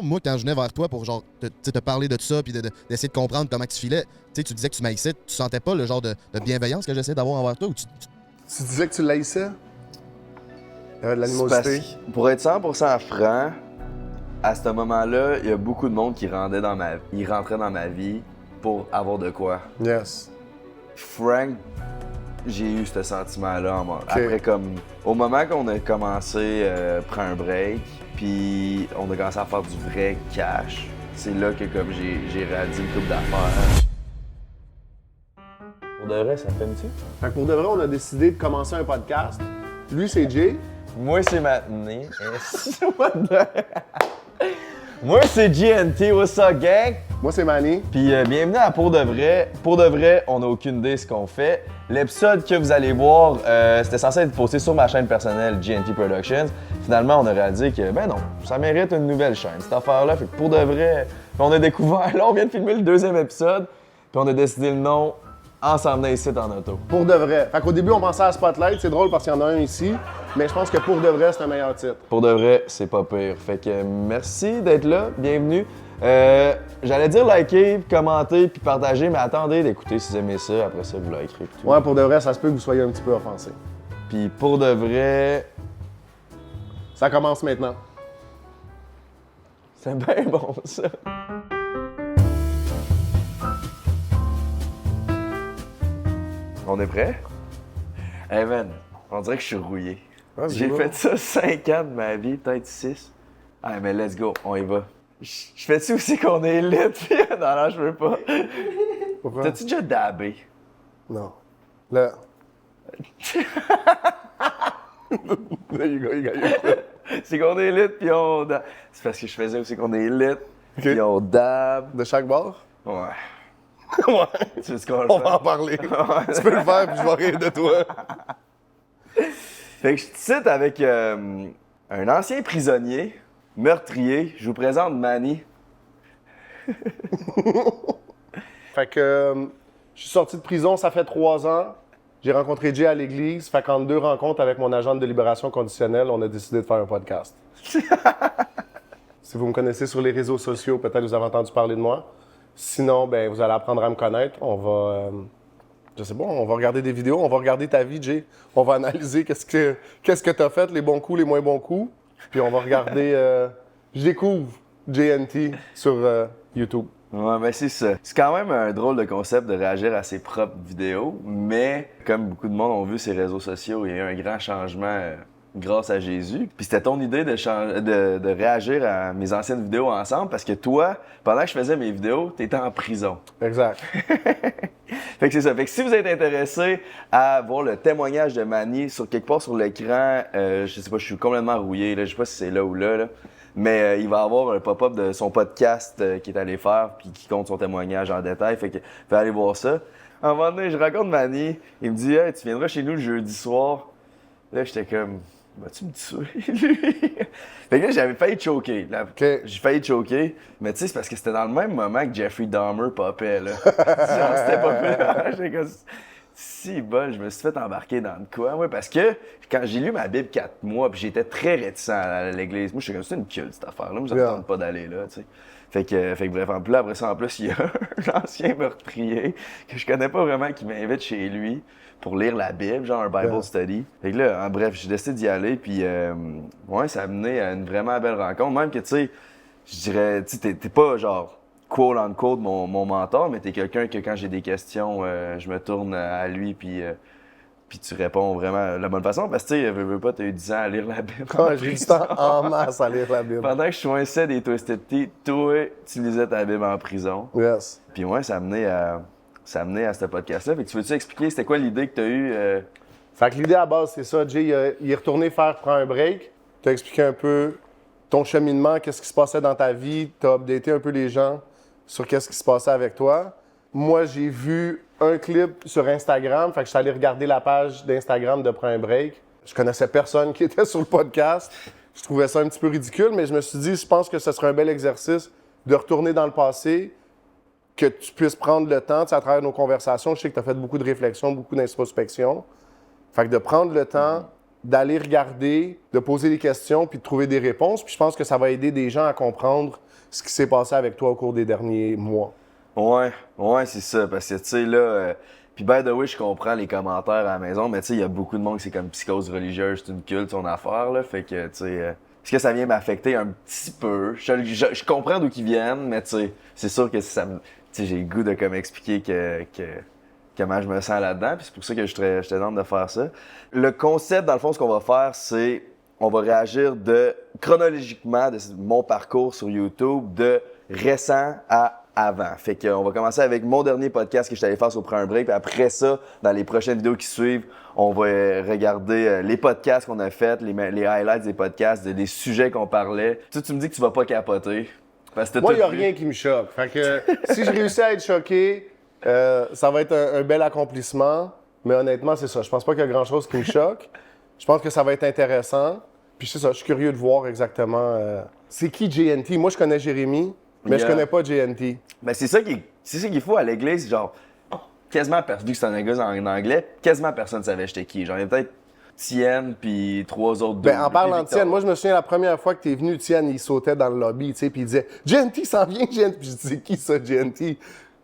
Moi, quand je venais vers toi pour genre te parler de ça puis d'essayer de comprendre comment tu filais, tu disais que tu m'haïssais, tu sentais pas le genre de bienveillance que j'essayais d'avoir envers toi ou Tu disais que tu l'haïssais? Il y avait de C'est l'animosité. parce que, pour être 100% franc, à ce moment-là, il y a beaucoup de monde qui rentrait dans ma vie pour avoir de quoi. Yes. Frank, j'ai eu ce sentiment-là en moi. Après, comme, au moment qu'on a commencé prendre un break, puis on a commencé à faire du vrai cash, c'est là que comme j'ai réalisé une couple d'affaires. Pour de vrai, ça fait une dessus? Fait que pour de vrai, on a décidé de commencer un podcast. Lui, c'est Jay. Moi, c'est Matinée. Moi, c'est GNT. What's up, gang? Moi, c'est Manny. Puis bienvenue à Pour de vrai. Pour de vrai, on n'a aucune idée de ce qu'on fait. L'épisode que vous allez voir, c'était censé être posté sur ma chaîne personnelle, GNT Productions. Finalement, on a réalisé que, ben non, ça mérite une nouvelle chaîne, cette affaire-là. Fait que pour de vrai, on a découvert, là, on vient de filmer le deuxième épisode, puis on a décidé le nom en s'en venant ici en auto. Pour de vrai. Fait qu'au début, on pensait à Spotlight. C'est drôle parce qu'il y en a un ici. Mais je pense que pour de vrai, c'est un meilleur titre. Pour de vrai, c'est pas pire. Fait que merci d'être là, bienvenue. J'allais dire liker, puis commenter, puis partager, mais attendez d'écouter si vous aimez ça. Après ça, vous likerez. Puis tout. Ouais, pour de vrai, ça se peut que vous soyez un petit peu offensé. Puis pour de vrai, Ça commence maintenant. c'est bien bon ça. On est prêt? Hey man, on dirait que je suis rouillé. Vas-y, J'ai va. fait ça 5 ans de ma vie, peut-être 6. Ah mais let's go, on y va. Je fais-tu aussi qu'on est lit? Non, je veux pas. Pourquoi? T'as-tu déjà dabé? Non. Là. There you go, you got your- C'est qu'on est lit puis on dab. C'est parce que je faisais aussi qu'on est lit puis on dab. De chaque bord? Ouais. Ouais. Tu veux qu'on le On va en fasse? parler. Tu peux le faire, puis je vais rire de toi. Fait que je te cite avec un ancien prisonnier, meurtrier. Je vous présente Manny. Fait que je suis sorti de prison, ça fait 3 ans. J'ai rencontré Jay à l'église. Fait qu'en 2 rencontres avec mon agent de libération conditionnelle, on a décidé de faire un podcast. Si vous me connaissez sur les réseaux sociaux, peut-être vous avez entendu parler de moi. Sinon, ben vous allez apprendre à me connaître. On va, je sais pas, on va regarder des vidéos, on va regarder ta vie, Jay. On va analyser qu'est-ce que t'as fait, les bons coups, les moins bons coups. Puis on va regarder. Je découvre JNT sur YouTube. Ouais, ben c'est ça. C'est quand même un drôle de concept de réagir à ses propres vidéos, mais comme beaucoup de monde ont vu ses réseaux sociaux, il y a eu un grand changement grâce à Jésus. Puis c'était ton idée de réagir à mes anciennes vidéos ensemble parce que toi, pendant que je faisais mes vidéos, t'étais en prison. Exact. Fait que c'est ça. Fait que si vous êtes intéressé à voir le témoignage de Manny sur quelque part sur l'écran, je sais pas, je suis complètement rouillé, là, je sais pas si c'est là ou là. Mais il va avoir un pop-up de son podcast qu'il est allé faire puis qui compte son témoignage en détail. Fait que vous allez voir ça. À un moment donné, je rencontre Manny. Il me dit hey, tu viendras chez nous le jeudi soir. Là, j'étais comme vas-tu me tuer, lui? Fait que là, j'avais failli choquer. Là, j'ai failli choquer. Mais tu sais, c'est parce que c'était dans le même moment que Jeffrey Dahmer popait, là. C'était popé. J'étais comme si bon, je me suis fait embarquer dans de quoi? Ouais, parce que quand j'ai lu ma Bible 4 mois, puis j'étais très réticent à l'église. Moi, j'étais comme, c'est une culte, cette affaire-là. Moi, je ne tente pas d'aller là, tu sais. Fait que bref, en plus, là, après ça, en plus, il y a un ancien meurtrier que je connais pas vraiment qui m'invite chez lui pour lire la Bible, genre un Bible study. Fait que là, en bref, j'ai décidé d'y aller, puis ouais, ça a mené à une vraiment belle rencontre. Même que, tu sais, je dirais, tu sais, t'es pas genre quote-unquote mon mentor, mais t'es quelqu'un que quand j'ai des questions, je me tourne à lui, puis tu réponds vraiment de la bonne façon. Parce que, tu sais, veux pas, t'as eu 10 ans à lire la Bible. J'ai du temps en masse à lire la Bible. Pendant que je choisissais des Twisted Tea, toi, tu lisais ta Bible en prison. Yes. Puis ouais, ça a mené à ce podcast-là. Fait que tu veux-tu expliquer, c'était quoi l'idée que t'as eue? Fait que l'idée à base, c'est ça. Jay, il est retourné prendre un break. T'as expliqué un peu ton cheminement, qu'est-ce qui se passait dans ta vie. T'as updaté un peu les gens sur qu'est-ce qui se passait avec toi. Moi, j'ai vu un clip sur Instagram. Fait que je suis allé regarder la page d'Instagram de Prends un break. Je connaissais personne qui était sur le podcast. Je trouvais ça un petit peu ridicule, mais je me suis dit, je pense que ce serait un bel exercice de retourner dans le passé, que tu puisses prendre le temps, tu sais, à travers nos conversations. Je sais que tu as fait beaucoup de réflexion, beaucoup d'introspection. Fait que de prendre le temps d'aller regarder, de poser des questions, puis de trouver des réponses. Puis je pense que ça va aider des gens à comprendre ce qui s'est passé avec toi au cours des derniers mois. Ouais, c'est ça. Parce que, tu sais, là... Puis, by the way, je comprends les commentaires à la maison, mais tu sais, il y a beaucoup de monde qui c'est comme psychose religieuse, c'est une culte, son affaire, là. Fait que, tu sais... Est-ce que ça vient m'affecter un petit peu? Je comprends d'où ils viennent, mais tu sais, c'est sûr que ça me... Tu sais, j'ai le goût de comme expliquer comment je me sens là-dedans, puis c'est pour ça que je te demande de faire ça. Le concept, dans le fond, ce qu'on va faire, c'est on va réagir chronologiquement de mon parcours sur YouTube de récent à avant. Fait qu'on va commencer avec mon dernier podcast que je suis allé faire sur Prends un break, puis après ça, dans les prochaines vidéos qui suivent, on va regarder les podcasts qu'on a faits, les highlights des podcasts, des sujets qu'on parlait. Tu me dis que tu vas pas capoter. Parce que moi, il n'y a rien qui me choque. Fait que si je réussis à être choqué, ça va être un bel accomplissement. Mais honnêtement, c'est ça. Je pense pas qu'il y a grand-chose qui me choque. Je pense que ça va être intéressant. Puis c'est ça, je suis curieux de voir exactement... C'est qui JNT? Moi, je connais Jérémy, mais je connais pas JNT. Ben, c'est ça qu'il faut à l'église, genre... Quasiment personne, vu que c'est un gars en anglais, quasiment personne ne savait j'étais qui. Genre, il y avait peut-être Tienne puis 3 autres. Ben, en parlant de Tienne, moi, je me souviens la première fois que t'es venu, Tienne, il sautait dans le lobby, tu sais, puis il disait « JNT s'en vient, JNT! » Puis je dis « C'est qui ça, JNT? »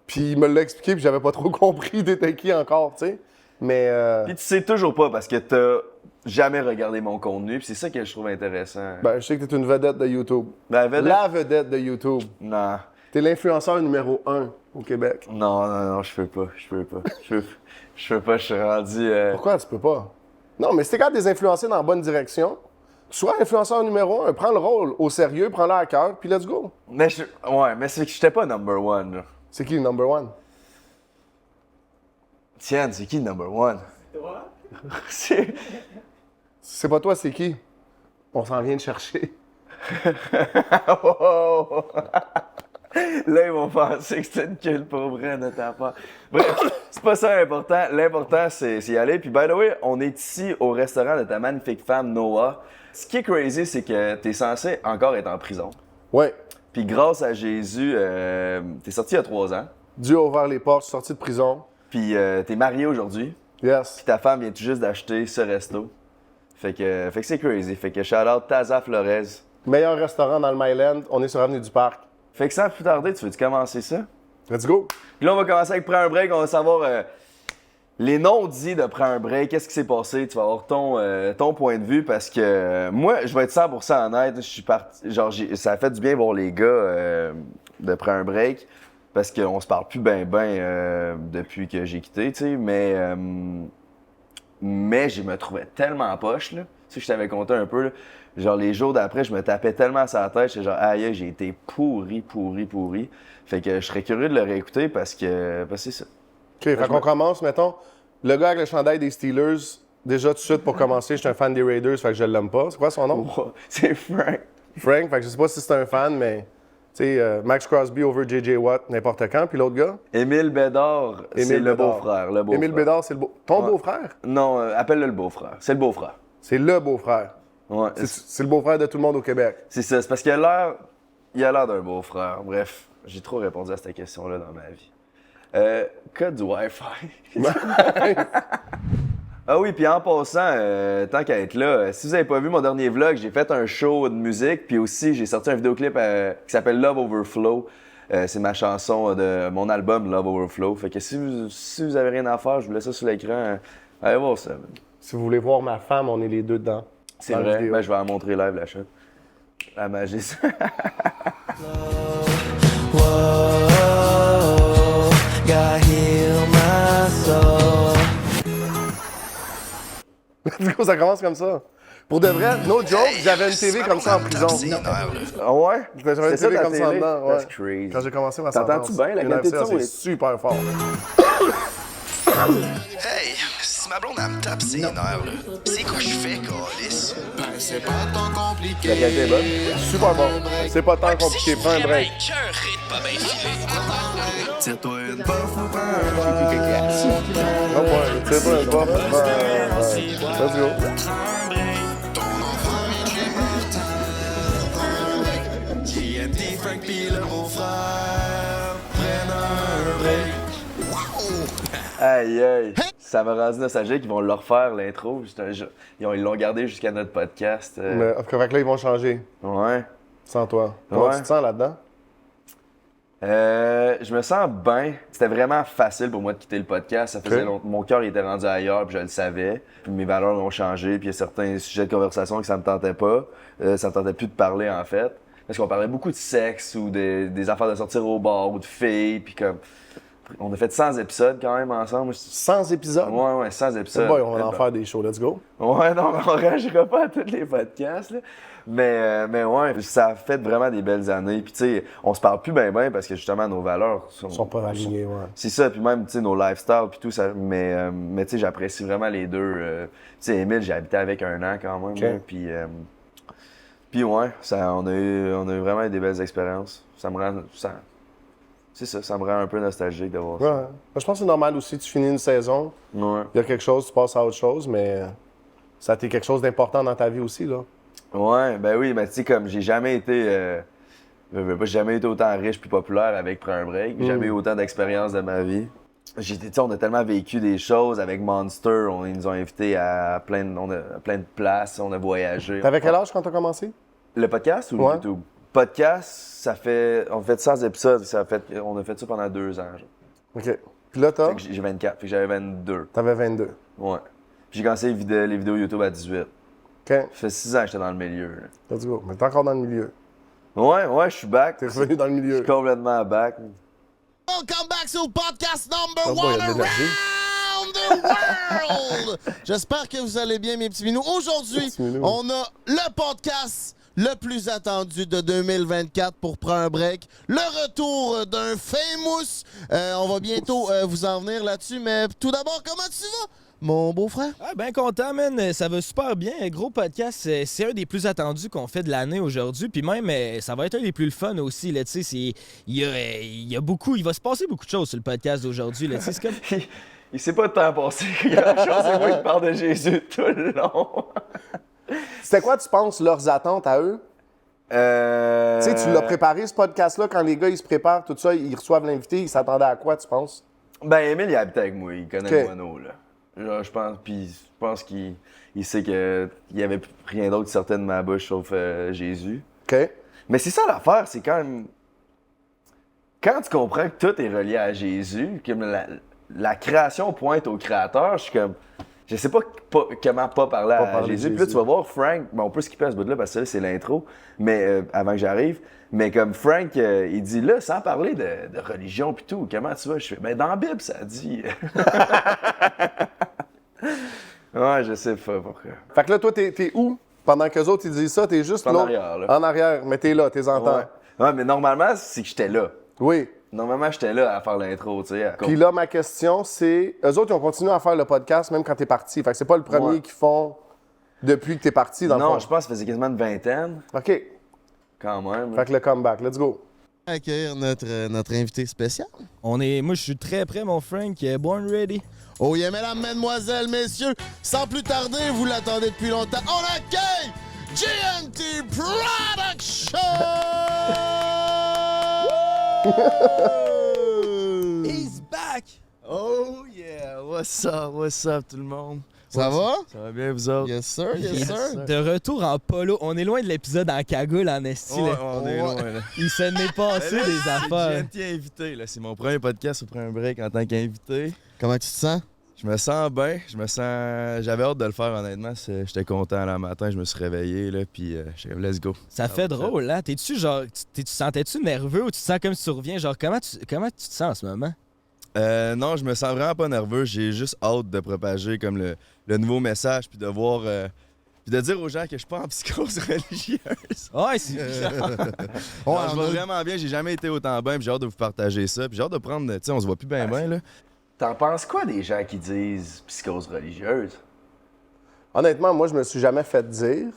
Puis il me l'a expliqué, puis j'avais pas trop compris t'étais qui encore, tu sais. Mais... Puis tu sais toujours pas, parce que t'as jamais regardé mon contenu, puis c'est ça que je trouve intéressant. Ben, je sais que t'es une vedette de YouTube. Ben, vedette? La vedette de YouTube. Non. T'es l'influenceur numéro 1 au Québec. Non, je peux pas. Je suis rendu... Pourquoi tu peux pas? Non, mais si t'es capable de les influencer dans la bonne direction, sois influenceur numéro 1, prends le rôle au sérieux, prends-le à cœur, puis let's go. Mais c'est que j'étais pas number one, là. C'est qui le number 1? Tiens, c'est qui le number 1? C'est pas toi, c'est qui? On s'en vient de chercher. Wow. Là, ils vont penser que c'était une culte pour vrai de ta part. Bref, c'est pas ça l'important. L'important, c'est y aller. Puis, by the way, on est ici au restaurant de ta magnifique femme, Noah. Ce qui est crazy, c'est que t'es censé encore être en prison. Ouais. Puis, grâce à Jésus, t'es sorti il y a 3 ans. Dieu a ouvert les portes, je suis sorti de prison. Puis, t'es marié aujourd'hui. Yes. Puis, ta femme vient tout juste d'acheter ce resto. Fait que c'est crazy. Fait que shout out Taza Flores. Meilleur restaurant dans le Myland, on est sur Avenue du Parc. Fait que sans plus tarder, tu veux-tu commencer ça? Let's go! Puis là, on va commencer avec Prends un break. On va savoir les non-dits de Prends un break. Qu'est-ce qui s'est passé? Tu vas avoir ton point de vue parce que moi, je vais être 100% honnête. Je suis parti. Genre, ça a fait du bien voir les gars de Prends un break parce qu'on se parle plus ben depuis que j'ai quitté, tu sais. Mais je me trouvais tellement en poche, là. Tu sais, je t'avais compté un peu, là. Genre, les jours d'après, je me tapais tellement sur la tête, j'étais genre, aïe, j'ai été pourri. Fait que je serais curieux de le réécouter parce que c'est ça. OK, fait qu'on commence, mettons. Le gars avec le chandail des Steelers, déjà tout de suite pour commencer, je suis un fan des Raiders, fait que je l'aime pas. C'est quoi son nom? Wow, c'est Frank. Frank, fait que je sais pas si c'est un fan, mais tu sais, Max Crosby over J.J. Watt, n'importe quand. Puis l'autre gars? Émile Bédard, c'est le beau-frère. Émile Bédard, c'est le beau... Ton beau-frère? Non, appelle-le le beau-frère. C'est le beau-frère. C'est le beau-frère. Ouais. C'est le beau-frère de tout le monde au Québec. C'est ça, c'est parce qu'il a l'air d'un beau-frère. Bref, j'ai trop répondu à cette question-là dans ma vie. Code du Wi-Fi. Ah oui, puis en passant, tant qu'à être là, si vous n'avez pas vu mon dernier vlog, j'ai fait un show de musique, puis aussi j'ai sorti un vidéoclip qui s'appelle Love Overflow. C'est ma chanson de mon album Love Overflow. Fait que si vous avez rien à faire, je vous laisse ça sur l'écran. Allez voir ça. Man. Si vous voulez voir ma femme, on est les deux dedans. C'est vrai, ben, je vais la montrer live la chute. La magie. Du coup, ça commence comme ça. Pour de vrai, no joke, j'avais une TV comme ça en prison. Ah ouais? J'avais une TV comme ça en dedans, ouais. That's crazy. Quand j'ai commencé ma sentence. T'entends-tu bien? La qualité de son c'est super fort. Hey, si ma blonde, elle me tape ses nerfs, là, c'est quoi je fais, câlisse? Ben, c'est pas tant compliqué. La qualité est bonne? Super bon. C'est pas tant compliqué. Prends un break. Pas bien filé. Tire-toi une bof ou prends Oh ouais, tire-toi une bof. Let's go. JNT, Frank pis le beau-frère prennent un break. Aïe, aïe. Ça m'a rendu nostalgique, ils vont le refaire, l'intro. Ils l'ont gardé jusqu'à notre podcast. Mais, fait que là, ils vont changer. Ouais. Sans toi. Comment tu te sens là-dedans? Je me sens bien. C'était vraiment facile pour moi de quitter le podcast. Ça faisait longtemps. Mon cœur était rendu ailleurs, puis je le savais. Puis mes valeurs ont changé, puis il y a certains sujets de conversation que ça me tentait pas. Ça me tentait plus de parler, en fait. Parce qu'on parlait beaucoup de sexe ou des affaires de sortir au bar ou de filles, puis comme... On a fait 100 épisodes quand même ensemble. 100 épisodes? Ouais, 100 épisodes. Boy, on va en faire des shows, let's go. Ouais, non, on réagira pas à tous les podcasts, là. Mais ouais, ça a fait vraiment des belles années. Puis tu sais, on se parle plus ben parce que justement nos valeurs sont pas alignées, ouais. C'est ça, puis même, tu sais, nos lifestyles puis tout ça. Mais tu sais, j'apprécie vraiment les deux. Tu sais, Émile, j'ai habité avec 1 an quand même. Là, puis ouais, on a eu vraiment des belles expériences. Ça me rend... C'est ça, ça me rend un peu nostalgique de voir ça. Ouais. Je pense que c'est normal aussi, tu finis une saison, il y a quelque chose, tu passes à autre chose, mais ça a été quelque chose d'important dans ta vie aussi, là. Ouais, ben oui, mais tu sais, comme j'ai jamais été... j'ai jamais été autant riche puis populaire avec Prends un break. J'ai jamais eu autant d'expérience de ma vie. On a tellement vécu des choses avec Monster, ils nous ont invités à plein de places, on a voyagé. T'avais quel âge quand t'as commencé? Le podcast ou le YouTube? Podcast, on fait 100 épisodes, on a fait ça pendant 2 ans. Genre. OK. Puis là, t'as? J'ai 24, fait que j'avais 22. T'avais 22. Ouais. Puis j'ai commencé les vidéos YouTube à 18. OK. Ça fait 6 ans que j'étais dans le milieu. Là. Let's go. Mais t'es encore dans le milieu. Ouais, je suis back. T'es revenu dans le milieu. Je suis complètement back. Welcome back to podcast number Oh boy, one il y a de l'énergie. around the world! J'espère que vous allez bien, mes petits minous. Aujourd'hui, on a le podcast le plus attendu de 2024 pour Prends un break. Le retour d'un famous. On va bientôt vous en venir là-dessus, mais tout d'abord, comment tu vas, mon beau-frère? Ah, ben content, man. Ça va super bien. Gros podcast, c'est un des plus attendus qu'on fait de l'année aujourd'hui. Puis même, ça va être un des plus le fun aussi. Là, il y a beaucoup, il va se passer beaucoup de choses sur le podcast d'aujourd'hui. Là, c'est comme... il sait pas de temps passé. Il y a la chose, c'est moi qui parle de Jésus tout le long. C'était quoi, tu penses, leurs attentes à eux? Tu sais, tu l'as préparé, ce podcast-là, quand les gars, ils se préparent, tout ça, ils reçoivent l'invité, ils s'attendaient à quoi, tu penses? Ben, Émile, il habite avec moi, il connaît le mono, là. Genre, je pense qu'il sait qu'il y avait rien d'autre qui sortait de ma bouche sauf Jésus. OK. Mais c'est ça l'affaire, c'est quand même... Quand tu comprends que tout est relié à Jésus, que la création pointe au Créateur, je suis comme... Je sais pas comment pas parler à Jésus. Puis là, tu vas voir Frank, on peut skipper à ce bout-là parce que là, c'est l'intro, mais avant que j'arrive. Mais comme Frank, il dit là, sans parler de religion pis tout, comment tu vas? Je fais, ben dans la Bible, ça dit. Ouais, je sais pas pourquoi. Fait que là, toi, t'es où? Pendant qu'eux autres, ils disent ça, t'es juste là. En arrière, là. En arrière, mais t'es là, t'es entends. Ouais, mais normalement, c'est que j'étais là. Oui. Normalement, j'étais là à faire l'intro, tu sais. Puis là, ma question, c'est... Eux autres, ils ont continué à faire le podcast même quand t'es parti. Fait que c'est pas le premier qu'ils font depuis que t'es parti, dans le fond. Non, je pense que ça faisait quasiment une vingtaine. OK. Quand même. Fait que le comeback, let's go. Accueillir notre invité spécial. Moi, je suis très prêt, mon Frank. Born ready. Oh yeah, mesdames, mesdemoiselles, messieurs, sans plus tarder, vous l'attendez depuis longtemps, on accueille GNT Production! He's back! Oh yeah! What's up tout le monde? Ça va? Ça va bien, vous autres? Yes sir, yes sir. De retour en polo. On est loin de l'épisode en cagoule, en esti. Ouais, là. on est loin, là. Il se n'est passé des affaires. J'ai été invité, là. C'est mon premier podcast au Prends un break en tant qu'invité. Comment tu te sens? Je me sens bien, J'avais hâte de le faire, honnêtement. J'étais content, là, le matin, je me suis réveillé, là, puis j'étais comme, let's go. Ça fait drôle, hein? T'es-tu genre... Tu sentais-tu nerveux ou tu te sens comme si tu reviens? Genre, comment tu te sens en ce moment? Non, je me sens vraiment pas nerveux. J'ai juste hâte de propager comme le nouveau message, puis de voir... puis de dire aux gens que je suis pas en psychose religieuse. Ouais, c'est... Non, je vais vraiment bien, j'ai jamais été autant bien, puis j'ai hâte de vous partager ça. Puis j'ai hâte de prendre... Tu sais, on se voit plus bien, là. T'en penses quoi des gens qui disent psychose religieuse? Honnêtement, moi, je me suis jamais fait dire.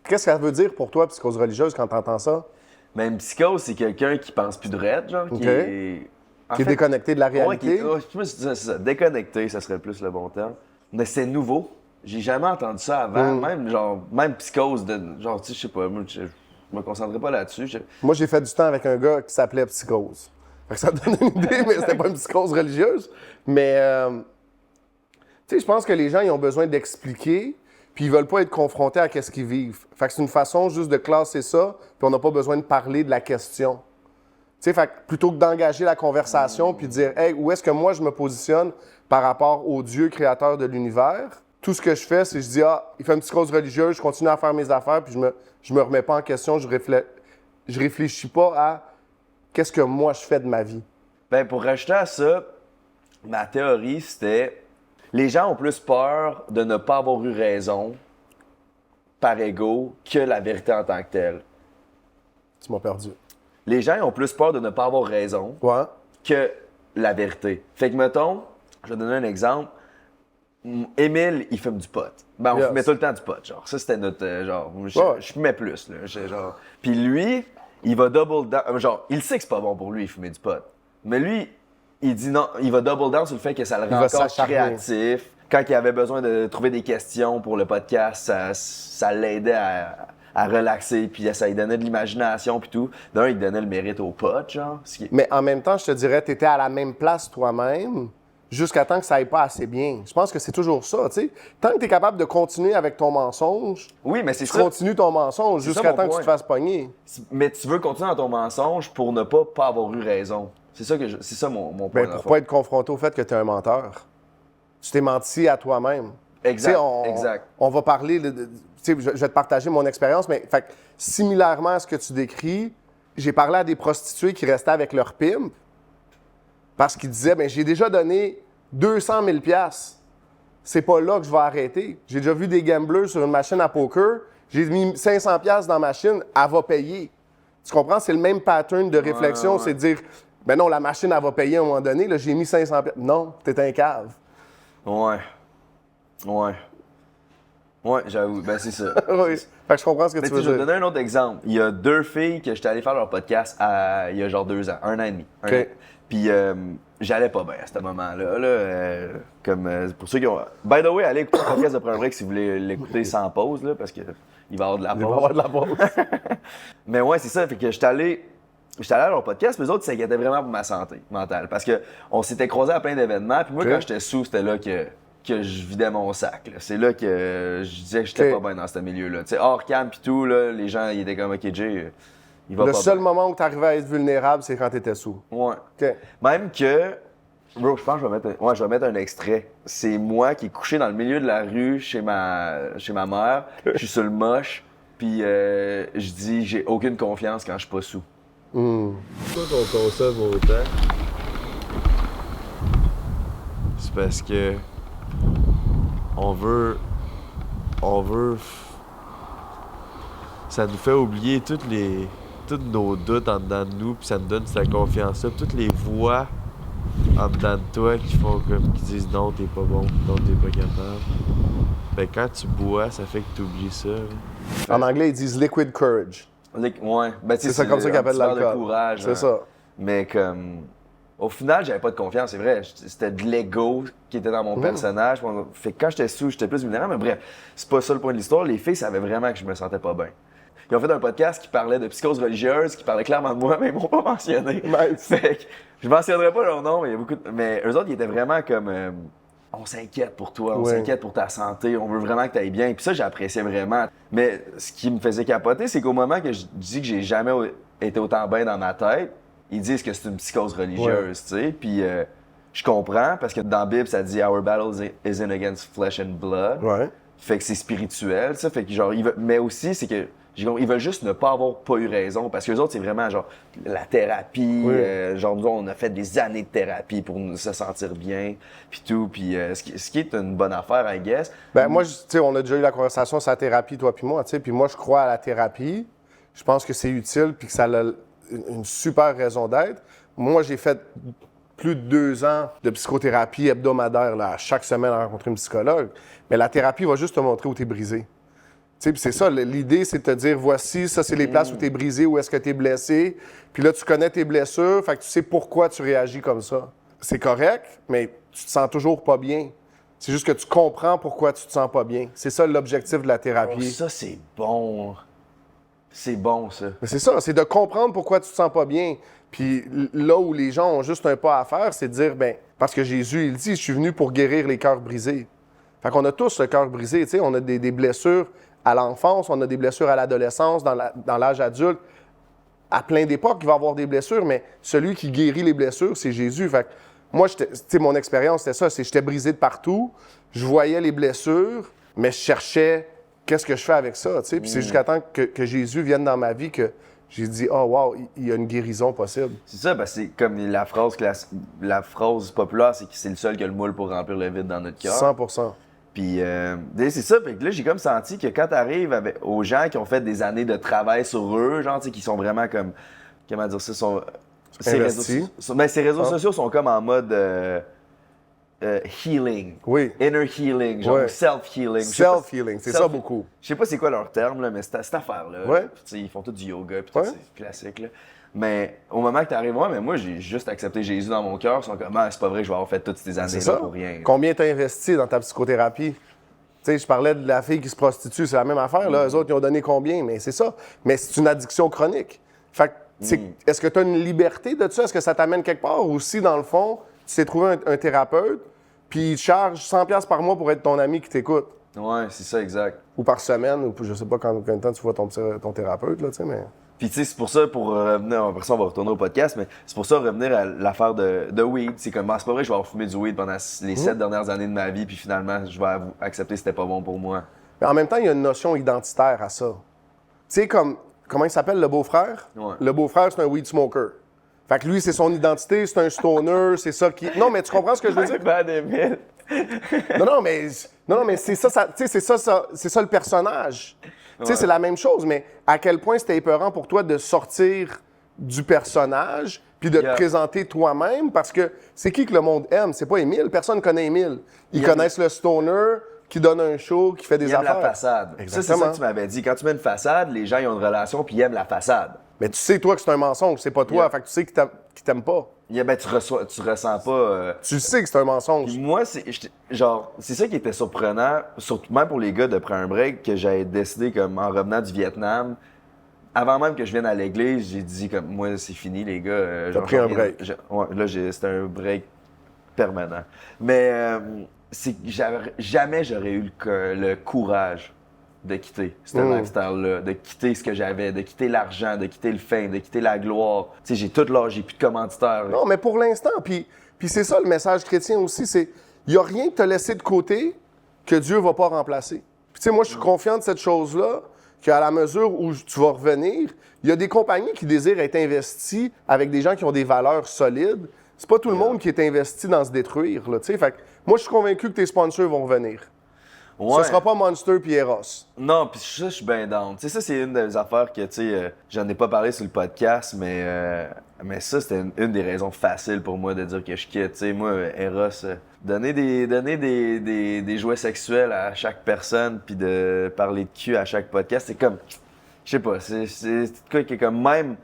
Qu'est-ce que ça veut dire pour toi, psychose religieuse, quand t'entends ça? Même psychose, c'est quelqu'un qui pense plus de raide, genre, qui est... Qui est déconnecté de la réalité? C'est ça. Déconnecté, ça serait plus le bon terme. Mais c'est nouveau. J'ai jamais entendu ça avant. Même psychose, genre, tu sais, je sais pas, moi, je me concentrais pas là-dessus. Moi, j'ai fait du temps avec un gars qui s'appelait Psychose. Fait que ça te donne une idée, mais c'était pas une psychose religieuse. Mais Tu sais, je pense que les gens, ils ont besoin d'expliquer, puis ils veulent pas être confrontés à ce qu'ils vivent. Fait que c'est une façon juste de classer ça, puis on n'a pas besoin de parler de la question. Tu sais, fait que plutôt que d'engager la conversation, puis de dire, hey, où est-ce que moi je me positionne par rapport au Dieu créateur de l'univers, tout ce que je fais, c'est que je dis, il fait une petite cause religieuse, je continue à faire mes affaires, puis je me remets pas en question, je réfléchis pas à qu'est-ce que moi je fais de ma vie. Ben, pour rajouter à ça, ma théorie, c'était les gens ont plus peur de ne pas avoir eu raison par ego que la vérité en tant que telle. Tu m'as perdu. Les gens ils ont plus peur de ne pas avoir raison Ouais. que la vérité. Fait que, mettons, je vais donner un exemple. Émile, il fume du pot. Ben, on Yes. fumait tout le temps du pot, genre. Ça, c'était notre, genre, Ouais. je fumais plus, là. Genre. Puis lui, il va double down, genre, il sait que c'est pas bon pour lui, fumer du pot. Mais lui, il dit non, il va double down sur le fait que ça le rend va encore s'acharner. créatif. Quand il avait besoin de trouver des questions pour le podcast, ça l'aidait à relaxer, puis ça lui donnait de l'imagination, puis tout. D'un, il donnait le mérite au pot, genre. Mais en même temps, je te dirais, tu étais à la même place toi-même jusqu'à temps que ça aille pas assez bien. Je pense que c'est toujours ça, tu sais. Tant que tu es capable de continuer avec ton mensonge, Oui, mais c'est tu ça. continues ton mensonge C'est ça, jusqu'à mon temps que tu point. te fasses pogner. Mais tu veux continuer dans ton mensonge pour ne pas avoir eu raison. C'est ça, c'est ça mon point. Ben, dans le pour fond. pas être confronté au fait que tu es un menteur. Tu t'es menti à toi-même. Exact, Tu sais, exact. On va parler, tu sais, je vais te partager mon expérience, mais fait, que, similairement à ce que tu décris, j'ai parlé à des prostituées qui restaient avec leur pimp parce qu'ils disaient, ben j'ai déjà donné 200 000 $. C'est pas là que je vais arrêter. J'ai déjà vu des gamblers sur une machine à poker, j'ai mis 500 $ dans la machine, elle va payer. Tu comprends? C'est le même pattern de réflexion, ouais. c'est de dire, ben non, la machine, elle va payer à un moment donné, là, j'ai mis 500 $. Non, t'es un cave. Ouais. Ouais. Ouais, j'avoue. Ben, c'est ça. Oui. Fait que je comprends ce que Mais tu tu sais, veux je vais te dire. donner un autre exemple. Il y a 2 filles que j'étais allé faire leur podcast il y a genre 2 ans, 1 an et demi. OK. Puis j'allais pas bien à ce moment-là. Là, pour ceux qui ont. By the way, allez écouter le podcast de Prends un break si vous voulez l'écouter sans pause, là, parce qu'il va y avoir de la Il va y pause. avoir de la pause. Mais ouais, c'est ça. Fait que j'étais allé à leur podcast, mais eux autres, ils s'inquiétaient vraiment pour ma santé mentale. Parce qu'on s'était croisés à plein d'événements. Puis moi, OK. quand j'étais sous, c'était là que je vidais mon sac. Là. C'est là que je disais que j'étais OK. pas bien dans ce milieu-là. Tu sais, hors cam pis tout, là, les gens, ils étaient comme, OK, Jay, il va Le pas seul bien. moment où tu arrivais à être vulnérable, c'est quand tu étais sous. Ouais. OK. Même que, bro, je pense que je vais mettre un extrait. C'est moi qui est couché dans le milieu de la rue chez ma mère. Je suis sur le moche. Puis je dis, j'ai aucune confiance quand je suis pas sous. Pourquoi qu'on consomme autant? C'est parce que on veut ça nous fait oublier tous nos doutes en dedans de nous, puis ça nous donne cette confiance-là, puis toutes les voix en dedans de toi qui disent non, t'es pas bon, non, t'es pas capable. Fait que quand tu bois, ça fait que tu oublies ça. Là. En anglais, ils disent liquid courage. Ouais. Ben, tu sais, C'est ça comme ça qu'ils un appellent petit verre de l'alcool. courage. C'est hein. ça. Mais comme. Au final, j'avais pas de confiance, c'est vrai. C'était de l'ego qui était dans mon personnage. Fait que quand j'étais sous, j'étais plus vulnérable. Mais bref, c'est pas ça le point de l'histoire. Les filles savaient vraiment que je me sentais pas bien. Ils ont fait un podcast qui parlait de psychose religieuse, qui parlait clairement de moi, mais ils m'ont pas mentionné. Nice. Fait que je mentionnerai pas leur nom, mais il y a beaucoup de... Mais eux autres, ils étaient vraiment comme... on s'inquiète pour toi, on Ouais. s'inquiète pour ta santé, on veut vraiment que tu ailles bien. Puis ça, j'appréciais vraiment. Mais ce qui me faisait capoter, c'est qu'au moment que je dis que j'ai jamais été autant bien dans ma tête, ils disent que c'est une psychose religieuse, tu sais. Puis je comprends, parce que dans la Bible, ça dit « Our battle isn't against flesh and blood Ouais. Fait que c'est spirituel, ça. Fait que genre, mais aussi, c'est que ils veulent juste ne pas avoir pas eu raison, parce que les autres, c'est vraiment genre la thérapie. Oui. Genre, nous, on a fait des années de thérapie pour se sentir bien, puis tout. Puis ce qui est une bonne affaire, I guess. Ben moi, tu sais, on a déjà eu la conversation sur la thérapie, toi puis moi, tu sais. Puis moi, je crois à la thérapie. Je pense que c'est utile puis que ça a une super raison d'être. Moi, j'ai fait plus de 2 ans de psychothérapie hebdomadaire, là, chaque semaine à rencontrer une psychologue. Mais la thérapie va juste te montrer où tu es brisé. Tu sais, puis c'est ça, l'idée, c'est de te dire, voici, ça, c'est les places où tu es brisé, où est-ce que tu es blessé. Puis là, tu connais tes blessures, fait que tu sais pourquoi tu réagis comme ça. C'est correct, mais tu te sens toujours pas bien. C'est juste que tu comprends pourquoi tu te sens pas bien. C'est ça l'objectif de la Oh, thérapie. ça, c'est bon. C'est bon, ça. Mais c'est ça, c'est de comprendre pourquoi tu te sens pas bien. Puis là où les gens ont juste un pas à faire, c'est de dire, ben parce que Jésus, il dit, je suis venu pour guérir les cœurs brisés. Fait qu'on a tous le cœur brisé, tu sais, on a des blessures à l'enfance, on a des blessures à l'adolescence, dans l'âge adulte. À plein d'époques, il va y avoir des blessures, mais celui qui guérit les blessures, c'est Jésus. Fait que moi, tu sais, mon expérience, c'était ça, j'étais brisé de partout, je voyais les blessures, mais je cherchais qu'est-ce que je fais avec ça, tu sais. Puis c'est jusqu'à temps que Jésus vienne dans ma vie que j'ai dit, oh wow, il y a une guérison possible. C'est ça, parce que c'est comme la phrase populaire, c'est que c'est le seul qui a le moule pour remplir le vide dans notre cœur. 100%. Puis c'est ça, fait que là, j'ai comme senti que quand t'arrives aux gens qui ont fait des années de travail sur eux, genre, tu sais, qui sont vraiment comme, comment dire ça, ces réseaux sociaux sont comme en mode healing. Oui. Inner healing, genre Ouais. self-healing. Self-healing, c'est ça beaucoup. Je sais pas c'est quoi leur terme, là, mais cette affaire-là. Ouais. Puis, tu sais, ils font tout du yoga, puis tout, Ouais. c'est classique. Là. Mais au moment que t'arrives, ouais, mais moi, j'ai juste accepté Jésus dans mon cœur. Ils sont comme, ah, c'est pas vrai que je vais avoir fait toutes ces C'est années-là ça. pour rien. Combien t'as investi dans ta psychothérapie? Tu sais, je parlais de la fille qui se prostitue, c'est la même affaire, là. Eux autres, ils ont donné combien? Mais c'est ça. Mais c'est une addiction chronique. Fait que, est-ce que tu as une liberté de ça? Est-ce que ça t'amène quelque part? Ou si, dans le fond, tu t'es trouvé un thérapeute, puis il te charge 100$ par mois pour être ton ami qui t'écoute? Ouais, c'est ça, exact. Ou par semaine, ou je sais pas combien de temps tu vois ton thérapeute, là, tu sais, mais... Puis tu sais, c'est pour ça, pour revenir, après ça on va retourner au podcast, mais c'est pour ça revenir à l'affaire de weed. C'est comme, c'est pas vrai que je vais avoir fumé du weed pendant les 7 dernières années de ma vie, puis finalement, je vais accepter que c'était pas bon pour moi. Mais en même temps, il y a une notion identitaire à ça. Tu sais, comment il s'appelle, le beau-frère? Ouais. Le beau-frère, c'est un weed smoker. Fait que lui, c'est son identité, c'est un stoner, c'est ça qui... Non, mais tu comprends ce que je veux dire? Bad Emile. Non, mais c'est ça, tu sais, c'est ça le personnage. Tu sais, c'est la même chose, mais à quel point c'était épeurant pour toi de sortir du personnage puis de te présenter toi-même, parce que c'est qui que le monde aime? C'est pas Émile, personne connaît Émile. Ils connaissent le stoner qui donne un show, qui fait des Ils aiment affaires. la façade. Ça, c'est Exactement. ça que tu m'avais dit. Quand tu mets une façade, les gens ils ont une relation puis ils aiment la façade. Mais tu sais, toi, que c'est un mensonge, c'est pas toi, fait que tu sais qu'ils t'aiment pas. Ben, tu ressens pas... Tu sais que c'est un mensonge. Puis moi, c'est ça qui était surprenant, surtout même pour les gars de prendre un break, que j'avais décidé, comme en revenant du Vietnam, avant même que je vienne à l'église, j'ai dit comme moi c'est fini les gars. T'as pris un break. C'était un break permanent. Mais c'est que jamais j'aurais eu le courage de quitter ce lifestyle-là, de quitter ce que j'avais, de quitter l'argent, de quitter le fame, de quitter la gloire. Tu sais, j'ai tout là, j'ai plus de commanditaires. Non, mais pour l'instant, puis c'est ça le message chrétien aussi, c'est il n'y a rien que t'as laissé de côté que Dieu va pas remplacer. Puis tu sais, moi, je suis confiant de cette chose-là, qu'à la mesure où tu vas revenir, il y a des compagnies qui désirent être investies avec des gens qui ont des valeurs solides. C'est pas tout le monde qui est investi dans se détruire, là, tu sais. Fait que moi, je suis convaincu que tes sponsors vont revenir. Ouais. Ce sera pas Monster puis Eros. Non, puis ça, je suis bien down. Tu sais, ça, c'est une des affaires que, tu sais, j'en ai pas parlé sur le podcast, mais ça, c'était une des raisons faciles pour moi de dire que je quitte. Tu sais, moi, Eros, donner des jouets sexuels à chaque personne, puis de parler de cul à chaque podcast, c'est comme, je sais pas, c'est quoi qui est comme même,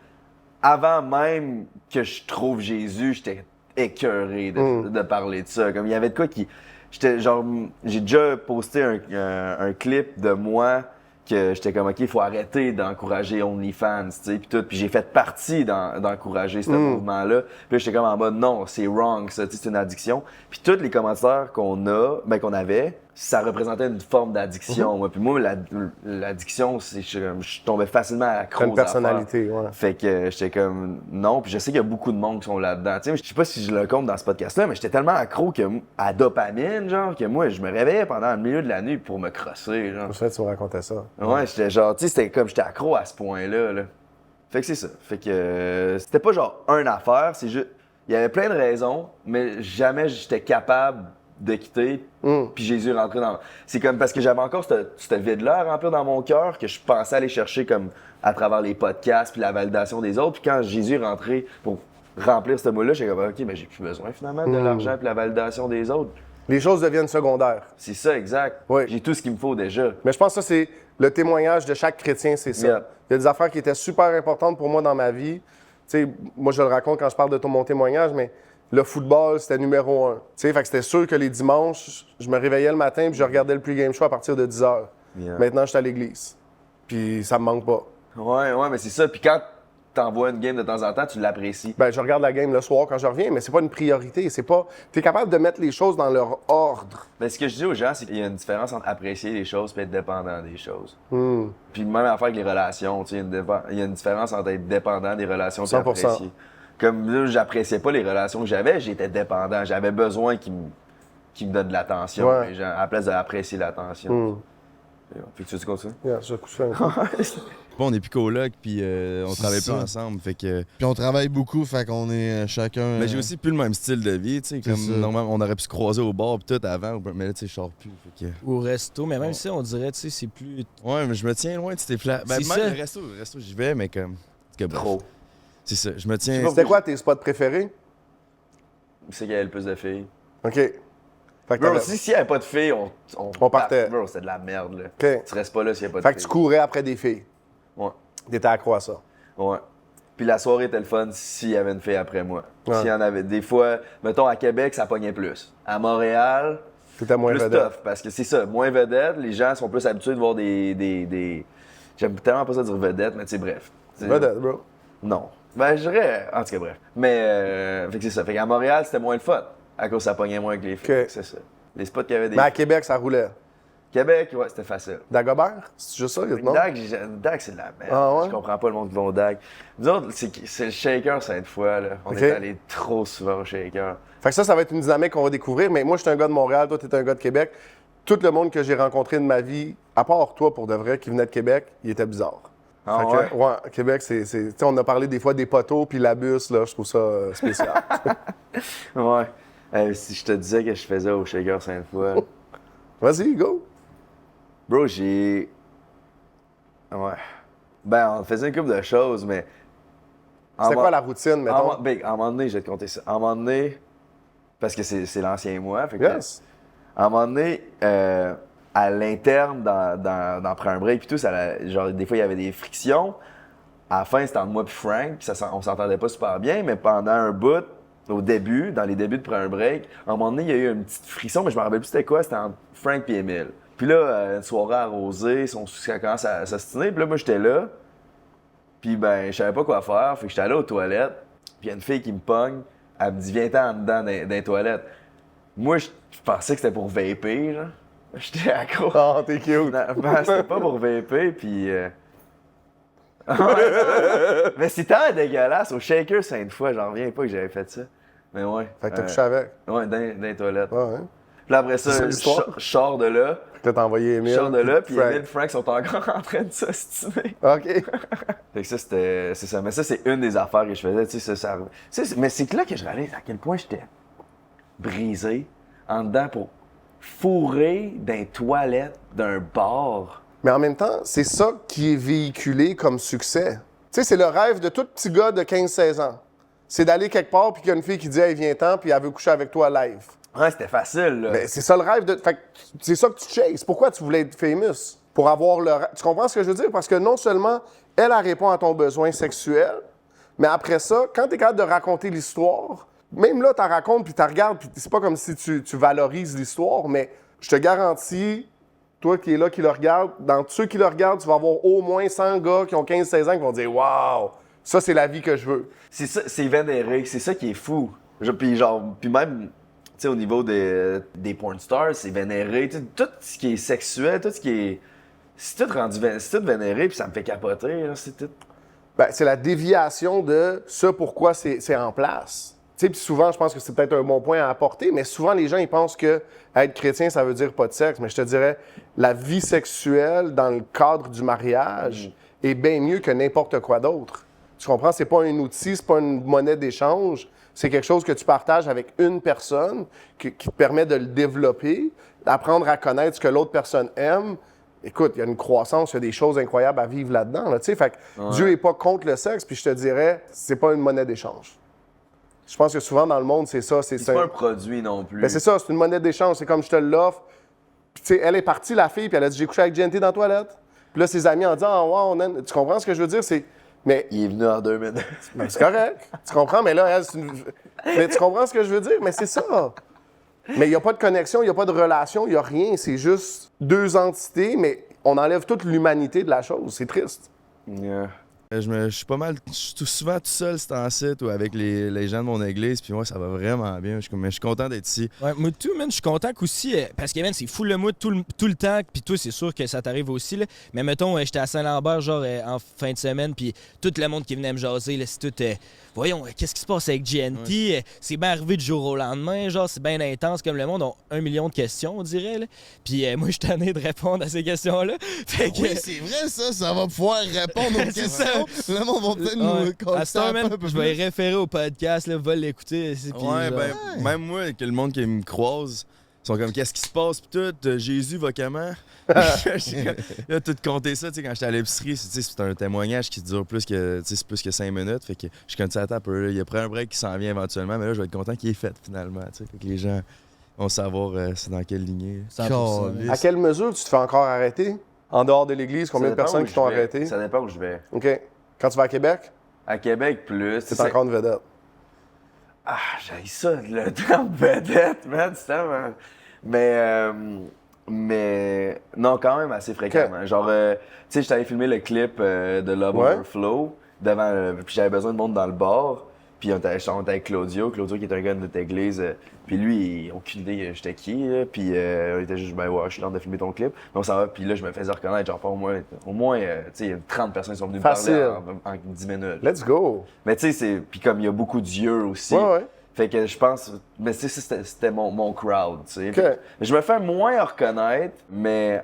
avant même que je trouve Jésus, j'étais écœuré de parler de ça. Comme, il y avait de quoi qui... j'ai déjà posté un clip de moi que j'étais comme, OK, il faut arrêter d'encourager OnlyFans, tu sais, puis tout. Puis j'ai fait partie d'encourager ce mouvement-là. Puis là, j'étais comme en mode, non, c'est wrong, ça, tu sais, c'est une addiction. Puis tous les commentaires qu'on avait, ça représentait une forme d'addiction. Moi. Puis moi, l'addiction, c'est je tombais facilement accro. Une personnalité, ouais. Fait que j'étais comme non, puis je sais qu'il y a beaucoup de monde qui sont là-dedans. Tu sais, je sais pas si je le compte dans ce podcast-là, mais j'étais tellement accro à dopamine, genre, que moi, je me réveillais pendant le milieu de la nuit pour me crosser, genre. Je sais que tu me racontais ça. Ouais, j'étais genre, tu sais, c'était comme j'étais accro à ce point-là, là. Fait que c'est ça. Fait que c'était pas genre une affaire, c'est juste, il y avait plein de raisons, mais jamais j'étais capable de quitter, puis Jésus est rentré dans... C'est comme parce que j'avais encore ce vide-là à remplir dans mon cœur que je pensais aller chercher comme à travers les podcasts puis la validation des autres. Puis quand Jésus est rentré pour remplir ce mot-là, j'étais comme, OK, mais j'ai plus besoin finalement de l'argent puis la validation des autres. Les choses deviennent secondaires. C'est ça, exact. Oui. J'ai tout ce qu'il me faut déjà. Mais je pense que ça, c'est le témoignage de chaque chrétien, c'est ça. Yeah. Il y a des affaires qui étaient super importantes pour moi dans ma vie. Tu sais, moi, je le raconte quand je parle de mon témoignage, mais le football, c'était numéro 1. Tu sais, fait que c'était sûr que les dimanches, je me réveillais le matin puis je regardais le pre-game show à partir de 10 h. Yeah. Maintenant, je suis à l'église. Puis ça me manque pas. Ouais, mais c'est ça. Puis quand t'envoie une game de temps en temps, tu l'apprécies. Ben, je regarde la game le soir quand je reviens, mais c'est pas une priorité. C'est pas. T'es capable de mettre les choses dans leur ordre. Mais ce que je dis aux gens, c'est qu'il y a une différence entre apprécier les choses et être dépendant des choses. Puis même affaire avec les relations, tu sais, il y a une différence entre être dépendant des relations et 100%. apprécier. Comme là, j'appréciais pas les relations que j'avais, j'étais dépendant. J'avais besoin qu'ils me donnent de l'attention, Ouais. les gens, à la place d'apprécier l'attention. Fait que tu continues? Yeah, je couche un peu. On est plus coloc, puis on travaille plus ensemble. Fait que... Puis on travaille beaucoup, fait qu'on est chacun. Mais j'ai aussi plus le même style de vie, tu sais. C'est ça. Comme normalement, on aurait pu se croiser au bar pis tout avant, mais là, tu sais, je sors plus. Fait que... Au resto, mais même si on dirait, tu sais, c'est plus. Ouais, mais je me tiens loin de ces flats. Ben, C'est même ça. le resto, j'y vais, mais comme. Que bref. Trop. C'est ça, je me tiens. C'était quoi tes spots préférés? C'est qu'il y avait le plus de filles. OK. Fait que, Bro, t'avais- s'il n'y avait pas de filles, On partait. Bro, c'était de la merde, là. OK. Tu restes pas là s'il n'y a pas de Fait que filles. tu courais après des filles. Ouais. T'étais accro à ça. Ouais. Puis la soirée était le fun s'il y avait une fille après moi. Ouais. S'il y en avait. Des fois, mettons, à Québec, ça pognait plus. À Montréal, T'étais moins plus vedette. tough. Parce que c'est ça, moins vedette, les gens sont plus habitués de voir des... J'aime tellement pas ça dire vedette, mais tu sais, bref. Tu sais, Vedette, bro. Non. Ben, je dirais... En tout cas, bref. Mais, fait que c'est ça. Fait qu'à Montréal, c'était moins le fun. À cause ça pognait moins avec les filles. OK. C'est ça. Les spots qu'il y avait des... Mais à Québec, ça roulait. Québec, ouais, c'était facile. Dagobert? C'est juste ça, non? Dag, c'est de la merde. Ah ouais? Je comprends pas le monde qui va au Dag. Nous autres, c'est le shaker cette fois, là. On OK. est allé trop souvent au shaker. Fait que ça va être une dynamique qu'on va découvrir. Mais moi, je suis un gars de Montréal, toi, t'es un gars de Québec. Tout le monde que j'ai rencontré de ma vie, à part toi, pour de vrai, qui venait de Québec, il était bizarre. Ah Fait que, ouais, Québec, tu sais, on a parlé des fois des poteaux puis la bus, là, je trouve ça spécial. Ouais. Si je te disais que je faisais au shaker Sainte-Foy. là. Vas-y, go! Bro, j'ai... Ouais. Ben, on faisait une couple de choses, mais... C'était quoi la routine, mettons? À un moment donné, je vais te compter ça. À un moment donné, parce que c'est l'ancien moi, fait que... Yes! À un moment donné, à l'interne, dans Prends un break, puis tout, genre, des fois, il y avait des frictions. À la fin, c'était entre moi et Frank, puis on s'entendait pas super bien, mais pendant un bout, au début, dans les débuts de Prends un break, à un moment donné, il y a eu une petite frisson, mais je me rappelle plus c'était quoi, c'était entre Frank et Émile. Puis là, une soirée arrosée, ça commence à s'ostiner, puis là, moi, j'étais là, puis ben, je savais pas quoi faire, fait que j'étais allé aux toilettes, puis il y a une fille qui me pogne, elle me dit « Viens-t'en en dedans dans les toilettes ». Moi, je pensais que c'était pour vaper, là. J'étais accro. Oh, t'es cute! Non, ben, c'était pas pour vaper, puis... Ouais, mais c'est tellement dégueulasse. Au shaker, Sainte-Foy, j'en reviens pas que j'avais fait ça. Mais ouais. Fait que t'as couché avec. Ouais, dans les toilettes. Ouais, ouais. Puis là, après C'est ça, ça je l'histoire? sors de là. Fait que là, t'as envoyé Je Émile. sors de là, puis Frank. Emile et Frank sont encore en train de s'ostiner. OK. Fait que ça, c'est ça. Mais ça, c'est une des affaires que je faisais. Tu sais, mais c'est que là que je réalise à quel point j'étais brisé en dedans pour fourrer dans les toilettes d'un bar. Mais en même temps, c'est ça qui est véhiculé comme succès. Tu sais, c'est le rêve de tout petit gars de 15-16 ans. C'est d'aller quelque part, puis qu'il y a une fille qui dit « Hey, viens-t'en », puis elle veut coucher avec toi live. Ouais, c'était facile, là. Ben, c'est ça le rêve de. Fait que c'est ça que tu chases. Pourquoi tu voulais être famous? Pour avoir le. Tu comprends ce que je veux dire? Parce que non seulement elle répond à ton besoin sexuel, mais après ça, quand tu es capable de raconter l'histoire, même là, tu racontes puis tu regardes, puis c'est pas comme si tu valorises l'histoire, mais je te garantis, toi qui es là, qui le regarde, dans ceux qui le regardent, tu vas avoir au moins 100 gars qui ont 15-16 ans qui vont dire Waouh, ça c'est la vie que je veux. C'est ça, c'est vénéré, c'est ça qui est fou. Puis même, tu sais, au niveau des porn stars, c'est vénéré. Tu sais, tout ce qui est sexuel, tout ce qui est... C'est tout rendu c'est tout vénéré, puis ça me fait capoter, là, c'est tout... Ben, c'est la déviation de ce pourquoi c'est en place. Tu sais, puis souvent, je pense que c'est peut-être un bon point à apporter, mais souvent, les gens, ils pensent que être chrétien, ça veut dire pas de sexe. Mais je te dirais, la vie sexuelle dans le cadre du mariage est bien mieux que n'importe quoi d'autre. Tu comprends? C'est pas un outil, c'est pas une monnaie d'échange. C'est quelque chose que tu partages avec une personne qui te permet de le développer, d'apprendre à connaître ce que l'autre personne aime. Écoute, il y a une croissance, il y a des choses incroyables à vivre là-dedans. Là, tu sais, fait que Dieu n'est pas contre le sexe, puis je te dirais, c'est pas une monnaie d'échange. Je pense que souvent dans le monde, c'est ça. C'est pas un produit non plus. Ben, c'est ça, c'est une monnaie d'échange. C'est comme je te l'offre. Puis tu sais, elle est partie, la fille, puis elle a dit j'ai couché avec GNT dans la toilette. Puis là, ses amis en disant oh, wow, on aime. Tu comprends ce que je veux dire? Mais Il est venu en 2 minutes. ben, c'est correct. Tu comprends? Mais là, elle, c'est une. Mais tu comprends ce que je veux dire? Mais c'est ça. Mais il n'y a pas de connexion, il n'y a pas de relation, il n'y a rien. C'est juste deux entités, mais on enlève toute l'humanité de la chose. C'est triste. Yeah. Je suis pas mal, je suis souvent tout seul, c'est en site ou avec les gens de mon église, puis moi, ça va vraiment bien. Je suis content d'être ici. Ouais, moi, tout, man, je suis content qu'aussi, parce que, man, c'est fou le mood tout le temps, puis toi, c'est sûr que ça t'arrive aussi, là. Mais mettons, j'étais à Saint-Lambert, genre, en fin de semaine, puis tout le monde qui venait me jaser, là, c'est tout, voyons, qu'est-ce qui se passe avec GNT? Ouais. C'est bien arrivé du jour au lendemain, genre, c'est bien intense, comme le monde a 1 million de questions, on dirait, là. Puis moi, je suis tanné de répondre à ces questions-là. Fait que, Oui, c'est vrai, ça va pouvoir répondre aux C'est questions. ça. Le monde va peut-être ouais. nous À coller ce temps, man, un peu je vais plus. y référer au podcast, là, va l'écouter. Ouais, ben, même moi, que le monde qui me croise, sont comme, qu'est-ce qui se passe, pis tout, Jésus va comment? Il a tout compté ça, tu sais, quand j'étais à l'épicerie, c'est un témoignage qui dure plus que 5 minutes, fait que je connais ça un peu, là. Il y a pris un break qui s'en vient éventuellement, mais là, je vais être content qu'il est fait, finalement, tu sais, fait que les gens vont savoir c'est dans quelle lignée. 100%. À quelle mesure tu te fais encore arrêter? En dehors de l'église, combien de personnes qui t'ont arrêté? Ça dépend où je vais. OK. Quand tu vas à Québec, À Québec, plus. c'est encore une vedette. Ah, j'ai ça, le terme vedette, man, c'est tellement... Mais non, quand même assez fréquemment. Genre, tu sais, j'étais allé filmer le clip de Love Ouais. Overflow, devant, puis j'avais besoin de monde dans le bar. Puis on était avec Claudio qui est un gars de notre église. Puis lui, il a aucune idée j'étais qui. Là. Puis on était juste, ben ouais, je suis là de filmer ton clip. Donc ça va. Puis là, je me faisais reconnaître, genre, au moins tu sais, il y a 30 personnes qui sont venues me parler en 10 minutes. Let's go! Mais tu sais, c'est. Puis comme il y a beaucoup d'yeux aussi. Ouais. Fait que je pense. Mais tu sais, c'était mon crowd, tu sais. OK. Je me fais moins reconnaître, mais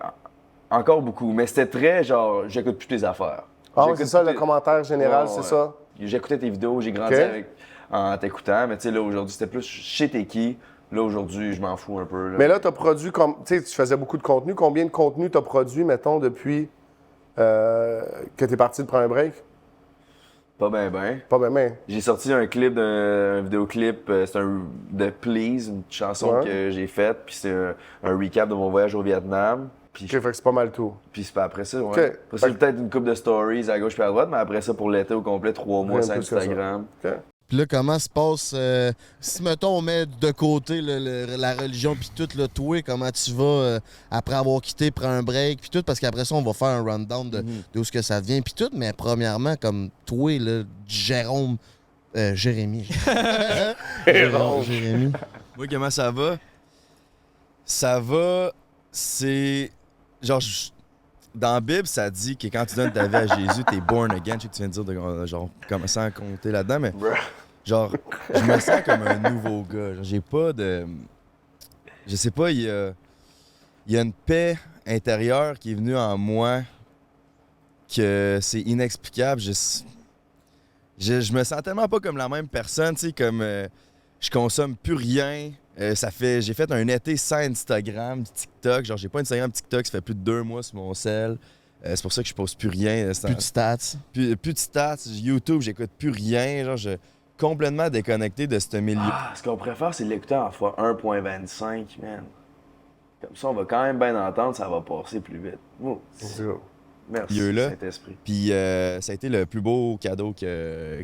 encore beaucoup. Mais c'était très genre, j'écoute plus tes affaires. Ah, J'écoute c'est ça, plus le tes- commentaire général, Ouais, c'est ouais. ça? J'écoutais tes vidéos, j'ai grandi OK. en t'écoutant, mais tu sais, là, aujourd'hui, c'était plus chez t'es qui. Là, aujourd'hui, je m'en fous un peu. Là. Mais là, tu as produit, comme tu sais, tu faisais beaucoup de contenu. Combien de contenu tu as produit, mettons, depuis que tu es parti de prendre un break? Pas ben. Pas bien. J'ai sorti un clip, un vidéoclip, c'est de Please, une chanson Ouais. que j'ai faite, puis c'est un recap de mon voyage au Vietnam. Puis, OK, fait que c'est pas mal tout. puis c'est pas après ça, ouais. OK. Après ça, Fait que- peut-être une coupe de stories à gauche puis à droite, mais après ça, pour l'été au complet, 3 mois Rien sur plus que ça. Instagram. OK. Puis là, comment se passe, si, mettons, on met de côté la religion puis tout, là, toi, comment tu vas après avoir quitté, prendre un break puis tout, parce qu'après ça, on va faire un rundown de où ce que ça devient puis tout, mais premièrement, comme toi, là, Jérémy. Jérémy. Jérémy. Moi, comment ça va? Ça va, c'est... Genre, dans la Bible, ça dit que quand tu donnes ta vie à Jésus, t'es born again. Je sais que tu viens de dire, genre, commencer à compter là-dedans, mais Bruh. genre, je me sens comme un nouveau gars. Genre, j'ai pas de... Je sais pas, il y a une paix intérieure qui est venue en moi que c'est inexplicable. Je me sens tellement pas comme la même personne, tu sais, comme je consomme plus rien. J'ai fait un été sans Instagram, TikTok. Genre, j'ai pas Instagram, TikTok, ça fait plus de 2 mois sur mon cell. C'est pour ça que je poste plus rien. Plus de stats. Plus de stats. YouTube, j'écoute plus rien. Genre, je complètement déconnecté de ce milieu. Ah, ce qu'on préfère, c'est l'écouter en fois 1.25, man. Comme ça, on va quand même bien entendre, ça va passer plus vite. Oh, merci, Lieu-là. Saint-Esprit. Puis ça a été le plus beau cadeau que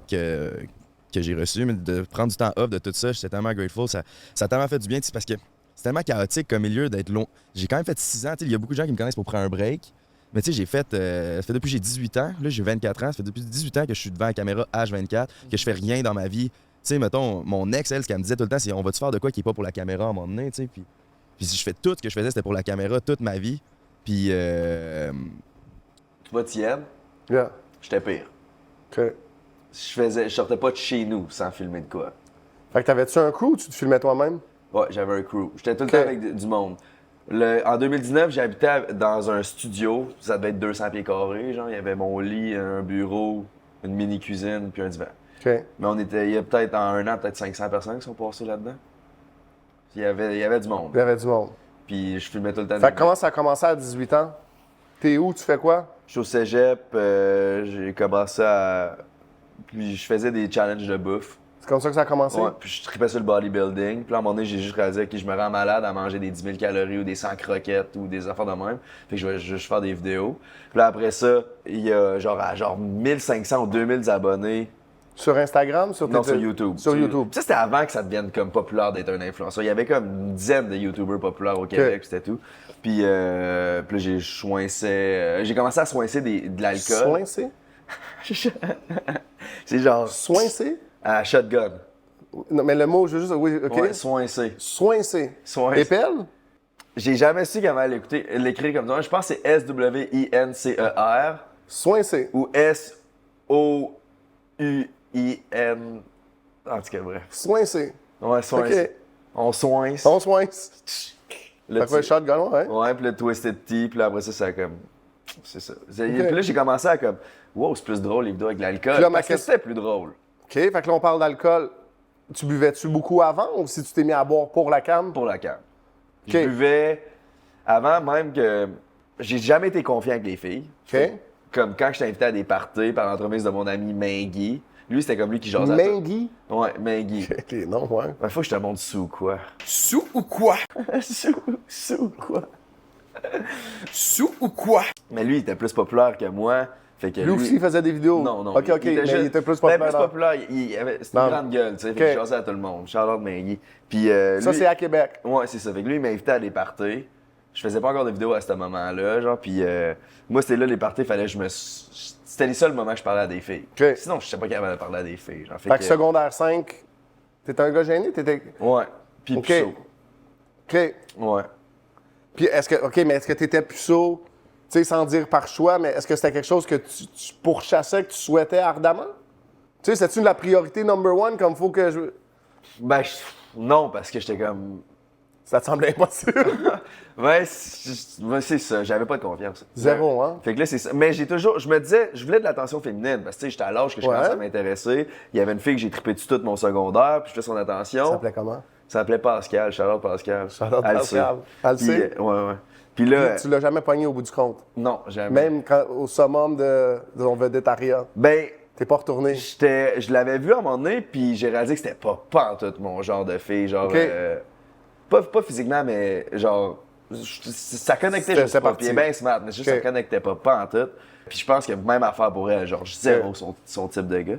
j'ai reçu. Mais de prendre du temps off de tout ça, j'étais tellement grateful. Ça a tellement fait du bien. C'est parce que c'est tellement chaotique comme milieu d'être long. J'ai quand même fait 6 ans. Il y a beaucoup de gens qui me connaissent pour prendre un break. Mais tu sais, j'ai fait, ça fait depuis que j'ai 18 ans. Là, j'ai 24 ans. Ça fait depuis 18 ans que je suis devant la caméra H24, que je fais rien dans ma vie. Tu sais, mettons, mon ex, elle, ce qu'elle me disait tout le temps, c'est on va-tu faire de quoi qui est pas pour la caméra à un moment donné, tu sais. Puis je fais tout ce que je faisais, c'était pour la caméra toute ma vie. Puis Tu vois, Tienne, Yeah. j'étais pire. OK. Je sortais pas de chez nous sans filmer de quoi. Fait que t'avais-tu un crew ou tu te filmais toi-même? Ouais, j'avais un crew. J'étais tout le OK. temps avec du monde. En 2019, j'habitais dans un studio. Ça devait être 200 pieds carrés. Genre, il y avait mon lit, un bureau, une mini-cuisine, puis un divan. OK. Mais il y a peut-être en un an, peut-être 500 personnes qui sont passées là-dedans. Il y avait du monde. Il y avait du monde. Puis je filmais tout le temps. Fait que comment ça a commencé à 18 ans? T'es où? Tu fais quoi? Je suis au cégep, j'ai commencé à... Puis je faisais des challenges de bouffe. C'est comme ça que ça a commencé? Ouais, puis je tripais sur le bodybuilding. Puis là, à un moment donné, j'ai juste réalisé que je me rends malade à manger des 10 000 calories ou des 100 croquettes ou des affaires de même. Fait que je vais juste faire des vidéos. Puis là, après ça, il y a genre 1500 ou 2000 abonnés. Sur Instagram? Non, sur YouTube. Sur YouTube. Ça, c'était avant que ça devienne comme populaire d'être un influenceur. Il y avait comme une dizaine de YouTubers populaires au Québec, puis c'était tout. Puis là, j'ai commencé à soincer de l'alcool. Soincé? C'est genre. Soincé? À shotgun. Non, mais le mot, je veux juste. Oui, OK. Ouais, soincé. Soincé. Soincé. Épelle? J'ai jamais su comment l'écrire comme ça. Je pense que c'est S-W-I-N-C-E-R Soincé. ou S-O-U-I-N. En tout cas, bref. Soincé. Ouais, soincé. OK. On soince. On soince. Là, Fait quoi, shotgun, ouais? Ouais, puis le Twisted Tea, puis là, après ça, ça comme. C'est ça. Puis là, j'ai commencé à comme. Wow, c'est plus drôle les vidéos avec de l'alcool. Puis là, Parce que c'était plus drôle. OK, fait que là, on parle d'alcool. Tu buvais-tu beaucoup avant ou si tu t'es mis à boire pour la cam? Pour la cam. OK. Je buvais avant même que. J'ai jamais été confiant avec les filles. OK. Comme quand je t'ai invité à des parties par l'entremise de mon ami Mingui. Lui, c'était comme lui qui jasait. Mingui? Ouais, Mingui. OK, non, ouais. Il faut que je te montre sous quoi. Sous ou quoi? sous quoi? Sous ou quoi? Mais lui, il était plus populaire que moi. Fait que Lui aussi, il faisait des vidéos? Non, non. OK, OK, mais il était plus populaire. Plus populaire. Il avait... C'était une Non. grande gueule, tu sais. Fait OK. qu'il jasait à tout le monde. Charlotte Mingui. Puis Ça, lui... c'est à Québec. Ouais, c'est ça. Fait que lui, il m'invitait à des parties. Je faisais pas encore de vidéos à ce moment-là, genre. Puis moi, c'était là, les parties, fallait que je me... C'était les seuls moments que je parlais à des filles. OK. Sinon, je sais pas capable de parler à des filles, genre. Fait que secondaire 5, t'étais un gars gêné? T'étais... Ouais. Puis OK. puceau. OK. Ouais. Puis est-ce que... OK, mais est-ce que t'étais puceau, tu sais, sans dire par choix, mais est-ce que c'était quelque chose que tu pourchassais, que tu souhaitais ardemment? Tu sais, c'est-tu la priorité number one, comme faut que je... Ben, non, parce que j'étais comme... Ça te semblait impossible? Ouais, c'est ça. J'avais pas de confiance. Zéro, hein? Fait que là, c'est ça. Mais j'ai toujours... Je me disais, je voulais de l'attention féminine. Parce que, tu sais, j'étais à l'âge que je Ouais. commençais à m'intéresser. Il y avait une fille que j'ai trippé dessus toute mon secondaire, puis je faisais son attention. Ça s'appelait comment? Ça s'appelait Pascal. Charlotte Pascal. Charlotte Elle Pascal. sait. Elle Puis, sait? ouais. Puis là... Tu l'as jamais pogné au bout du compte? Non, jamais. Même quand, au summum de ton vedettariat, Ben... t'es pas retourné? Je l'avais vu à un moment donné, puis j'ai réalisé que c'était pas en tout mon genre de fille. Genre... OK. Pas physiquement, mais genre... Ça connectait juste C'était pas. parti. Puis elle est bien smart, mais juste OK. ça connectait pas en tout. Puis je pense qu'il y a même affaire pour elle, genre zéro son type de gars.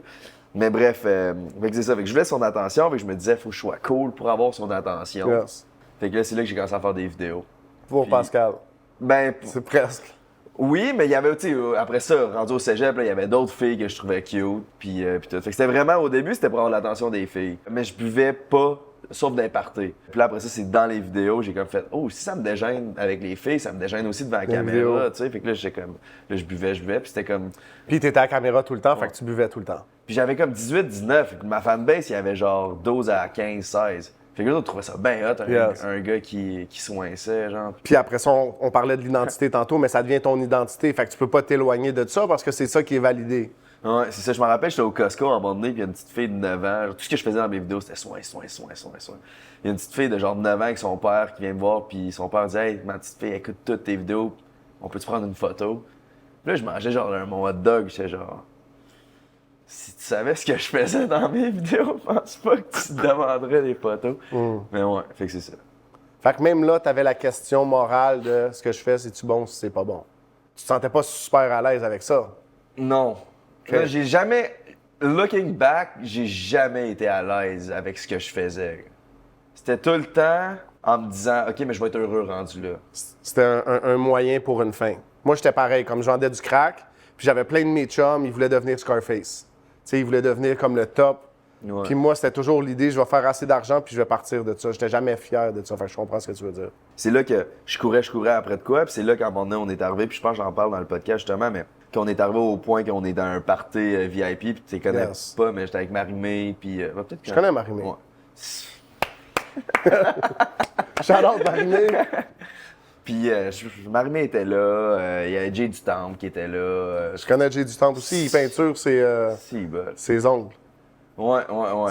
Mais bref, fait que c'est ça. Fait que je voulais son attention, fait que je me disais, faut que je sois cool pour avoir son attention. Yes. Fait que là, c'est là que j'ai commencé à faire des vidéos. Pour Puis- Pascal. Ben, C'est presque. oui, mais il y avait, tu sais, après ça, rendu au cégep, là, il y avait d'autres filles que je trouvais cute, puis tout. Fait que c'était vraiment, au début, c'était pour avoir l'attention des filles. Mais je buvais pas, sauf d'un party. Puis là, après ça, c'est dans les vidéos, j'ai comme fait, oh, si ça me dégêne avec les filles, ça me dégêne aussi devant la vidéos. caméra, tu sais. Fait que là, j'étais comme, là, je buvais, puis c'était comme... Puis t'étais à la caméra tout le temps, fait que tu buvais tout le temps. Puis j'avais comme 18, 19, fait que ma fanbase, il y avait genre 12 à 15, 16. Fait que là, on trouvait ça bien hot, Yes. un gars qui soinçait, genre. Puis après ça, on parlait de l'identité tantôt, mais ça devient ton identité. Fait que tu peux pas t'éloigner de ça parce que c'est ça qui est validé. Ouais, c'est ça, je me rappelle, j'étais au Costco à un moment donné, puis il y a une petite fille de 9 ans. Tout ce que je faisais dans mes vidéos, c'était soin. Il y a une petite fille de genre 9 ans avec son père qui vient me voir, puis son père dit, hey, ma petite fille, écoute toutes tes vidéos, on peut-tu prendre une photo? Puis là, je mangeais genre mon hot dog, j'étais genre, si tu savais ce que je faisais dans mes vidéos, je pense pas que tu te demanderais des photos. Mais ouais, fait que c'est ça. Fait que même là, t'avais la question morale de ce que je fais, c'est-tu bon, si c'est pas bon. Tu te sentais pas super à l'aise avec ça. Non. Là, j'ai jamais. Looking back, j'ai jamais été à l'aise avec ce que je faisais. C'était tout le temps en me disant, OK, mais je vais être heureux rendu là. C'était un moyen pour une fin. Moi, j'étais pareil, comme je vendais du crack, puis j'avais plein de mes chums, ils voulaient devenir Scarface. Tu sais, ils voulaient devenir comme le top. Ouais. Puis moi, c'était toujours l'idée, je vais faire assez d'argent, puis je vais partir de ça. J'étais jamais fier de ça, fait que je comprends ce que tu veux dire. C'est là que je courais après de quoi, puis c'est là qu'à un moment donné, on est arrivé, puis je pense que j'en parle dans le podcast justement, mais qu'on est arrivé au point qu'on est dans un party VIP, puis tu les connais Yes. pas, mais j'étais avec Marie-Mé, puis peut-être Je connais Marie-Mé. Ouais. Shout-out Marie-Mé. Puis Marie-Mé était là, il y avait Jay du Temple qui était là. Je connais Jay du Temple aussi, il peinture Si, bah. ses ongles. Ouais.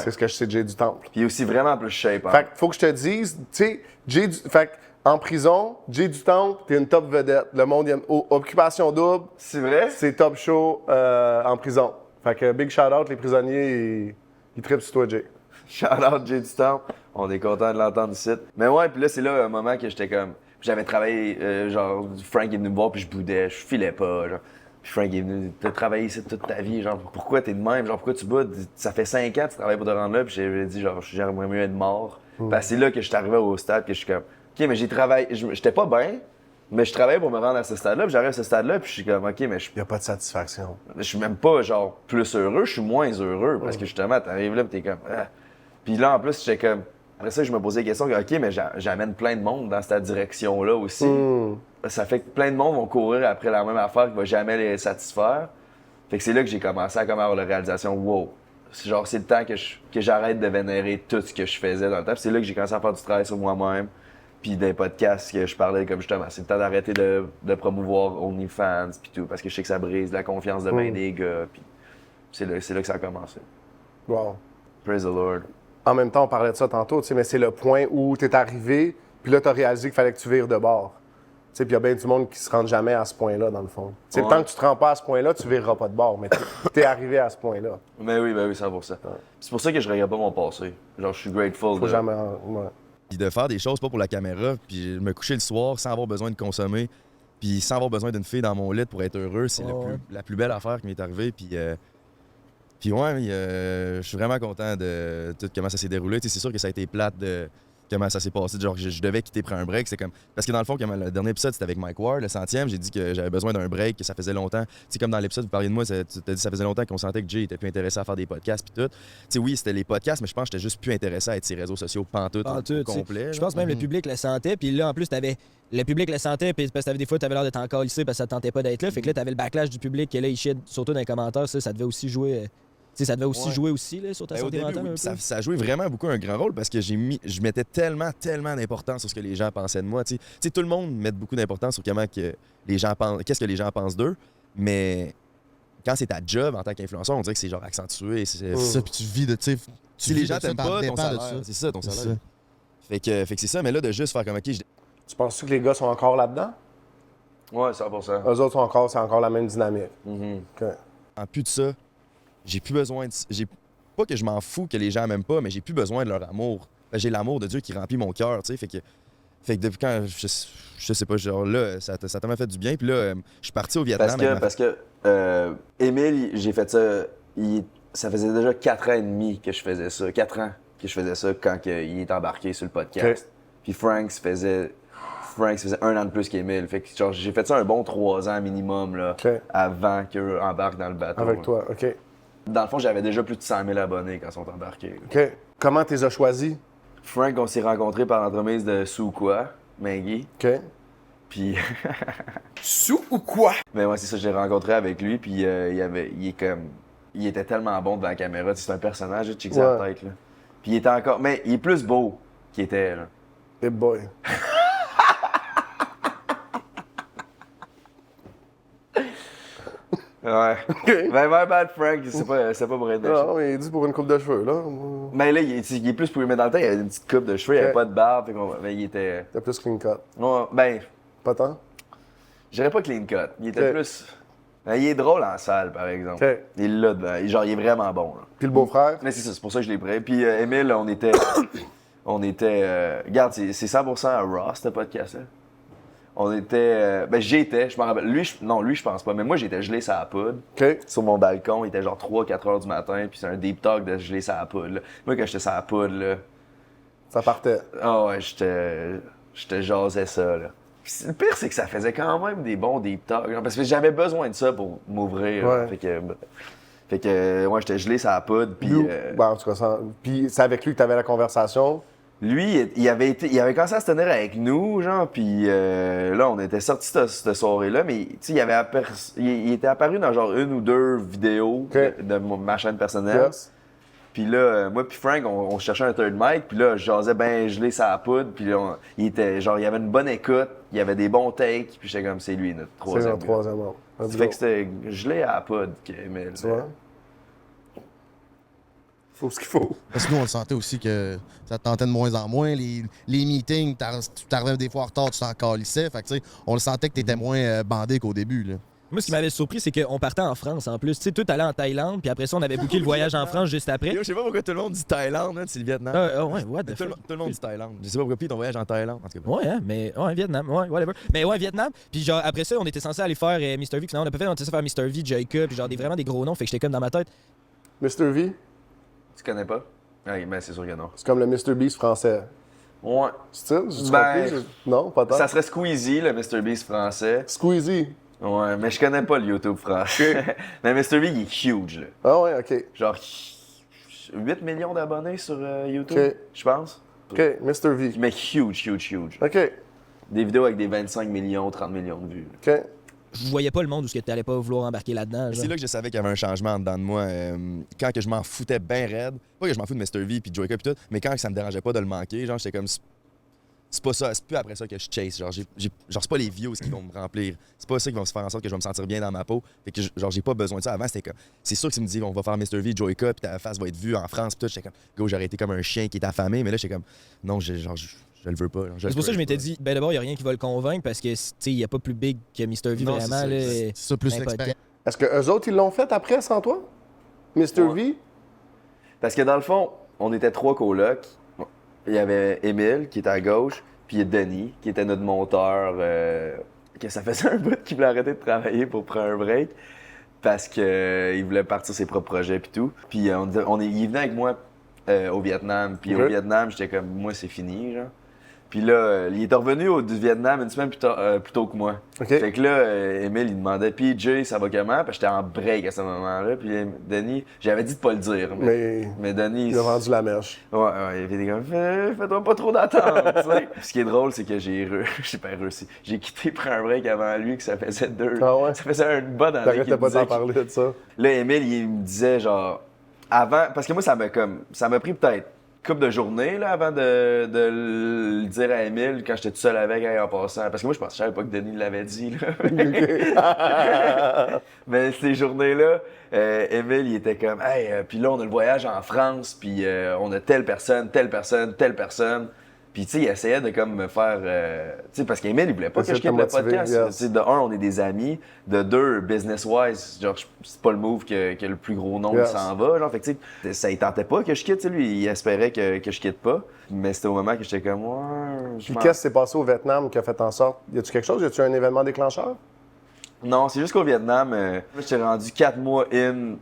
C'est ce que je sais de Jay du Temple. Puis il est aussi vraiment plus shape. Hein. Fait que faut que je te dise, tu sais, fait que en prison, Jay du Temple, t'es une top vedette. Le monde aime. Occupation double, C'est vrai? c'est top show en prison. Fait que big shout out, les prisonniers, ils trippent sur toi, Jay. Shout-out Jay du Temple. On est content de l'entendre ici. Mais ouais, puis là, c'est là un moment que j'étais comme... J'avais travaillé, genre, Frank est venu me voir, puis je boudais, je filais pas, genre. Puis Frank est venu, t'as travaillé ici toute ta vie, genre, pourquoi t'es de même, genre, pourquoi tu boudes? Ça fait 5 ans que tu travailles pour te rendre là, puis j'ai dit, genre, j'aimerais mieux être mort. Parce que c'est là que je suis arrivé au stade, que je suis comme, OK, mais j'ai travaillé, j'étais pas bien, Mais je travaille pour me rendre à ce stade-là, puis j'arrive à ce stade-là, puis je suis comme, OK, mais Il n'y a pas de satisfaction. je suis même pas, genre, plus heureux, je suis moins heureux, parce que justement, t'arrives là, puis t'es comme, ah. Puis là, en plus, j'étais comme, après ça, je me posais la question, OK, mais j'amène plein de monde dans cette direction-là aussi. Ça fait que plein de monde vont courir après la même affaire qui va jamais les satisfaire. Fait que c'est là que j'ai commencé à avoir la réalisation, wow, c'est le temps que j'arrête de vénérer tout ce que je faisais dans le temps. Puis c'est là que j'ai commencé à faire du travail sur moi-même. Puis des podcasts que je parlais comme justement, c'est le temps d'arrêter de promouvoir OnlyFans puis tout, parce que je sais que ça brise la confiance de bien des gars. Puis c'est là que ça a commencé. Wow. Praise the Lord. En même temps, on parlait de ça tantôt, tu sais, mais c'est le point où tu es arrivé, puis là, tu as réalisé qu'il fallait que tu vires de bord. Tu sais, puis il y a bien du monde qui se rend jamais à ce point-là, dans le fond. Tu sais, tant que tu te rends pas à ce point-là, tu vireras pas de bord, mais tu es arrivé à ce point-là. Ben oui, 100%. C'est pour ça que je regarde pas mon passé. Genre, je suis grateful. Faut jamais... Ouais. Puis de faire des choses pas pour la caméra, puis me coucher le soir sans avoir besoin de consommer, puis sans avoir besoin d'une fille dans mon lit pour être heureux, c'est la plus belle affaire qui m'est arrivée. Puis ouais, je suis vraiment content de tout comment ça s'est déroulé. Tu sais, c'est sûr que ça a été plate de comment ça s'est passé. Genre, je devais quitter pour un break. C'est comme... Parce que dans le fond, comme le dernier épisode, c'était avec Mike Ward, le 100e. J'ai dit que j'avais besoin d'un break, que ça faisait longtemps. Tu sais, comme dans l'épisode, vous parliez de moi, tu t'as dit que ça faisait longtemps qu'on sentait que Jay était plus intéressé à faire des podcasts puis tout. Tu sais, oui, c'était les podcasts, mais je pense que j'étais juste plus intéressé à être sur les réseaux sociaux pantoute au complet. Je pense même que le public le sentait. Puis là, en plus, le public le sentait, puis parce que des fois, t'avais l'air d'être encore lycée parce que ça te tentait pas d'être là. Fait que là, t'avais le backlash du public, que là, il chiait surtout dans les commentaires. Ça devait aussi jouer. Ça devait aussi jouer aussi là, sur ta santé mentale. Oui, ça a joué vraiment beaucoup un grand rôle parce que je mettais tellement d'importance sur ce que les gens pensaient de moi. Tu sais, tout le monde met beaucoup d'importance sur comment que les gens pensent, qu'est-ce que les gens pensent d'eux, mais quand c'est ta job en tant qu'influenceur, on dirait que c'est genre accentué. C'est ça, puis tu vis de, tu sais, si les gens t'aiment pas, ton salaire, c'est ça, ton salaire. Fait que c'est ça, mais là, de juste faire comme, OK... Tu penses-tu que les gars sont encore là-dedans? Ouais, 100%. Eux autres, c'est encore la même dynamique. Okay. En plus de ça, j'ai plus besoin de... Pas que je m'en fous que les gens m'aiment pas, mais j'ai plus besoin de leur amour. J'ai l'amour de Dieu qui remplit mon cœur, tu sais. Fait que depuis quand... Je sais pas, genre là, ça t'a fait du bien. Puis là, je suis parti au Vietnam. Parce que Émile, j'ai fait ça... Ça faisait déjà 4 ans et demi que je faisais ça. 4 ans que je faisais ça quand il est embarqué sur le podcast. Okay. Puis Frank faisait 1 an de plus qu'Émile. Fait que genre, j'ai fait ça un bon 3 ans minimum là, avant qu'eux embarquent dans le bateau. Avec toi, OK. Dans le fond, j'avais déjà plus de 100 000 abonnés quand ils sont embarqués. OK. Comment tu les as choisis? Frank, on s'est rencontrés par l'entremise de Sous quoi, Maggie. OK. Puis... Sous ou quoi? Ben ouais, c'est ça, j'ai rencontré avec lui, puis il était tellement bon devant la caméra, c'est un personnage, tu sais sa tête, là. Puis il était encore... Mais il est plus beau qu'il était, là. Hey boy. Ouais. Ben, bad Frank, c'est pas pour être non, mais il dit pour une coupe de cheveux, là. Mais là, il est plus pour lui mettre dans le temps, il avait une petite coupe de cheveux, il avait pas de barbe, mais il était... C'était plus clean cut. Ouais, ben... Pas tant? Je dirais pas clean cut, il était plus... Ben, il est drôle en salle, par exemple. Il est là dedans, genre, il est vraiment bon, là. Puis le beau-frère? Mais c'est ça, c'est pour ça que je l'ai pris. Puis Émile, on était... regarde, c'est 100% Raw, ce podcast-là. On était... j'étais, je m'en rappelle. Lui, je pense pas. Mais moi, j'étais gelé sur la poudre. Sur mon balcon. Il était genre 3-4 heures du matin. Puis c'est un deep talk de gelé sur la poudre. Là. Moi, quand j'étais sur la poudre, là... Ça partait. Ah ouais, j'étais jasais ça, là. Puis le pire, c'est que ça faisait quand même des bons deep talks. Parce que j'avais besoin de ça pour m'ouvrir. Ouais. Fait que, ouais, j'étais gelé sur la poudre. Puis... en tout cas, puis c'est avec lui que t'avais la conversation? Lui, il avait commencé à se tenir avec nous, genre, puis là, on était sortis cette soirée-là, mais tu sais, il était apparu dans genre 1 ou 2 vidéos de ma chaîne personnelle. Yes. Puis là, moi puis Frank, on cherchait un third mic, puis là, je jasais ben gelé sa poudre, puis là, il avait une bonne écoute, il y avait des bons takes, puis j'étais comme, c'est lui, notre troisième. C'est notre troisième homme. Ça fait que c'était gelé à la poudre qu'Émile. Tu vois? Faut ce qu'il faut. Parce que nous, on le sentait aussi que ça te tentait de moins en moins. Les meetings, tu t'arrivais des fois en retard, tu t'en calissais. Fait que, tu sais, on le sentait que t'étais moins bandé qu'au début, là. Moi, ce qui m'avait surpris, c'est qu'on partait en France en plus. Tu sais, tout allait en Thaïlande, puis après ça, on avait booké le voyage en France juste après. Je sais pas pourquoi tout le monde dit Thaïlande, hein, c'est le Vietnam. Ouais, what the fuck? Tout le monde dit Thaïlande. Je sais pas pourquoi, puis ton voyage en Thaïlande, en tout cas. Ouais, hein, mais ouais, Vietnam, ouais, whatever. Mais ouais, Vietnam. Puis genre, après ça, on était censé aller faire Mr. V. Finalement, on a pas fait, on était censé faire Mr. V, Jacob, puis genre vraiment des gros noms. Fait que j'étais comme dans ma tête. Mr. V? Tu connais pas? Oui, mais c'est sûr que non. C'est comme le Mr. Beast français. Ouais. Style? J'ai Ben, compris? Non, pas tant. Ça serait Squeezie, le Mr. Beast français. Squeezie. Ouais, mais je connais pas le YouTube français. Mais Mr. Beast, il est huge, là. Ah ouais, OK. Genre 8 millions d'abonnés sur YouTube, Ok. je pense. OK, Mr. V. Mais huge. OK, Des vidéos avec des 25 millions, 30 millions de vues. OK. Je voyais pas le monde où tu n'allais pas vouloir embarquer là-dedans. genre. C'est là que je savais qu'il y avait un changement en dedans de moi. Quand que je m'en foutais bien raide, pas que je m'en fous de Mr. V puis de Joyka puis tout, mais quand ça me dérangeait pas de le manquer, genre j'étais comme c'est pas ça, c'est plus après ça que je chase. Genre, genre c'est pas les views qui vont me remplir. C'est pas ça qui va me faire en sorte que je vais me sentir bien dans ma peau. Fait que genre j'ai pas besoin de ça. Avant c'était comme c'est sûr que tu me dis on va faire Mr. V, Joyka puis ta face va être vue en France puis tout, j'étais comme go, j'aurais été comme un chien qui est affamé, mais là j'étais comme non, je le veux pas. C'est pour ça que je m'étais dit, ben d'abord, il n'y a rien qui va le convaincre parce que, tu sais, il n'y a pas plus big que Mr. V Non, vraiment. c'est ça, là. C'est ça, plus Un l'expérience. Est-ce que eux autres, ils l'ont fait après, sans toi? Mr. V? Parce que dans le fond, on était 3 colocs. Il y avait Émile, qui était à gauche, puis il y a Denis, qui était notre monteur, que ça faisait un bout qu'il voulait arrêter de travailler pour prendre un break, parce qu'il voulait partir ses propres projets puis tout. Puis il venait avec moi au Vietnam, puis au Vietnam, j'étais comme, moi, c'est fini, genre. Puis là, il est revenu du Vietnam une semaine plus tôt que moi. OK. Fait que là, Émile, il demandait, puis Jay, ça va comment? Puis j'étais en break à ce moment-là. Puis Denis, j'avais dit de pas le dire. Mais Denis. Il a vendu la mèche. Ouais, il était comme, fais-toi pas trop d'attente, tu sais. Puis ce qui est drôle, c'est que j'ai pas réussi. J'ai quitté pour un break avant lui, que ça faisait 2. Ah ouais? Ça faisait une bonne année. T'arrêtais pas d'en parler de ça. Là, Émile, il me disait, genre, avant. Parce que moi, ça m'a pris peut-être couple de journées là, avant de le dire à Émile quand j'étais tout seul avec en passant. Parce que moi, je savais pas que Denis l'avait dit. Là. Mais ces journées-là, Émile, il était comme, hey, puis là, on a le voyage en France, puis on a telle personne. Puis, tu sais, il essayait de comme me faire. Tu sais, parce qu'Émile, il voulait pas que je quitte le podcast. Yes. De un, on est des amis. De deux, business-wise, genre, c'est pas le move que le plus gros nombre s'en va. Genre, fait que, tu sais, ça, il tentait pas que je quitte. Lui, il espérait que je quitte pas. Mais c'était au moment que j'étais comme, ouais. Puis qu'est-ce qui s'est passé au Vietnam qui a fait en sorte. Y a-tu quelque chose? Y a-tu un événement déclencheur? Non, c'est juste qu'au Vietnam, j'étais rendu 4 mois in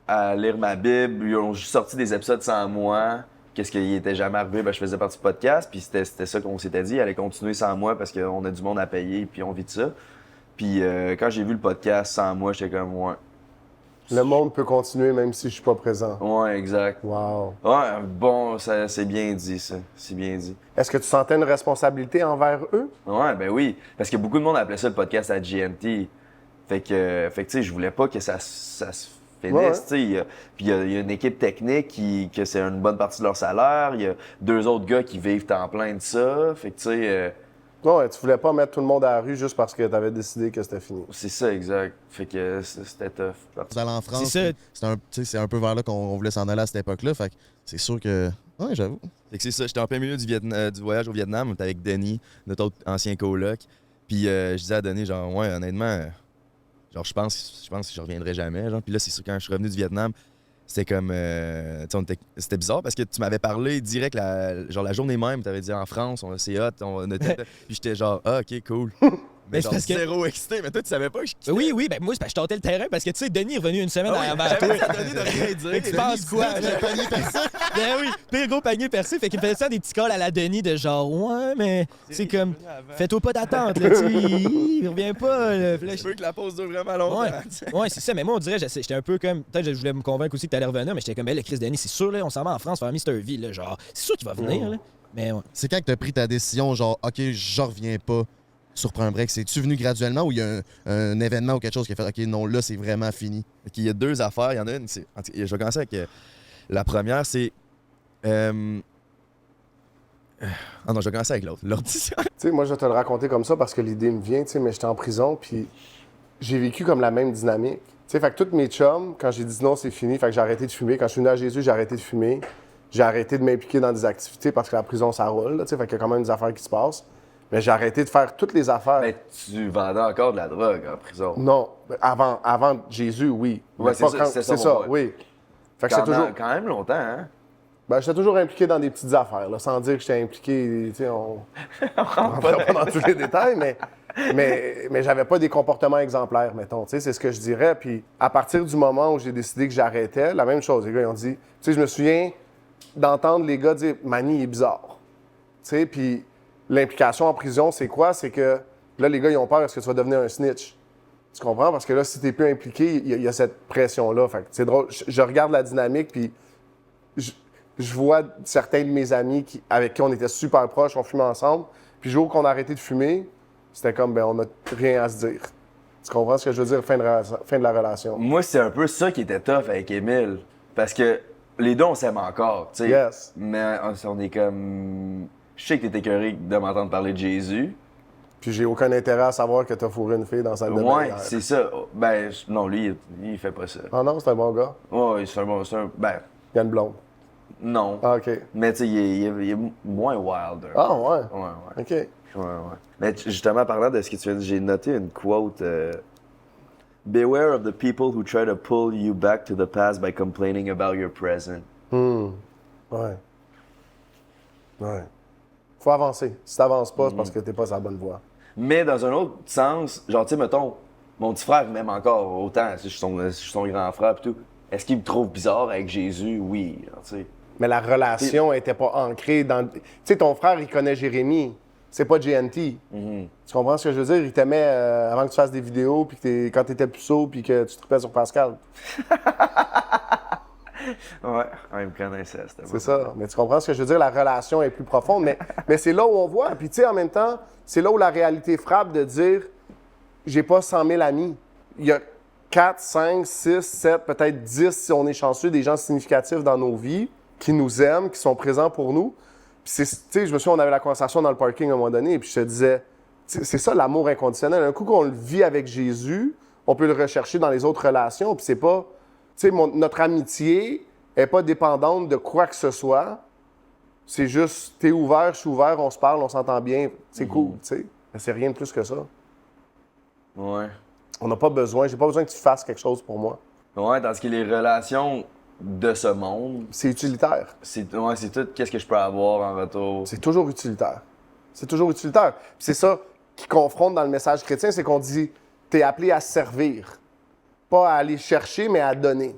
à lire ma Bible. Ils ont juste sorti des épisodes sans moi. Qu'est-ce qui était jamais arrivé? Ben, je faisais partie du podcast, puis c'était ça qu'on s'était dit. Il allait continuer sans moi parce qu'on a du monde à payer, puis on vit de ça. Puis quand j'ai vu le podcast sans moi, j'étais comme, ouais. Le monde peut continuer même si je suis pas présent. Ouais, exact. Wow. Ouais, bon, c'est bien dit, ça. C'est bien dit. Est-ce que tu sentais une responsabilité envers eux? Ouais, ben oui. Parce que beaucoup de monde appelait ça le podcast à GNT. Fait que tu sais, je voulais pas que ça se finisse, tu sais. Puis il y a une équipe technique que c'est une bonne partie de leur salaire. Il y a 2 autres gars qui vivent en plein de ça. Fait que, tu sais... Ouais, tu voulais pas mettre tout le monde à la rue juste parce que tu avais décidé que c'était fini. C'est ça, exact. Fait que c'était tough. Vous allez en France, C'est ça. c'est un peu vers là qu'on voulait s'en aller à cette époque-là. Fait que c'est sûr que. Ouais, j'avoue. Fait que c'est ça, j'étais en plein milieu du voyage au Vietnam, on était avec Denis, notre autre ancien coloc. Puis je disais à Denis, genre, ouais, honnêtement, genre, je pense que je reviendrai jamais. Genre. Puis là, c'est sûr, quand je suis revenu du Vietnam, c'était comme. C'était bizarre parce que tu m'avais parlé direct, la journée même, tu avais dit en France, c'est hot, puis j'étais genre, ah, ok, cool. Mais c'est genre, parce que- zéro excité, mais toi, tu savais pas que je quittais. Oui, ben moi, c'est parce que je tentais le terrain parce que, tu sais, Denis est revenu une semaine avant toi. J'avais pas donné de rien dire. Fait que tu penses quoi? J'ai panier personne. Ben oui, pire gros panier percé. Fait qu'il me faisait ça des petits calls à la Denis de genre, ouais, mais c'est comme, fais-toi pas d'attente, là, tu sais, il revient pas. Là. Puis là, Je veux que la pause dure vraiment longtemps. Ouais, c'est ça, mais moi, on dirait, j'étais un peu comme, peut-être que je voulais me convaincre aussi que t'allais revenir, mais j'étais comme, le Chris Denis, c'est sûr, là, on s'en va en France faire Mr. V, là, genre, c'est sûr qu'il va venir, là. Mais ouais. C'est quand que t'as pris ta décision, genre, OK, je reviens pas sur Prends un break. C'est-tu venu graduellement ou il y a un événement ou quelque chose qui a fait, OK, non, là, c'est vraiment fini? Il y a 2 affaires. Il y en a une, je vais commencer avec la première, c'est. Ah non, je vais commencer avec l'autre. L'audition. Tu sais, moi, je vais te le raconter comme ça parce que l'idée me vient, tu sais, mais j'étais en prison, puis j'ai vécu comme la même dynamique. Tu sais, fait que tous mes chums, quand j'ai dit non, c'est fini, fait que j'ai arrêté de fumer. Quand je suis venu à Jésus, j'ai arrêté de fumer. J'ai arrêté de m'impliquer dans des activités parce que la prison, ça roule, là, tu sais, fait qu'il y a quand même des affaires qui se passent. Mais j'ai arrêté de faire toutes les affaires. Mais tu vendais encore de la drogue en prison. Non, avant Jésus, oui. Ouais, Mais c'est pas ça, quand- c'est c'est ça, ça, mon point. oui. Fait que c'est toujours... Quand même longtemps, hein? Ben, j'étais toujours impliqué dans des petites affaires, là, sans dire que j'étais impliqué, tu sais, on rentre pas dans tous les détails, mais j'avais pas des comportements exemplaires, mettons, tu sais, c'est ce que je dirais. Puis à partir du moment où j'ai décidé que j'arrêtais, la même chose, les gars, ils ont dit, tu sais, je me souviens d'entendre les gars dire « Manny, il est bizarre ». sais, puis l'implication en prison, c'est quoi? C'est que là, les gars, ils ont peur, est-ce que tu vas devenir un snitch? Tu comprends? Parce que là, si t'es plus impliqué, il y a cette pression-là. Fait que c'est drôle. Je regarde la dynamique, puis je vois certains de mes amis avec qui on était super proches, on fumait ensemble, puis le jour qu'on a arrêté de fumer, c'était comme, ben on n'a rien à se dire. Tu comprends ce que je veux dire? Fin de la relation. Moi, c'est un peu ça qui était tough avec Émile. Parce que les deux, on s'aime encore, tu sais. Yes. Mais on est comme... Je sais que t'es écœuré de m'entendre parler de Jésus. Puis j'ai aucun intérêt à savoir que t'as fourré une fille dans sa Ouais, c'est ça. Ben, non, lui, il fait pas ça. Ah non, c'est un bon gars. Ouais, ben, Il y a une blonde. non. Ah, OK. Mais tu sais, il est moins wild. Ah, ouais. Ouais. OK. Ouais. Mais justement, parlant de ce que tu viens de dire, j'ai noté une quote. Beware of the people who try to pull you back to the past by complaining about your present. Ouais. Faut avancer. Si t'avances pas, c'est parce que t'es pas sur la bonne voie. Mais dans un autre sens, genre, tu sais, mettons, mon petit frère m'aime encore autant, je suis son grand frère et tout. Est-ce qu'il me trouve bizarre avec Jésus? Oui, tu sais. Mais la relation était pas ancrée dans... Tu sais, ton frère, il connaît Jérémy. C'est pas GNT. Tu comprends ce que je veux dire? Il t'aimait avant que tu fasses des vidéos, puis quand t'étais puceau, puis que tu trippais sur Pascal. Ouais, il me connaissait, c'était C'est ça. Mais tu comprends ce que je veux dire? La relation est plus profonde. Mais c'est là où on voit. Puis tu sais, en même temps, c'est là où la réalité frappe de dire j'ai pas 100 000 amis. Il y a 4, 5, 6, 7, peut-être 10, si on est chanceux, des gens significatifs dans nos vies qui nous aiment, qui sont présents pour nous. Puis tu sais, je me souviens, on avait la conversation dans le parking à un moment donné, et puis je te disais, c'est ça l'amour inconditionnel. Un coup qu'on le vit avec Jésus, on peut le rechercher dans les autres relations, puis c'est pas... Tu sais, notre amitié n'est pas dépendante de quoi que ce soit. C'est juste, t'es ouvert, je suis ouvert, on se parle, on s'entend bien. C'est cool, tu sais. Mais c'est rien de plus que ça. Ouais. On n'a pas besoin, j'ai pas besoin que tu fasses quelque chose pour moi. Ouais, tandis que les relations de ce monde, C'est utilitaire. c'est tout qu'est-ce que je peux avoir en retour. C'est toujours utilitaire. C'est toujours utilitaire. Puis c'est ça qui confronte dans le message chrétien, c'est qu'on dit, t'es appelé à servir. Pas à aller chercher, mais à donner.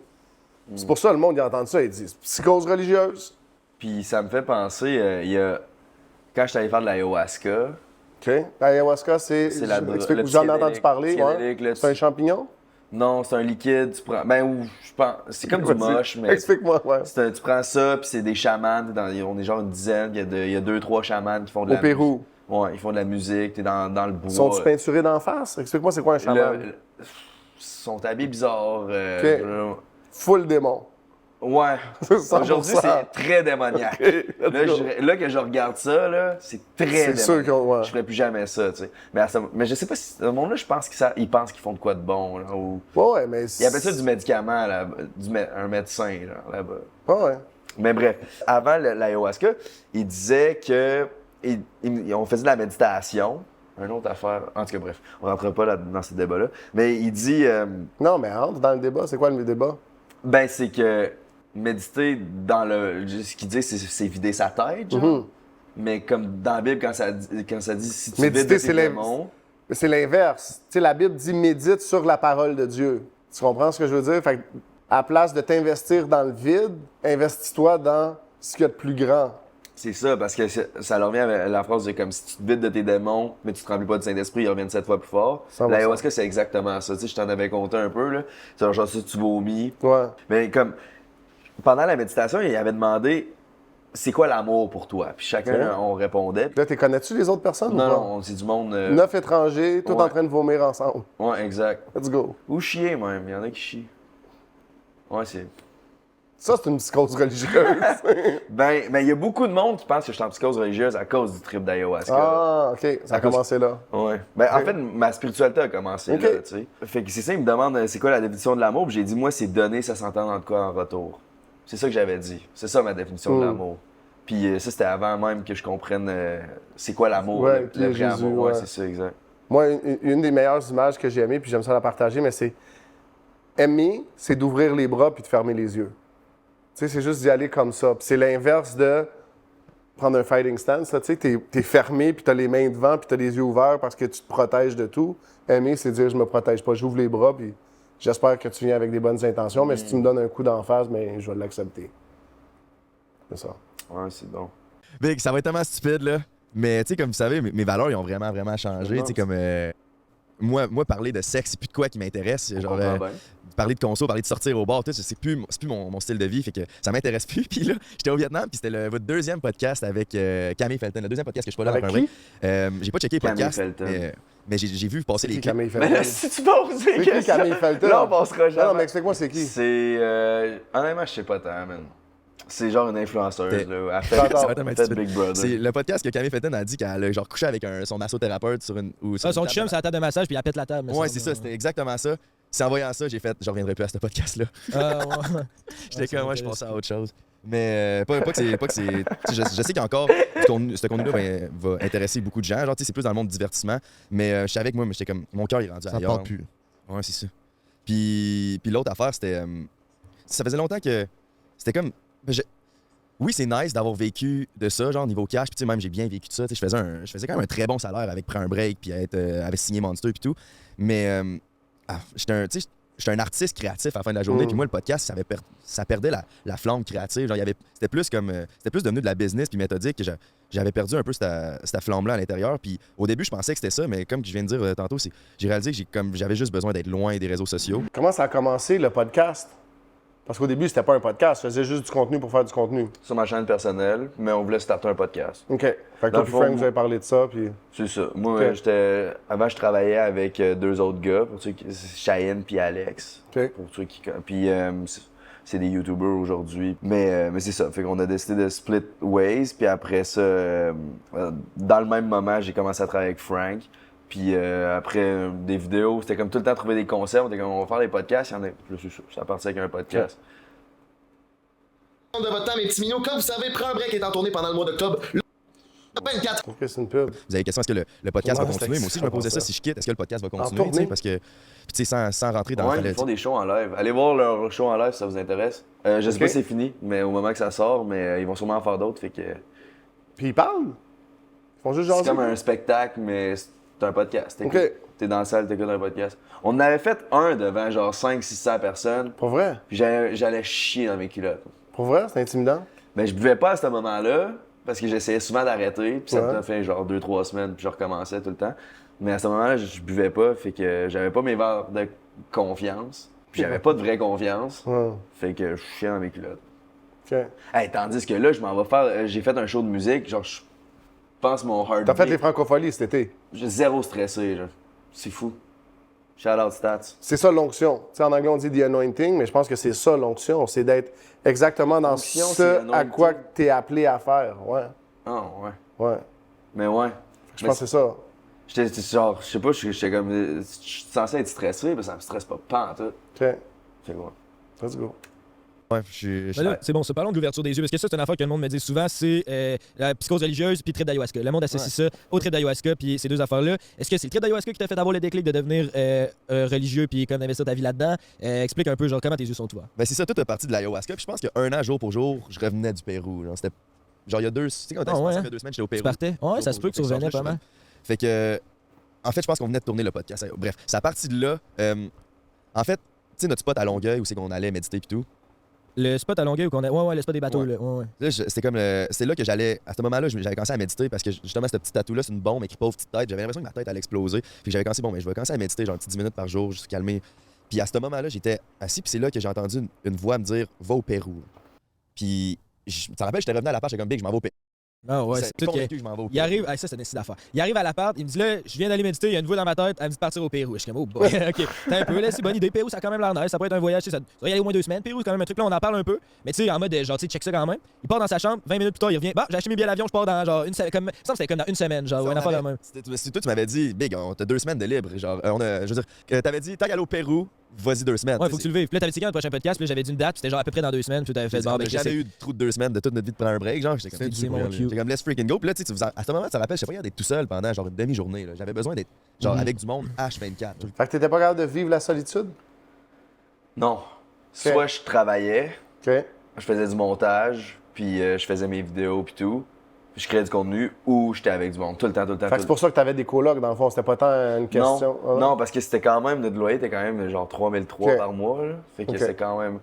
C'est pour ça que le monde, il entend ça, il dit psychose religieuse. Puis ça me fait penser, il y a... Quand je suis allé faire de l'ayahuasca, OK. L'ayahuasca, c'est la explique, j'en ai entendu parler. Ouais. C'est un champignon? non, c'est un liquide, tu prends... Ben, ou je pense... C'est comme du moche, mais... Explique-moi, ouais. Tu prends ça, puis c'est des chamans, on est genre une dizaine, il y a 2-3 chamans qui font de Au la Pérou. Ouais, ils font de la musique, t'es dans le bois. Sont-ils peinturés d'en face? Explique-moi, c'est quoi un chaman? Ils sont habillés bizarres. Full démon. Ouais. 100%. Aujourd'hui, c'est très démoniaque. Là que je regarde ça, là, c'est très démoniaque. C'est sûr qu'on... Ouais. Je ferais plus jamais ça, tu sais. Mais je sais pas si... Le monde-là, je pense qu'ils pensent qu'ils font de quoi de bon, là, ou... Ouais, mais... Ils appellent ça du médicament, là, un médecin, là-bas. Ouais. Mais bref, avant l'ayahuasca, il disait que... on faisait de la méditation. Une autre affaire. En tout cas, bref, on rentre pas dans ce débat-là. Mais il dit... Non, mais entre dans le débat. C'est quoi le débat? Ben, c'est que méditer dans le... Ce qu'il dit, c'est vider sa tête, genre. Mais comme dans la Bible, quand ça dit si tu Méditer, vides de tes démons... C'est l'inverse. Tu sais, la Bible dit médite sur la parole de Dieu. Tu comprends ce que je veux dire? Fait que, à la place de t'investir dans le vide, investis-toi dans ce qu'il y a de plus grand. C'est ça, parce que ça leur revient à la phrase de comme si tu te vides de tes démons, mais tu te remplis pas du Saint-Esprit, ils reviennent 7 fois plus fort. 100%. L'ayahuasca, c'est exactement ça. Tu sais, je t'en avais compté un peu, là. C'est genre ça, tu vomis. Ouais. Mais comme, pendant la méditation, il avait demandé c'est quoi l'amour pour toi? Puis chacun, on répondait. Là, connais-tu les autres personnes ou pas? Non, c'est du monde. 9 étrangers, tous ouais. en train de vomir ensemble. Ouais, exact. Let's go. Ou chier, même. Il y en a qui chient. Ouais, c'est. Ça, c'est une psychose religieuse. Ben, il y a beaucoup de monde qui pense que je suis en psychose religieuse à cause du trip d'ayahuasca. Ah, OK. Ça a commencé là. Ouais. Ben, en fait, ma spiritualité a commencé là, tu sais. Fait que c'est ça, il me demande c'est quoi la définition de l'amour, puis j'ai dit, moi, c'est donner, ça s'entend dans quoi en retour. C'est ça que j'avais dit. C'est ça ma définition de l'amour. Puis ça, c'était avant même que je comprenne c'est quoi l'amour, ouais, le vrai Jésus, amour. ouais. Ouais, c'est ça, exact. Moi, une des meilleures images que j'ai aimées, puis j'aime ça la partager, mais c'est aimer, c'est d'ouvrir les bras puis de fermer les yeux. Tu sais, c'est juste d'y aller comme ça. Puis c'est l'inverse de prendre un fighting stance. Tu sais, t'es fermé, puis t'as les mains devant, puis t'as les yeux ouverts parce que tu te protèges de tout. Aimer, c'est dire je me protège pas, j'ouvre les bras, puis j'espère que tu viens avec des bonnes intentions, mais si tu me donnes un coup d'en face, bien, je vais l'accepter. C'est ça. Ouais, c'est bon. Big, ça va être tellement stupide, là. Mais, tu sais, comme vous savez, mes valeurs, ils ont vraiment, vraiment changé. Tu sais, comme. Moi, parler de sexe, c'est plus de quoi qui m'intéresse. Genre, parler de conso, parler de sortir au bar, tout, c'est plus mon style de vie. Fait que ça m'intéresse plus. Puis là, j'étais au Vietnam, puis c'était votre deuxième podcast avec Camille Felton. Le deuxième podcast que je suis pas là Avec avec un qui? break. J'ai pas checké le Camille podcast. Felton. Mais j'ai vu passer les C'est clips. Camille Mais Felton. là, si tu poses des C'est qui questions, Camille Felton? là, on passera jamais. Non, mais explique-moi c'est qui. C'est. Honnêtement, je sais pas tant, man. C'est genre une influenceuse, là. Elle fait, J'adore. Ça va être un elle petit fait peu- Big Brother. C'est le podcast que Camille Felton a dit qu'elle a genre couché avec son massothérapeute sur une. Ou sur Ah, une son table. chum, c'est la table de massage, puis il pète la table. Ouais, c'est ça, c'était exactement ça. C'est en voyant ça, j'ai fait, je reviendrai plus à ce podcast-là. Ah, ouais. J'étais ça comme, ouais, je m'intéresse. pensais à autre chose. Mais pas que c'est. Tu sais, je sais qu'il y a encore. Ce contenu-là va intéresser beaucoup de gens. Genre, tu sais, c'est plus dans le monde du divertissement. Mais je savais que moi, j'étais comme. Mon cœur est rendu Ça ailleurs. part plus. Ouais, c'est ça. Puis l'autre affaire, c'était. Ça faisait longtemps que. C'était comme. Oui, c'est nice d'avoir vécu de ça, genre niveau cash. Puis tu sais, même j'ai bien vécu de ça. Tu sais, je faisais quand même un très bon salaire avec Prends un break, puis avec signé Monster, puis tout. Mais j'étais un artiste créatif à la fin de la journée. Puis moi, le podcast, ça perdait la flamme créative. Genre, c'était plus devenu de la business puis méthodique que j'avais perdu un peu cette flamme-là à l'intérieur. Puis au début, je pensais que c'était ça, mais comme je viens de dire tantôt, j'ai réalisé que j'avais juste besoin d'être loin des réseaux sociaux. Comment ça a commencé le podcast? Parce qu'au début, c'était pas un podcast, je faisais juste du contenu pour faire du contenu. Sur ma chaîne personnelle, mais on voulait starter un podcast. OK. Fait que Dans toi le puis fond, Frank, vous moi- avez parlé de ça, puis... C'est ça. Moi, Ok. Avant, je travaillais avec deux autres gars, pour ceux qui... Cheyenne puis Alex. OK. Pour ceux qui... Puis c'est des YouTubers aujourd'hui. Mais c'est ça. Fait qu'on a décidé de split ways. Puis après ça, dans le même moment, j'ai commencé à travailler avec Frank. Puis après des vidéos, c'était comme tout le temps trouver des concepts. On était comme, on va faire des podcasts. Il y en a... Là, c'est ça. Ça partit avec un podcast. De votre temps, mes petits minous. Comme vous savez, Prends un break est en tournée pendant le mois d'octobre. Le 24. OK, c'est une pub. Vous avez des questions, est-ce que le podcast va Comment c'est continuer? Moi aussi, je me posais ça ça? si je quitte. Est-ce que le podcast va continuer? tournée? Tu sais, parce que, puis tu sais, sans rentrer dans Ouais, ils font des shows en live. Allez voir leur show en live si ça vous intéresse. Je sais Ok. pas si c'est fini, mais au moment que ça sort, mais ils vont sûrement en faire d'autres. Fait que Puis ils parlent? Ils font juste c'est jaser? comme un spectacle, mais c'est un podcast. Ok. T'es dans la salle, t'écoutes un podcast. On en avait fait un devant genre 500-600 personnes, Pour vrai? puis j'allais chier dans mes culottes. Pour vrai? C'est intimidant? Mais je buvais pas à ce moment-là, parce que j'essayais souvent d'arrêter, puis ça Ouais. m'a fait genre 2-3 semaines, puis je recommençais tout le temps. Mais à ce moment-là, je buvais pas, fait que j'avais pas mes verres de confiance, puis j'avais pas de vraie confiance, Ouais. fait que je chiais dans mes culottes. OK. Hey, tandis que là, je m'en vais faire. J'ai fait un show de musique, genre, je pense mon heartbeat. T'as fait les francopholies cet été. J'ai zéro stressé, genre. C'est fou. Shout out Stats. C'est ça l'onction. Tu sais, en anglais, on dit the anointing, mais je pense que c'est ça l'onction. C'est d'être exactement dans L'onction, c'est ce à anointing. quoi tu es appelé à faire. Ouais. Ah, ouais. Ouais. Mais ouais. Je pense que c'est ça. J'étais genre, je sais pas, j'étais comme. Je suis censé être stressé, mais ça me stresse pas en tout. OK. C'est quoi? Let's go. Ouais, je Ben là, c'est bon, ça. Parlons de l'ouverture des yeux. Parce que ça, c'est une affaire que le monde me dit souvent, c'est la psychose religieuse puis le trip d'ayahuasca. Le monde associe ça au trip d'ayahuasca puis ces deux affaires-là. Est-ce que c'est le trip d'ayahuasca qui t'a fait avoir le déclic de devenir religieux puis comme d'investir ta vie là-dedans? Explique un peu, genre, comment tes yeux sont ouverts. Ben c'est ça, tout est parti de l'ayahuasca. Puis je pense qu'un an, jour pour jour, je revenais du Pérou. Genre, c'était. Genre, il y a 2. Tu sais, quand Ah ouais, ça hein? fait 2 semaines, j'étais au Pérou. Tu partais? Ouais, ça se peut que tu revenais pas mal. Fait que. En fait, je pense qu'on venait de tourner le podcast. Bref, c'est à partir de là. En fait, tu sais, notre spot à Longueuil où c'est qu'on allait méditer et tout. Le spot à Longueuil où on a. Ouais, le spot des bateaux, Ouais. là. Ouais. Là, c'était comme c'est là que j'allais. À ce moment-là, j'avais commencé à méditer parce que justement, ce petit tatou-là, c'est une bombe avec pauvre petite tête. J'avais l'impression que ma tête allait exploser. Puis j'avais commencé, bon, mais je vais commencer à méditer genre 10 minutes par jour, juste calmer. Puis à ce moment-là, j'étais assis, puis c'est là que j'ai entendu une voix me dire va au Pérou. Puis, tu te rappelles, j'étais revenu à la page, j'étais comme big, je m'en vais au Pérou. Ah ouais, c'est C'est tout que- convaincu que je m'en vais au Il Pérou. arrive, ça c'est une décide d'affaire. Il arrive à l'appart, il me dit là, je viens d'aller méditer, il y a une voix dans ma tête, elle me dit de partir au Pérou. Je suis comme, oh boy, ok, t'as un peu, là, c'est bonne idée. Pérou, ça a quand même l'air nice, ça pourrait être un voyage, tu sais, ça doit y aller au moins 2 semaines. Pérou, c'est quand même un truc, là, on en parle un peu, mais tu sais, en mode, genre, tu sais, check ça quand même. Il part dans sa chambre, 20 minutes plus tard, il revient, bah, j'ai acheté mes billets d'avion, je pars dans genre une semaine, comme, ça c'était comme dans une semaine, genre, ou une affaire de même. C'est toi, tu m'avais dit, big, on t'a 2 semaines de libre. Genre, je veux dire, t'avais dit, tant qu'à aller au Pérou, vas-y 2 semaines. Ouais, faut que tu le vives. Puis là, t'avais dit quand le prochain podcast, puis là, j'avais dit une date, puis c'était genre à peu près dans 2 semaines, puis t'avais fait, bon, On ben, n'a jamais eu de trou de 2 semaines de toute notre vie de prendre un break. Genre, j'étais comme, C'est mon cue. j'étais comme, let's freaking go. Puis là, tu sais, à ce moment, ça rappelle, j'étais pas capable d'être tout seul pendant genre une demi-journée. Là. J'avais besoin d'être genre avec du monde H24. Fait que t'étais pas capable de vivre la solitude? Non. Soit je travaillais, OK. je faisais du montage, puis je faisais mes vidéos, puis tout. je créais du contenu ou j'étais avec du monde. Tout le temps. Fait que c'est pour ça que t'avais des colocs, dans le fond. C'était pas tant une question. Non, parce que c'était quand même, notre loyer était quand même genre 3003 par mois. Là. Fait que c'est quand même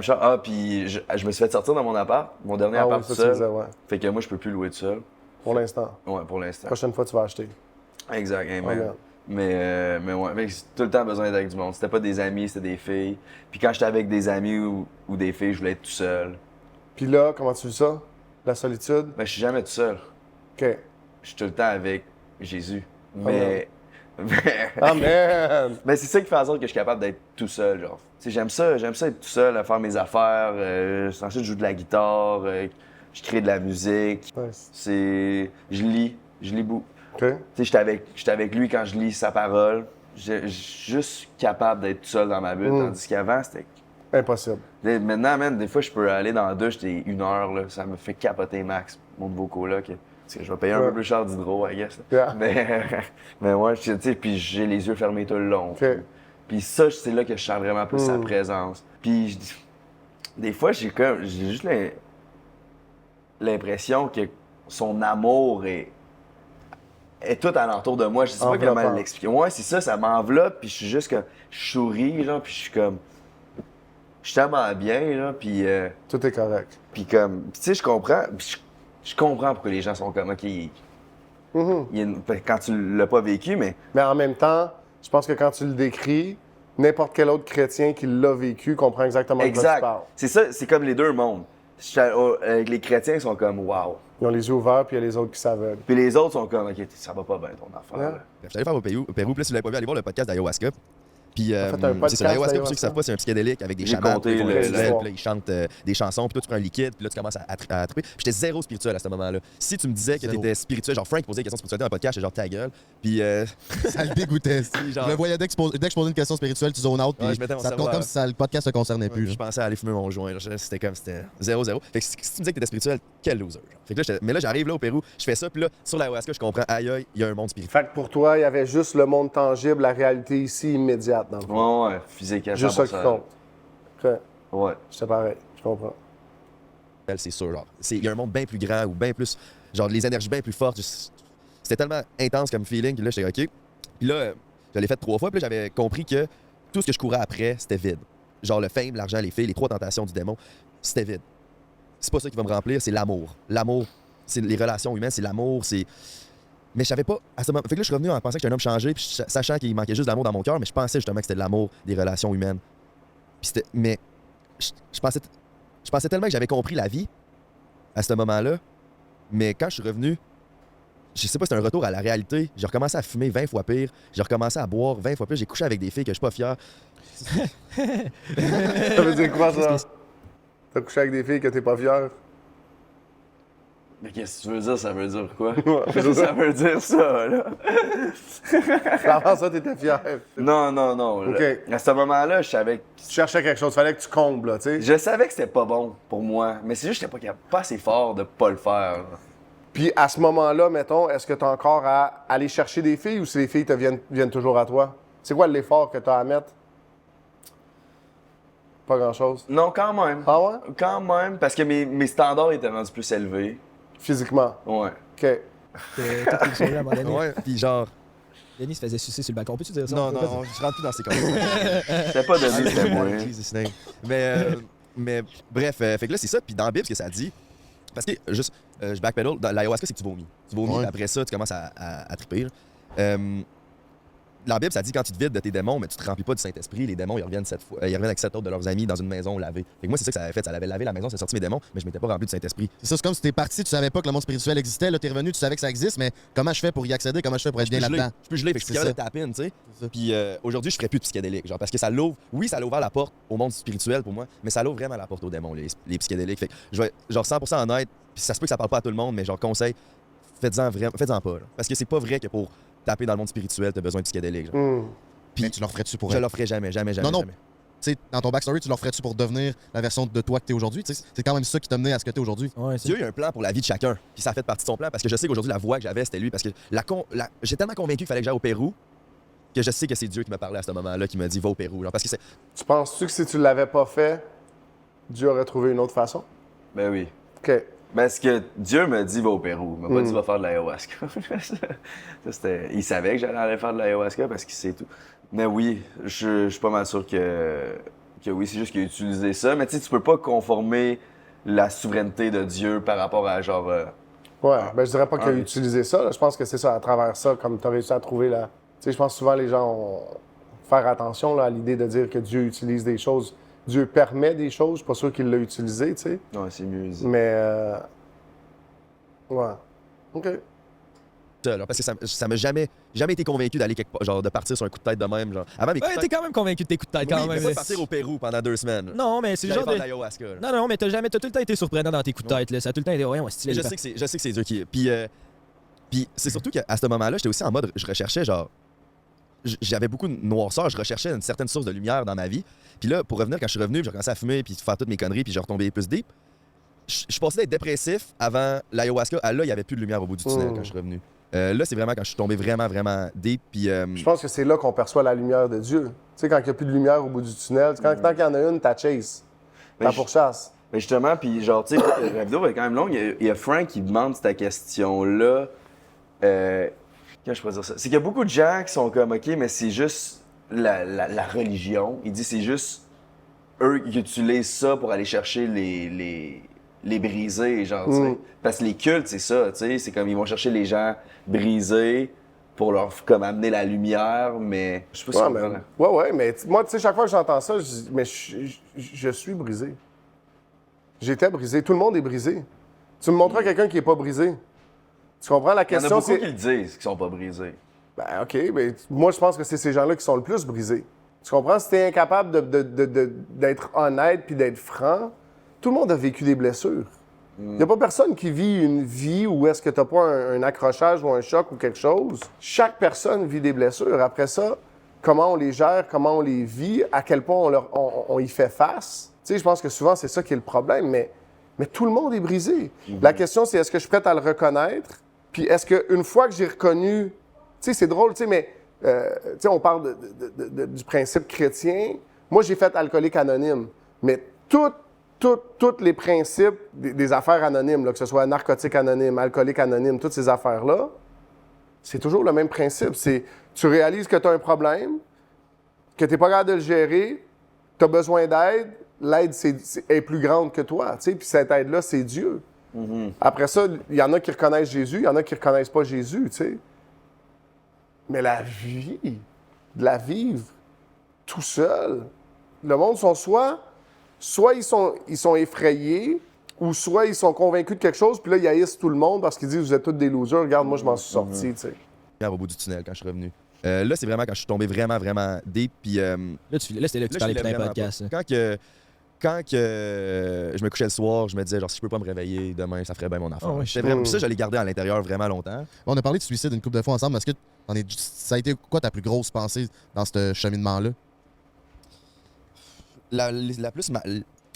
cher. Ah, puis je me suis fait sortir dans mon appart, mon dernier appart oui, tout ça, tu seul. disais, ouais. Fait que moi, je peux plus louer tout seul. Pour l'instant. Ouais, pour l'instant. Prochaine fois, tu vas acheter. Exact, amen. Amen. Mais ouais, mec, j'ai tout le temps besoin d'être avec du monde. C'était pas des amis, c'était des filles. Puis quand j'étais avec des amis ou des filles, je voulais être tout seul. Puis là, comment tu vis ça? La solitude? Ben, je suis jamais tout seul. OK. Je suis tout le temps avec Jésus. Mais. Amen! Mais c'est ça qui fait en sorte que je suis capable d'être tout seul, genre. Tu sais, j'aime ça être tout seul, à faire mes affaires. Ensuite, je joue de la guitare, je crée de la musique. Nice. Je lis beaucoup. OK. Tu sais, j'étais avec lui quand je lis sa parole. Je suis juste capable d'être tout seul dans ma bulle, tandis qu'avant, c'était... Impossible. Maintenant, man, des fois, je peux aller dans la douche, t'es 1 heure, là, ça me fait capoter max, mon nouveau coloc. Parce que je vais payer un peu plus cher d'hydro, I guess. Yeah. Mais ouais, tu sais, puis j'ai les yeux fermés tout le long. OK. Puis ça, c'est là que je sens vraiment plus sa présence. Puis des fois, j'ai juste l'impression que son amour est tout alentour de moi. Je sais pas comment l'expliquer. Ouais, c'est ça m'enveloppe, puis je suis juste comme... Je souris, genre, puis je suis comme... Je suis tellement bien, là, puis... Tout est correct. Puis comme... Tu sais, je comprends... Je comprends pourquoi les gens sont comme... OK, quand tu l'as pas vécu, mais... Mais en même temps, je pense que quand tu le décris, n'importe quel autre chrétien qui l'a vécu comprend exactement de quoi tu parles. C'est ça, c'est comme les deux mondes. Les chrétiens sont comme « wow ». Ils ont les yeux ouverts, puis il y a les autres qui s'aveuglent. Puis les autres sont comme « OK, ça va pas bien ton affaire. Ouais. Je suis allé faire au Pérou. Puis là, si vous l'avez pas vu, allez voir le podcast d'Ayahuasca. Puis, fait un podcast c'est ça, l'ayahuasca, pour d'Ayahuasca. ceux qui savent pas, c'est un psychédélique avec des J'ai chamans. compté Puis ils font le- le l'histoire. rituel, puis là, ils chantent des chansons, puis toi, tu prends un liquide, puis là, tu commences à triper. Puis j'étais zéro spirituel à ce moment-là. Si tu me disais que Zéro. t'étais spirituel, genre Frank posait des questions spirituelles dans un podcast, j'étais genre ta gueule. Puis, Ça le dégoûtait. genre- Je le voyais dès que je posais une question spirituelle, tu zones out, puis Ouais, je mettais mon ça te cerveau comme à- si le podcast te concernait plus. je là. pensais à aller fumer mon joint. C'était 0-0. Fait que si tu me disais que t'étais spirituel, quel loser. Genre. Fait que là, mais là, j'arrive là au Pérou, je fais ça, puis là, sur l'ayahuasca, je comprends, aïe aïe, il y a un monde spirituel. Fait que pour toi, il y avait juste le monde tangible, la réalité ici, immédiate, dans le fond. Ouais, physique à 100%. Juste ça qui compte. OK. Ouais. C'est pareil, je comprends. C'est sûr, genre. Il y a un monde bien plus grand ou bien plus. Genre, les énergies bien plus fortes. C'était tellement intense comme feeling que là, j'étais OK. Puis là, je l'ai fait 3 fois, puis là, j'avais compris que tout ce que je courais après, c'était vide. Genre, le fame, l'argent, les filles, les 3 tentations du démon, c'était vide. C'est pas ça qui va me remplir, c'est l'amour. L'amour, c'est les relations humaines, c'est l'amour, c'est. Mais je savais pas. À ce moment... Fait que là, je suis revenu en pensant que j'étais un homme changé, puis sachant qu'il manquait juste d'amour dans mon cœur, mais je pensais justement que c'était de l'amour, des relations humaines. Puis c'était. Mais je pensais tellement que j'avais compris la vie à ce moment-là, mais quand je suis revenu, je sais pas, c'était un retour à la réalité. J'ai recommencé à fumer 20 fois pire, j'ai recommencé à boire 20 fois pire, j'ai couché avec des filles que je suis pas fier. Ça veut dire quoi, ça? T'as couché avec des filles que t'es pas fier? Mais qu'est-ce que tu veux dire? Ça veut dire quoi? c'est ça. Ça veut dire ça, là. Avant ça, t'étais fier. Non. là. OK. À ce moment-là, je savais... Tu cherchais quelque chose, fallait que tu combles, là, tu sais. Je savais que c'était pas bon pour moi, mais c'est juste que j'étais pas assez fort de pas le faire. là. Puis à ce moment-là, mettons, est-ce que t'as encore à aller chercher des filles ou si les filles viennent toujours à toi? C'est quoi l'effort que t'as à mettre? Pas grand-chose. Non, quand même. Ah ouais? Quand même, parce que mes standards étaient rendus plus élevés. Physiquement. Ouais. OK. Tout est sur lui à un moment donné. Ouais, puis genre. Denis se faisait sucer sur le balcon. Peux-tu dire ça? Non, je rentre plus dans ces conversations. C'était pas Denis, c'était moi. Jesus name. Mais bref, fait que là, c'est ça. Puis dans la Bible, ce que ça dit, parce que juste, je backpedal, dans l'ayahuasca, c'est que tu vomis. Tu vomis, Ouais. puis après ça, tu commences à triper. Là. Dans la Bible, ça dit quand tu te vides de tes démons, mais tu te remplis pas du Saint-Esprit, les démons, ils reviennent 7 fois. Ils reviennent avec 7 autres de leurs amis dans une maison lavée. Fait que moi, c'est ça que ça avait fait. Ça avait lavé la maison, ça a sorti mes démons, mais je m'étais pas rempli du Saint-Esprit. C'est ça, c'est comme si t'es parti, tu savais pas que le monde spirituel existait, là t'es revenu, tu savais que ça existe, mais comment je fais pour y accéder, comment je fais pour être bien là-dedans? Je peux geler, fait que je suis C'est capable de ça. taper, tu sais. ça. Puis aujourd'hui, je ferais plus de psychédélique, genre parce que ça l'ouvre. Oui, ça l'a ouvert la porte au monde spirituel pour moi, mais ça l'ouvre vraiment la porte aux démons, les psychédéliques. Fait que je vais être genre 100% honnête, puis ça se peut que ça parle pas à tout le monde, mais genre conseil, faites-en pas, là. Parce que c'est pas vrai que pour taper dans le monde spirituel, t'as besoin de psychédélique. Genre. Mais tu leur ferais-tu pour Je elle? leur ferai jamais. Non. Jamais. Tu sais, dans ton backstory, tu leur ferais-tu pour devenir la version de toi que t'es aujourd'hui? Tu sais, c'est quand même ça qui t'a mené à ce que t'es aujourd'hui. Ouais, c'est Dieu, il y a un plan pour la vie de chacun. Puis ça a fait partie de son plan parce que je sais qu'aujourd'hui, la voix que j'avais, c'était lui. Parce que j'ai tellement convaincu qu'il fallait que j'aille au Pérou que je sais que c'est Dieu qui m'a parlé à ce moment-là, qui m'a dit va au Pérou. Genre, parce que c'est. Tu penses-tu que si tu l'avais pas fait, Dieu aurait trouvé une autre façon? Ben oui. OK. Ben, ce que Dieu me dit, va au Pérou. Il m'a pas dit, va faire de l'ayahuasca. Il savait que j'allais aller faire de l'ayahuasca parce qu'il sait tout. Mais oui, je suis pas mal sûr que oui, c'est juste qu'il a utilisé ça. Mais tu sais, tu peux pas conformer la souveraineté de Dieu par rapport à genre... Ouais, ben je dirais pas qu'il a utilisé ça. Là. Je pense que c'est ça, à travers ça, comme tu as réussi à trouver là. Tu sais, je pense que souvent les gens ont faire attention là, à l'idée de dire que Dieu utilise des choses. Dieu permet des choses, je suis pas sûr qu'il l'a utilisé, tu sais. Non, c'est mieux dit. Mais ouais. OK. Là, parce que ça m'a jamais été convaincu d'aller quelque part, genre de partir sur un coup de tête de même. Genre. Avant, mes coups de T'es tête, quand même convaincu de tes coups de tête, oui, quand mais même. pas de partir au Pérou pendant 2 semaines. Non, mais c'est le genre J'allais de... faire de l'ayahuasca. Là. Non, mais t'as tout le temps été surprenant dans tes coups de tête, là. Ça a tout le temps été, ouais, stylé. Je sais que c'est dur qui... Puis c'est surtout qu'à ce moment-là, j'étais aussi en mode, je recherchais genre... J'avais beaucoup de noirceur, je recherchais une certaine source de lumière dans ma vie. Puis là, pour revenir, quand je suis revenu, j'ai recommencé à fumer, puis faire toutes mes conneries, puis j'ai retombé plus deep. Je pensais d'être dépressif avant l'ayahuasca. Là, il n'y avait plus de lumière au bout du tunnel quand je suis revenu. Là, c'est vraiment quand je suis tombé vraiment, vraiment deep. Puis, Je pense que c'est là qu'on perçoit la lumière de Dieu. Tu sais, quand il n'y a plus de lumière au bout du tunnel, tant qu'il y en a une, t'as chase. T'as pourchasse. Mais justement, puis genre, tu sais, la vidéo est quand même longue. Il y a Frank qui demande cette question-là. Comment je peux dire ça? C'est qu'il y a beaucoup de gens qui sont comme, OK, mais c'est juste la religion. Il dit c'est juste eux qui utilisent ça pour aller chercher les brisés, genre, tu sais. Parce que les cultes, c'est ça, tu sais. C'est comme, ils vont chercher les gens brisés pour leur comme amener la lumière, mais je sais pas si Ouais, mais moi, tu sais, chaque fois que j'entends ça, je dis, mais je suis brisé. J'étais brisé. Tout le monde est brisé. Tu me montreras quelqu'un qui n'est pas brisé. Tu comprends? La Il y en a question, beaucoup c'est... qui le disent, qui sont pas brisés. Ben, OK, mais moi, je pense que c'est ces gens-là qui sont le plus brisés. Tu comprends? Si t'es incapable d'être honnête puis d'être franc, tout le monde a vécu des blessures. Il n'y a pas personne qui vit une vie où est-ce que tu n'as pas un accrochage ou un choc ou quelque chose. Chaque personne vit des blessures. Après ça, comment on les gère, comment on les vit, à quel point on y fait face. Tu sais, je pense que souvent, c'est ça qui est le problème, mais tout le monde est brisé. La question, c'est est-ce que je suis prêt à le reconnaître? Puis est-ce qu'une fois que j'ai reconnu... Tu sais, c'est drôle, tu sais, mais... tu sais, on parle du principe chrétien. Moi, j'ai fait alcoolique anonyme. Mais tous les principes des affaires anonymes, là, que ce soit narcotique anonyme, alcoolique anonyme, toutes ces affaires-là, c'est toujours le même principe. C'est tu réalises que tu as un problème, que tu n'es pas capable de le gérer, tu as besoin d'aide, l'aide est plus grande que toi. Tu sais, puis cette aide-là, c'est Dieu. Après ça, il y en a qui reconnaissent Jésus, il y en a qui ne reconnaissent pas Jésus, tu sais. Mais la vie, de la vivre tout seul, le monde sont soit ils sont effrayés, ou soit ils sont convaincus de quelque chose, puis là, ils haïssent tout le monde parce qu'ils disent « Vous êtes tous des losers, regarde, moi, je m'en suis sorti, tu sais. » Au bout du tunnel quand je suis revenu. Là, c'est vraiment quand je suis tombé vraiment, vraiment deep. Puis, Là, c'était là que tu parlais plein de podcasts. Quand je me couchais le soir, je me disais, genre, si je peux pas me réveiller demain, ça ferait bien mon affaire. Puis ça, je l'ai gardé à l'intérieur vraiment longtemps. On a parlé de suicide une couple de fois ensemble. Est-ce que ça a été quoi ta plus grosse pensée dans ce cheminement-là?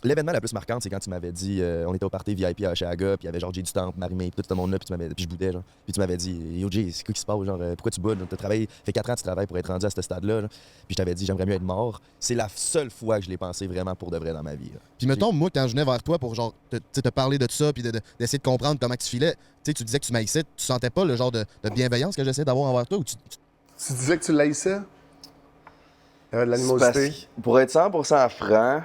L'événement la plus marquante, c'est quand tu m'avais dit, on était au party VIP à Oshaga, puis il y avait genre Jay du Temple, Marie-Mé, tout ce monde-là, puis je boudais, genre. Puis tu m'avais dit, Yo Jay, c'est quoi qui se passe, genre, pourquoi tu boudes? T'as travaillé, fait 4 ans que tu travailles pour être rendu à ce stade-là, là. Puis je t'avais dit, j'aimerais mieux être mort. C'est la seule fois que je l'ai pensé vraiment pour de vrai dans ma vie. Là. Puis mettons, moi, quand je venais vers toi pour genre te parler de ça, puis d'essayer de comprendre comment tu filais, tu disais que tu m'haïssais, tu sentais pas le genre de bienveillance que j'essayais d'avoir envers toi? Ou tu disais que tu l'haïssais? Il y avait de l'animosité. Pour être 100% franc,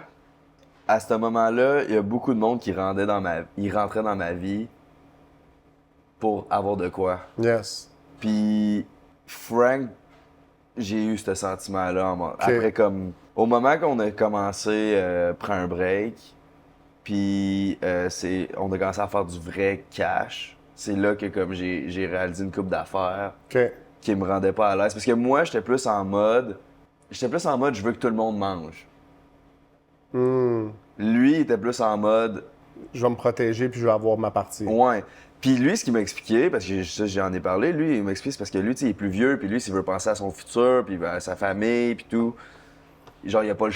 à ce moment-là, il y a beaucoup de monde qui rentrait dans ma vie pour avoir de quoi. Yes. Puis Frank, j'ai eu ce sentiment-là. Après, comme au moment qu'on a commencé prendre un break, puis on a commencé à faire du vrai cash, c'est là que comme j'ai réalisé une couple d'affaires qui me rendaient pas à l'aise. Parce que moi, j'étais plus en mode, je veux que tout le monde mange. Lui, il était plus en mode... Je vais me protéger puis je vais avoir ma partie. Ouais. Puis lui, ce qu'il m'a expliqué, parce que j'en ai parlé, lui, il m'a expliqué, c'est parce que lui, il est plus vieux, puis lui, s'il veut penser à son futur, puis à sa famille, puis tout, genre, il a pas le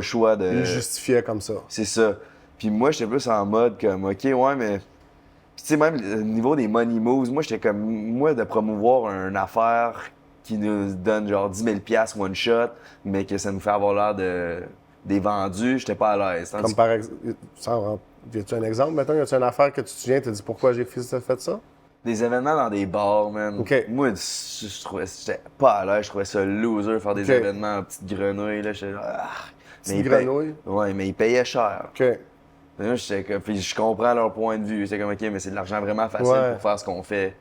choix de... Il le justifiait comme ça. C'est ça. Puis moi, j'étais plus en mode comme, OK, ouais, mais... Puis tu sais, même au niveau des money moves, moi, j'étais comme, de promouvoir une affaire qui nous donne genre 10 000 $ one shot, mais que ça nous fait avoir l'air des vendus, j'étais pas à l'aise. Comme par exemple, y a-tu un exemple, mettons, y a-tu une affaire que tu te souviens, tu te dis pourquoi j'ai fait ça? Des événements dans des bars, man. OK. Moi, je trouvais, j'étais pas à l'aise, je trouvais ça loser faire des OK. événements en petites grenouilles, là. J'étais là, Petite ils grenouille? Ouais, mais ils payaient cher. OK. Là, j'étais comme, puis je comprends leur point de vue. C'est comme, OK, mais c'est de l'argent vraiment facile Ouais. pour faire ce qu'on fait.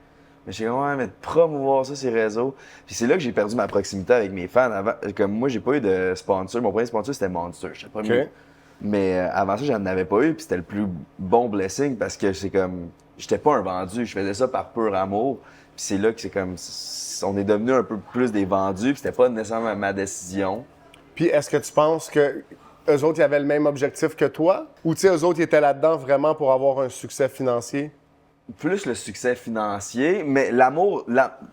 Mais j'étais comme, ouais, mais de promouvoir ça, ces réseaux. Puis c'est là que j'ai perdu ma proximité avec mes fans. Avant, comme moi, j'ai pas eu de sponsor. Mon premier sponsor, c'était Monster. J'étais pas OK. Mais avant ça, j'en avais pas eu. Puis c'était le plus bon blessing parce que c'est comme, j'étais pas un vendu. Je faisais ça par pur amour. Puis c'est là que c'est comme, on est devenu un peu plus des vendus. Puis c'était pas nécessairement ma décision. Puis est-ce que tu penses que eux autres, ils avaient le même objectif que toi? Ou tu sais, eux autres, ils étaient là-dedans vraiment pour avoir un succès financier? Plus le succès financier, mais l'amour,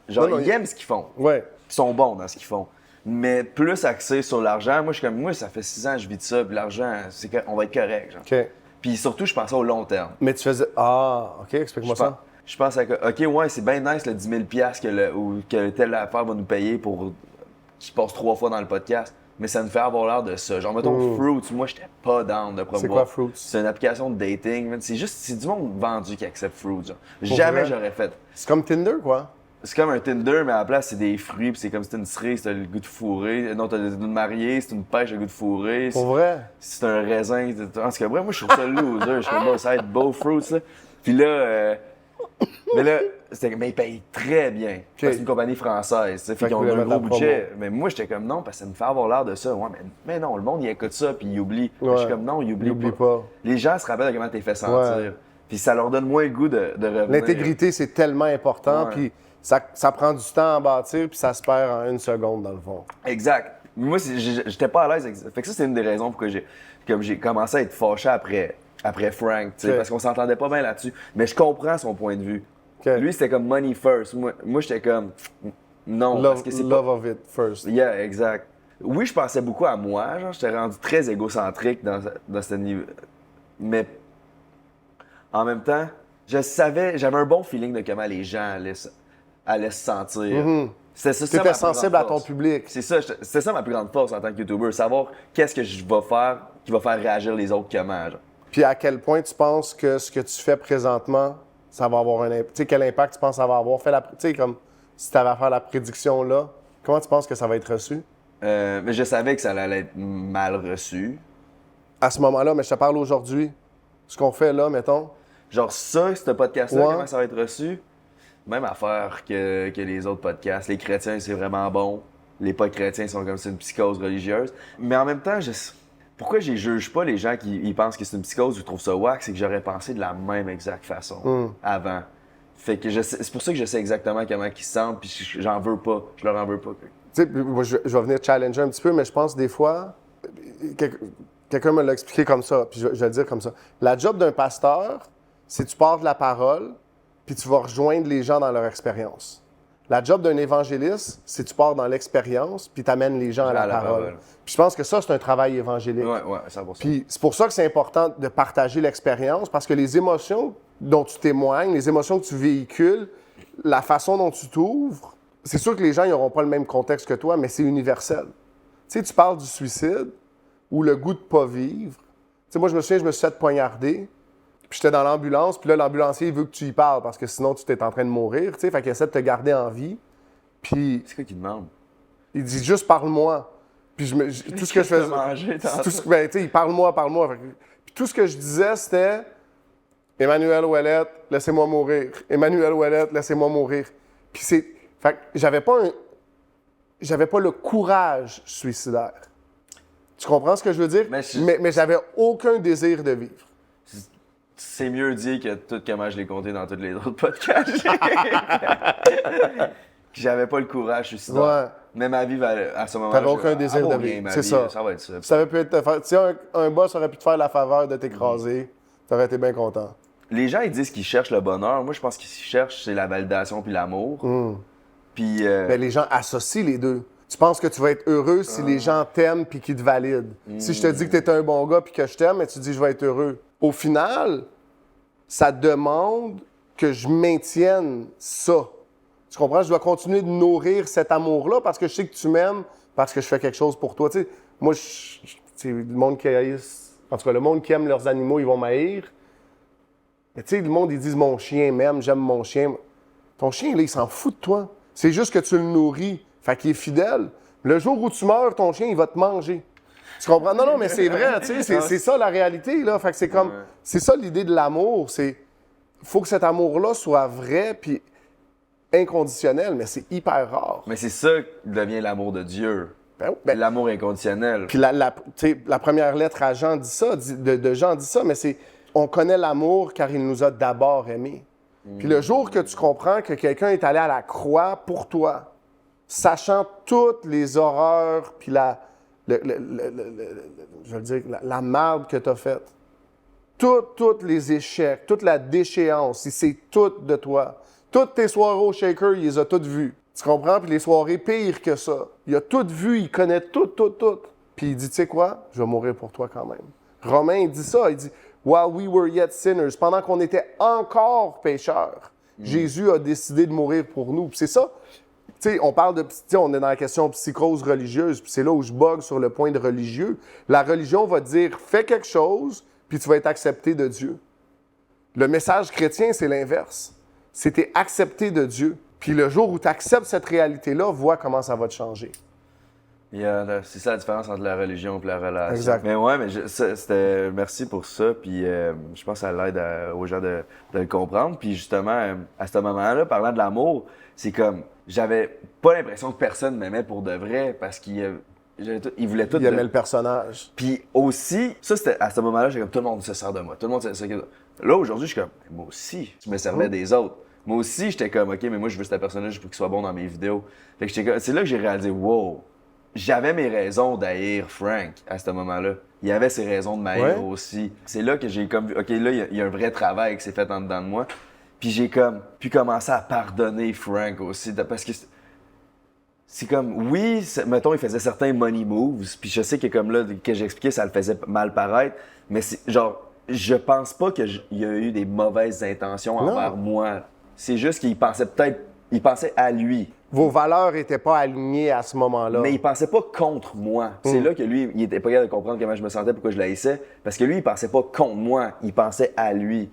genre, Non, ils aiment ce qu'ils font. Ouais. Ils sont bons dans ce qu'ils font. Mais plus axé sur l'argent, moi, je suis comme, moi, ça fait 6 ans que je vis de ça, puis l'argent, c'est qu'on va être correct, genre. OK. Puis surtout, je pensais au long terme. Mais tu faisais. Ah, OK, explique-moi Je ça. pense- Je pense à que, OK, ouais, c'est bien nice le 10 000 que telle affaire va nous payer pour qu'il passe 3 fois dans le podcast. Mais ça nous fait avoir l'air de ça. Genre, mettons, Fruits, moi, j'étais pas down de promouvoir. C'est quoi, Fruits? C'est une application de dating, man. C'est du monde vendu qui accepte Fruits, genre. Pour Jamais vrai? j'aurais fait. C'est comme Tinder, quoi. C'est comme un Tinder, mais à la place, c'est des fruits, puis c'est comme si c'était une cerise, t'as le goût de fourrer. Non, t'as le goût de marier, c'est une pêche, le goût de fourrer. Pour vrai? C'est un raisin. En tout cas, bref, moi, je trouve ça loser. Je suis bon, ça va être beau fruits, là. Puis là, mais là, mais ils payent très bien. Parce que c'est une compagnie française, tu sais. Fait qu'ils ont qu'ils voulaient un mettre gros la budget. Mais moi, j'étais comme non, parce que ça me fait avoir l'air de ça. Ouais, mais non, le monde, il écoute ça, puis il oublie. Ouais. Je suis comme non, il oublie N'oublie pas. pas. Les gens se rappellent de comment t'es fait sentir. Ouais. Puis ça leur donne moins le goût de revenir. L'intégrité, c'est tellement important, Ouais. puis ça prend du temps à bâtir, puis ça se perd en 1 seconde, dans le fond. Exact. Moi, j'étais pas à l'aise avec ça. Fait que ça, c'est une des raisons pourquoi j'ai commencé à être fâché après Frank, tu sais, Ok. parce qu'on s'entendait pas bien là-dessus. Mais je comprends son point de vue. Ok. Lui, c'était comme money first. Moi j'étais comme non, parce que c'est pas... Love of it first. Yeah, exact. Oui, je pensais beaucoup à moi, genre, j'étais rendu très égocentrique dans ce niveau. Mais en même temps, j'avais un bon feeling de comment les gens allaient se sentir. C'était ça, Tu ma étais plus grande sensible à ton force. public. C'est ça ma plus grande force en tant que YouTuber, savoir qu'est-ce que je vais faire qui va faire réagir les autres comment. Genre. Puis à quel point tu penses que ce que tu fais présentement, ça va avoir un impact? Tu sais, quel impact tu penses que ça va avoir? Tu sais, comme si tu avais à faire la prédiction là, comment tu penses que ça va être reçu? Mais je savais que ça allait être mal reçu. À ce moment-là, mais je te parle aujourd'hui. Ce qu'on fait là, mettons. Genre ça, ce podcast-là, Ouais. comment ça va être reçu? Même affaire que les autres podcasts. Les chrétiens, c'est vraiment bon. Les pas chrétiens sont comme c'est une psychose religieuse. Mais en même temps, pourquoi je juge pas les gens qui ils pensent que c'est une psychose ou trouvent ça wack, c'est que j'aurais pensé de la même exacte façon avant. Fait que c'est pour ça que je sais exactement comment ils se sentent, puis j'en veux pas. Je leur en veux pas. Tu sais, moi, je vais venir challenger un petit peu, mais je pense des fois, quelqu'un me l'a expliqué comme ça, puis je vais le dire comme ça. La job d'un pasteur, c'est tu pars de la parole, puis tu vas rejoindre les gens dans leur expérience. La job d'un évangéliste, c'est tu pars dans l'expérience, puis tu amènes les gens à la parole. Puis je pense que ça, c'est un travail évangélique. Ouais, 100%. Puis c'est pour ça que c'est important de partager l'expérience, parce que les émotions dont tu témoignes, les émotions que tu véhicules, la façon dont tu t'ouvres, c'est sûr que les gens n'auront pas le même contexte que toi, mais c'est universel. Tu sais, tu parles du suicide ou le goût de pas vivre. Tu sais, moi, je me souviens, je me suis fait poignarder, puis j'étais dans l'ambulance, puis là, l'ambulancier, il veut que tu y parles, parce que sinon, tu t'es en train de mourir, tu sais, fait qu'il essaie de te garder en vie. Puis C'est quoi qui demande? il dit juste parle-moi. Puis tout ce que je faisais. manger, Tout ce que, ben, tu sais, il parle-moi. Puis tout ce que je disais, c'était Emmanuel Ouellette, laissez-moi mourir. Emmanuel Ouellette, laissez-moi mourir. Puis c'est. Fait que j'avais pas le courage suicidaire. Tu comprends ce que je veux dire? Mais j'avais aucun désir de vivre. C'est mieux dit que tout comment je l'ai compté dans tous les autres podcasts. J'avais pas le courage suicidaire. Ouais. Mais ma vie, à ce moment-là, T'avais aucun désir de vivre. C'est ça. Ça va être ça. Ça aurait pu être te faire. Si un boss aurait pu te faire la faveur de t'écraser, t'aurais été bien content. Les gens, ils disent qu'ils cherchent le bonheur. Moi, je pense qu'ils cherchent, c'est la validation puis l'amour. Puis... Ben, les gens associent les deux. Tu penses que tu vas être heureux si les gens t'aiment puis qu'ils te valident. Si je te dis que tu es un bon gars puis que je t'aime, mais tu dis je vais être heureux. Au final, ça demande que je maintienne ça. Tu comprends? Je dois continuer de nourrir cet amour-là parce que je sais que tu m'aimes, parce que je fais quelque chose pour toi. Tu sais, moi, sais, le monde qui haïsse, en tout cas, le monde qui aime leurs animaux, ils vont m'haïr. Mais tu sais, le monde, ils disent « mon chien m'aime, j'aime mon chien ». Ton chien, là, il s'en fout de toi. C'est juste que tu le nourris, fait qu'il est fidèle. Le jour où tu meurs, ton chien, il va te manger. Tu comprends? Non, mais c'est vrai, tu sais, c'est ça la réalité, là. Fait que c'est comme, c'est ça l'idée de l'amour, c'est, faut que cet amour-là soit vrai, puis inconditionnel, mais c'est hyper rare. Mais c'est ça qui devient l'amour de Dieu. Ben, L'amour inconditionnel. puis la première lettre à Jean dit ça, de Jean dit ça, mais c'est, on connaît l'amour car il nous a d'abord aimés. Puis le jour que tu comprends que quelqu'un est allé à la croix pour toi, sachant toutes les horreurs, puis je veux dire, la merde que tu as faite, tous les échecs, toute la déchéance, c'est tout de toi. Toutes tes soirées au Shaker, il les a toutes vues. Tu comprends? Puis les soirées pires que ça. Il a tout vu, il connaît tout. Puis il dit, tu sais quoi? Je vais mourir pour toi quand même. Romain, il dit ça, il dit, while we were yet sinners, pendant qu'on était encore pécheurs, Jésus a décidé de mourir pour nous. Puis c'est ça. Tu sais, on parle de, on est dans la question psychose religieuse, puis c'est là où je bug sur le point de religieux. La religion va te dire, fais quelque chose, puis tu vas être accepté de Dieu. Le message chrétien, c'est l'inverse. C'est t'es accepté de Dieu. Puis le jour où tu acceptes cette réalité-là, vois comment ça va te changer. C'est ça la différence entre la religion et la relation. Exact. Mais ouais, mais c'était merci pour ça. Puis je pense que ça l'aide aux gens de le comprendre. Puis justement, à ce moment-là, parlant de l'amour, c'est comme j'avais pas l'impression que personne m'aimait pour de vrai parce qu'il voulait tout. Il aimait le personnage. Puis aussi, ça c'était à ce moment-là, j'étais comme tout le monde se sert de moi. Tout le monde se sert de moi. Là aujourd'hui, je suis comme moi aussi, je me servais des autres. Moi aussi, j'étais comme OK, mais moi je veux cette personne-là juste pour qu'il soit bon dans mes vidéos. Fait que c'est là que j'ai réalisé wow. J'avais mes raisons d'haïr Frank à ce moment-là. Il y avait ses raisons de m'haïr aussi. C'est là que j'ai comme vu, OK, là, il y a un vrai travail qui s'est fait en dedans de moi. Puis j'ai comme pu commencer à pardonner Frank aussi. Parce que c'est comme, oui, mettons, il faisait certains money moves. Puis je sais que comme là, que j'expliquais, ça le faisait mal paraître. Mais c'est genre, je pense pas qu'il y a eu des mauvaises intentions envers moi. C'est juste qu'il pensait à lui. Vos valeurs n'étaient pas alignées à ce moment-là. Mais il pensait pas contre moi. C'est là que lui, il était pas capable de comprendre comment je me sentais, pourquoi je l'haïssais. Parce que lui, il pensait pas contre moi, il pensait à lui.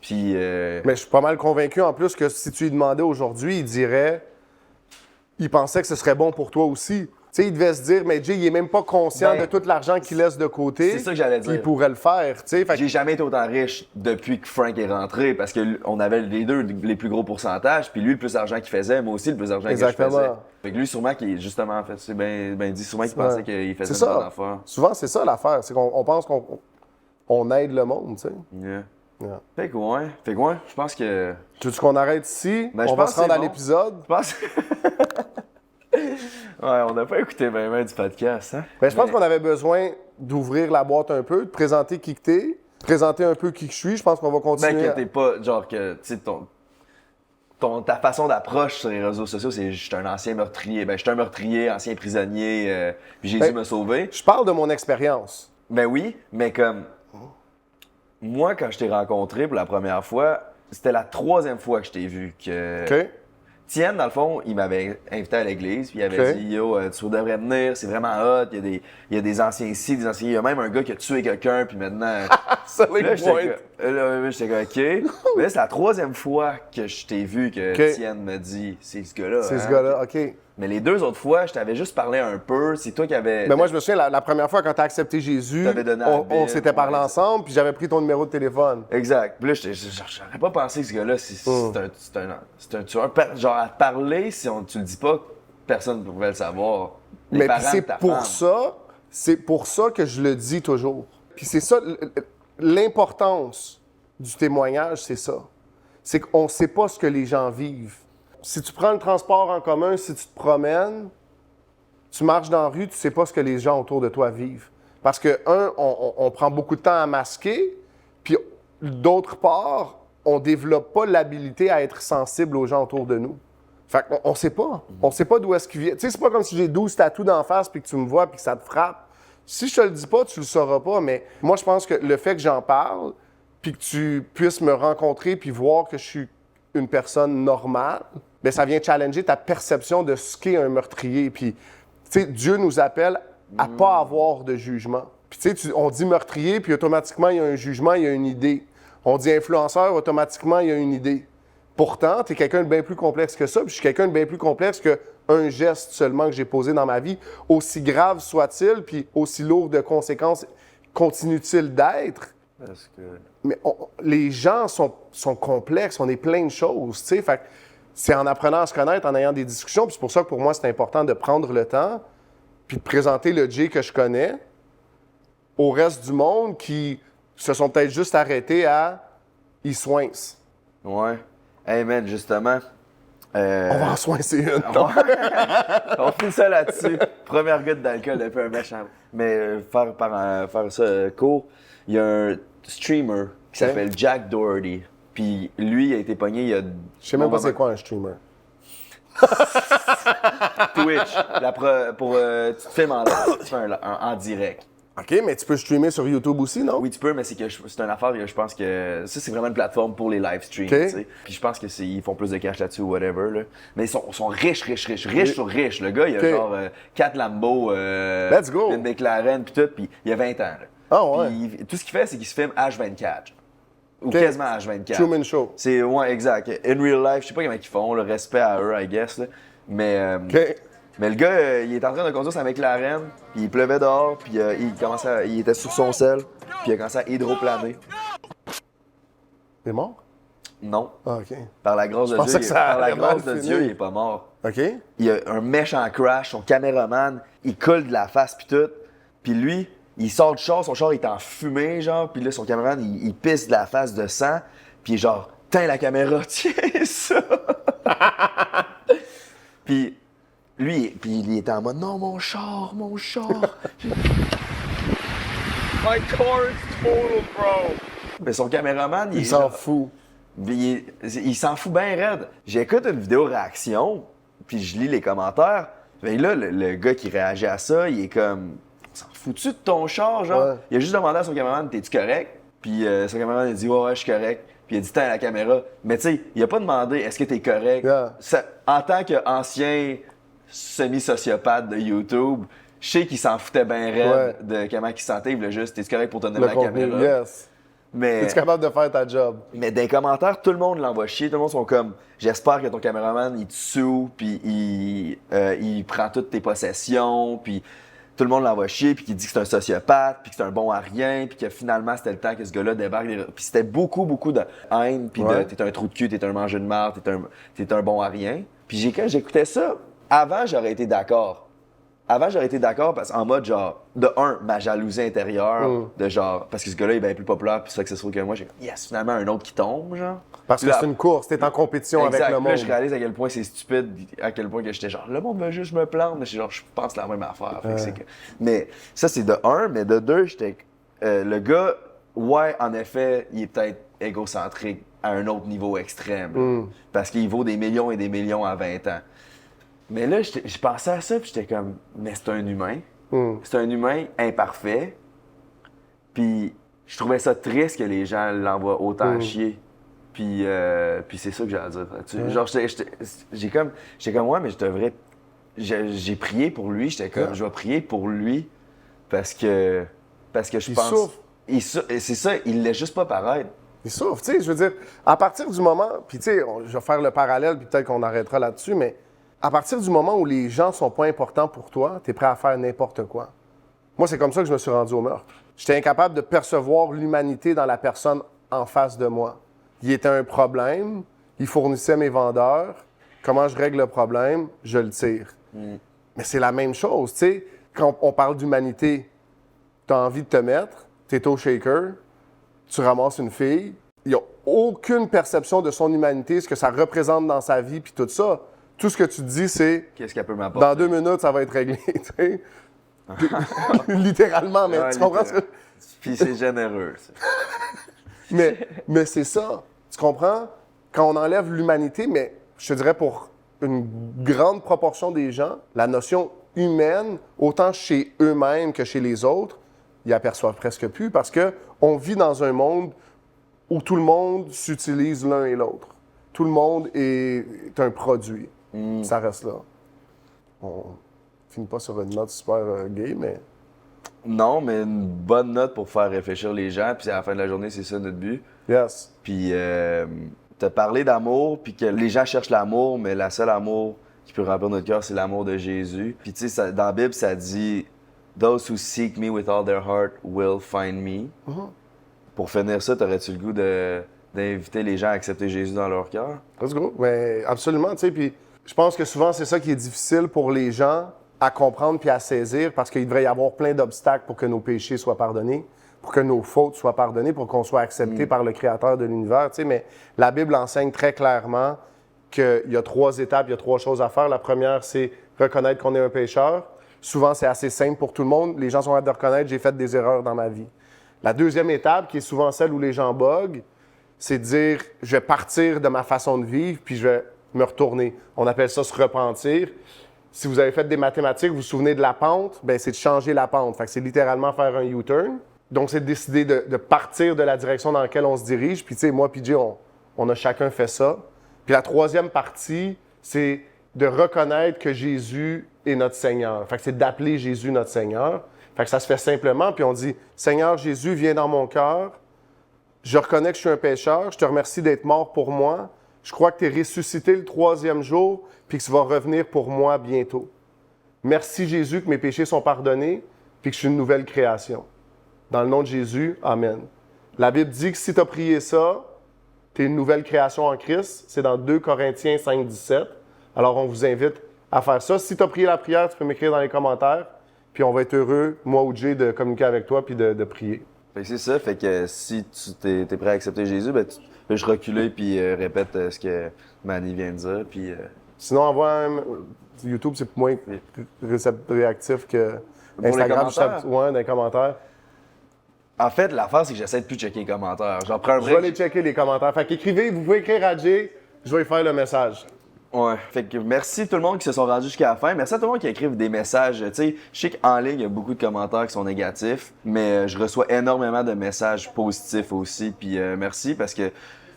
Puis... Mais je suis pas mal convaincu en plus que si tu lui demandais aujourd'hui, il dirait... Il pensait que ce serait bon pour toi aussi. Tu sais, il devait se dire, mais Jay, il est même pas conscient de tout l'argent qu'il laisse de côté. C'est ça que j'allais dire. Il pourrait le faire, tu sais. J'ai jamais été autant riche depuis que Frank est rentré parce qu'on avait les deux les plus gros pourcentages. Puis lui, le plus d'argent qu'il faisait, moi aussi, le plus d'argent que je faisais. Fait que lui, sûrement, justement, en fait, c'est bien dit, sûrement qu'il pensait qu'il faisait une bonne affaire. Souvent, c'est ça l'affaire. C'est qu'on pense qu'on aide le monde, tu sais. Yeah. Fait que ouais, je pense que... Tu veux qu'on arrête ici? Ben, on va se rendre à l'épisode. Je pense... Ouais, on n'a pas écouté bien du podcast, hein? Ben, je pense qu'on avait besoin d'ouvrir la boîte un peu, de présenter qui que t'es, présenter un peu qui que je suis. Je pense qu'on va continuer. Ben, que t'es pas, genre que, tu sais, ta façon d'approche sur les réseaux sociaux, c'est je suis un ancien meurtrier. Ben, je suis un meurtrier, ancien prisonnier, puis Jésus m'a sauvé. Je parle de mon expérience. Ben oui, mais comme... Moi, quand je t'ai rencontré pour la première fois, c'était la 3e fois que je t'ai vu que... OK. Tienne, dans le fond, il m'avait invité à l'église, puis il avait dit « Yo, tu devrais venir, c'est vraiment hot, il y a des anciens ici, des anciens... Il y a même un gars qui a tué quelqu'un, puis maintenant... » Ça là, j'étais comme « OK. » Mais là, c'est la 3e fois que je t'ai vu que Tienne me dit « C'est ce gars-là. » C'est ce gars-là, OK. Mais les 2 autres fois, je t'avais juste parlé un peu, c'est toi qui avais... Ben moi, je me souviens, la première fois, quand t'as accepté Jésus, on s'était parlé ensemble, puis j'avais pris ton numéro de téléphone. Exact. Puis là, j'aurais pas pensé que ce gars-là, c'est un tueur. Genre, à te parler, si tu le dis pas, personne ne pouvait le savoir. Mais c'est pour ça que je le dis toujours. Puis c'est ça, l'importance du témoignage, c'est ça. C'est qu'on sait pas ce que les gens vivent. Si tu prends le transport en commun, si tu te promènes, tu marches dans la rue, tu sais pas ce que les gens autour de toi vivent. Parce que, on prend beaucoup de temps à masquer, puis d'autre part, on développe pas l'habilité à être sensible aux gens autour de nous. Fait qu'on sait pas. On sait pas d'où est-ce qu'ils viennent. Tu sais, c'est pas comme si j'ai 12 tatous d'en face puis que tu me vois puis que ça te frappe. Si je te le dis pas, tu le sauras pas, mais moi, je pense que le fait que j'en parle puis que tu puisses me rencontrer puis voir que je suis une personne normale, bien, ça vient challenger ta perception de ce qu'est un meurtrier. Puis, tu sais, Dieu nous appelle à pas avoir de jugement. Puis tu sais, on dit meurtrier, puis automatiquement, il y a un jugement, il y a une idée. On dit influenceur, automatiquement, il y a une idée. Pourtant, tu es quelqu'un de bien plus complexe que ça, puis je suis quelqu'un de bien plus complexe qu'un geste seulement que j'ai posé dans ma vie, aussi grave soit-il, puis aussi lourd de conséquences continue-t-il d'être. Parce que... Mais les gens sont complexes, on est plein de choses, tu sais. Fait que c'est en apprenant à se connaître, en ayant des discussions, puis c'est pour ça que pour moi, c'est important de prendre le temps, puis de présenter le Jay que je connais au reste du monde qui se sont peut-être juste arrêtés à « ils soincent ». Ouais. Hey man, justement... On va en soincer une. On finit ça là-dessus. Première goutte d'alcool depuis un méchant. Mais faire ça court, il y a un streamer qui s'appelle Jack Doherty. Puis lui, il a été pogné il y a... Je sais même pas c'est quoi un streamer. Twitch. Tu te filmes en live, tu fais en direct. OK, mais tu peux streamer sur YouTube aussi, non? Oui, tu peux, mais c'est une affaire que je pense que ça, c'est vraiment une plateforme pour les live streams. OK. Tu sais. Puis je pense qu'ils font plus de cash là-dessus ou whatever. Là. Mais ils sont riches sur riches. Le gars, il a OK. genre 4 Lambo, Let's go. une McLaren, puis tout, puis il a 20 ans. Là. Ah ouais. Puis tout ce qu'il fait, c'est qu'il se filme H24. Ou OK. quasiment H24. Truman Show. C'est, ouais, exact. In real life, je sais pas comment ils font, le respect à eux, I guess. Là. Mais OK. mais le gars, il est en train de conduire sa McLaren, puis il pleuvait dehors, puis il était sur son sel, puis il a commencé à hydroplaner. Il est mort? Non. Ah, OK. Par la grâce de pensais Dieu, que ça par la allait grâce mal de finir. Dieu, il est pas mort. OK? Il y a un méchant crash, son caméraman, il colle de la face puis tout, puis lui, il sort du char, son char est en fumée, genre, puis là, son caméraman, il pisse de la face de sang, puis il est genre, tiens la caméra, tiens ça! Puis lui, il était en mode, non, mon char! My car is total, bro. Mais son caméraman, Il s'en fout. il s'en fout bien raide. J'écoute une vidéo réaction, puis je lis les commentaires. Ben là, le gars qui réagit à ça, il est comme, s'en fous-tu de ton char, genre? Ouais. Il a juste demandé à son caméraman, t'es-tu correct? Puis son caméraman, il a dit, ouais, je suis correct. Puis il a dit, tiens la caméra. Mais tu sais, il a pas demandé, est-ce que t'es correct? Yeah. En tant qu'ancien semi-sociopathe de YouTube, je sais qu'il s'en foutait bien raide de comment il se sentait. Il voulait juste, t'es-tu correct pour te donner Le la contenu, caméra? yes. Mais... Es-tu capable de faire ta job? Mais dans les commentaires, tout le monde l'envoie chier. Tout le monde sont comme, j'espère que ton caméraman, il te sue, puis il prend toutes tes possessions, puis tout le monde l'envoie chier, puis qu'il dit que c'est un sociopathe, puis que c'est un bon à rien, puis que finalement, c'était le temps que ce gars-là débarque. Puis c'était beaucoup de haine, puis de t'es un trou de cul, t'es un mangeur de marde, t'es un bon à rien. Puis quand j'écoutais ça, avant, j'aurais été d'accord. Parce qu'en mode genre, de un, ma jalousie intérieure, de genre, parce que ce gars-là est bien plus populaire, puis successful que moi, j'ai comme, yes, finalement, un autre qui tombe, genre. Parce que Là, c'est une course, t'es en compétition exact. avec le Là, monde. je réalise à quel point c'est stupide, à quel point que j'étais genre, le monde veut juste me plante, mais genre, je pense la même affaire. Fait que c'est que... Mais ça, c'est de un, mais de deux, j'étais. Le gars, ouais, en effet, il est peut-être égocentrique à un autre niveau extrême. Parce qu'il vaut des millions et des millions à 20 ans. Mais là, j'ai pensé à ça, puis j'étais comme, mais c'est un humain. C'est un humain imparfait. Puis je trouvais ça triste que les gens l'envoient autant chier. Puis c'est ça que j'ai à dire. Genre, j'ai comme, ouais, mais je devrais. J'ai prié pour lui, j'étais comme, je vais prier pour lui parce que je pense. Souffre. C'est ça, il laisse juste pas paraître. Il souffre, tu sais, je veux dire, à partir du moment, puis tu sais, je vais faire le parallèle, puis peut-être qu'on arrêtera là-dessus, mais à partir du moment où les gens sont pas importants pour toi, tu es prêt à faire n'importe quoi. Moi, c'est comme ça que je me suis rendu au meurtre. J'étais incapable de percevoir l'humanité dans la personne en face de moi. Il était un problème, il fournissait mes vendeurs. Comment je règle le problème? Je le tire. Mais c'est la même chose, tu sais. Quand on parle d'humanité, tu as envie de te mettre, tu es au shaker, tu ramasses une fille, il n'y a aucune perception de son humanité, ce que ça représente dans sa vie, puis tout ça. Tout ce que tu te dis, c'est Qu'est-ce qu'elle peut m'apporter? dans 2 minutes, ça va être réglé, tu sais. Littéralement, mais Ouais, tu comprends ce que... Puis c'est généreux, ça. Mais c'est ça, tu comprends? Quand on enlève l'humanité, mais je te dirais pour une grande proportion des gens, la notion humaine, autant chez eux-mêmes que chez les autres, ils aperçoivent presque plus parce qu'on vit dans un monde où tout le monde s'utilise l'un et l'autre. Tout le monde est un produit. Ça reste là. On finit pas sur une note super gay, mais Non, mais une bonne note pour faire réfléchir les gens, puis à la fin de la journée, c'est ça notre but. Yes. Puis t'as parlé d'amour, puis que les gens cherchent l'amour, mais la seule amour qui peut remplir notre cœur, c'est l'amour de Jésus. Puis tu sais, dans la Bible, ça dit « Those who seek me with all their heart will find me Pour finir ça, t'aurais-tu le goût d'inviter les gens à accepter Jésus dans leur cœur? Let's go. Mais absolument, tu sais, puis je pense que souvent, c'est ça qui est difficile pour les gens à comprendre puis à saisir, parce qu'il devrait y avoir plein d'obstacles pour que nos péchés soient pardonnés, pour que nos fautes soient pardonnées, pour qu'on soit accepté par le Créateur de l'univers, tu sais. Mais la Bible enseigne très clairement qu'il y a 3 étapes, il y a 3 choses à faire. La première, c'est reconnaître qu'on est un pécheur. Souvent, c'est assez simple pour tout le monde. Les gens sont capables de reconnaître, j'ai fait des erreurs dans ma vie. La deuxième étape, qui est souvent celle où les gens boguent, c'est de dire, je vais partir de ma façon de vivre, puis je vais me retourner. On appelle ça se repentir. Si vous avez fait des mathématiques, vous vous souvenez de la pente, bien, c'est de changer la pente. Fait que c'est littéralement faire un U-turn. Donc, c'est de décider de partir de la direction dans laquelle on se dirige. Puis, tu sais, moi, PJ, on a chacun fait ça. Puis la troisième partie, c'est de reconnaître que Jésus est notre Seigneur. Fait que c'est d'appeler Jésus notre Seigneur. Fait que ça se fait simplement, puis on dit, Seigneur Jésus, viens dans mon cœur. Je reconnais que je suis un pécheur. Je te remercie d'être mort pour moi. Je crois que tu es ressuscité le 3e jour, puis que tu vas revenir pour moi bientôt. Merci Jésus que mes péchés sont pardonnés, puis que je suis une nouvelle création. Dans le nom de Jésus, Amen. La Bible dit que si tu as prié ça, tu es une nouvelle création en Christ. C'est dans 2 Corinthiens 5, 17. Alors, on vous invite à faire ça. Si tu as prié la prière, tu peux m'écrire dans les commentaires, puis on va être heureux, moi ou Jay, de communiquer avec toi puis de prier. Fait que c'est ça, fait que si tu t'es prêt à accepter Jésus, ben tu peux juste reculer puis répète ce que Manny vient de dire, puis... Sinon, envoie YouTube, c'est moins réactif que Instagram. Ouais, dans les commentaires. En fait, l'affaire, c'est que j'essaie de plus checker les commentaires. J'en prends un break. Je vais aller checker les commentaires. Fait qu'écrivez, vous pouvez écrire à Jay, je vais lui faire le message. Ouais. Fait que merci à tout le monde qui se sont rendus jusqu'à la fin. Merci à tout le monde qui écrivent des messages. Tu sais, je sais qu'en ligne, il y a beaucoup de commentaires qui sont négatifs, mais je reçois énormément de messages positifs aussi. Puis merci parce que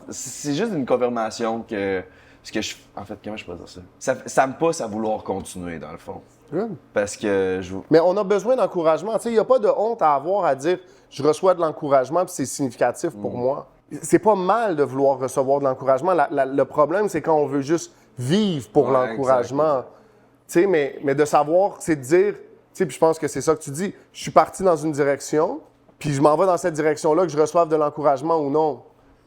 c'est juste une confirmation que ce que je... En fait, comment je peux dire ça? Ça me pousse à vouloir continuer, dans le fond. Good. Parce que Mais on a besoin d'encouragement. Tu sais, il n'y a pas de honte à avoir à dire « je reçois de l'encouragement puis c'est significatif pour moi ». C'est pas mal de vouloir recevoir de l'encouragement. Le problème, c'est quand on veut juste vivre pour l'encouragement. Tu sais, mais de savoir, c'est de dire... Tu sais, puis je pense que c'est ça que tu dis. Je suis parti dans une direction, puis je m'en vais dans cette direction-là, que je reçoive de l'encouragement ou non.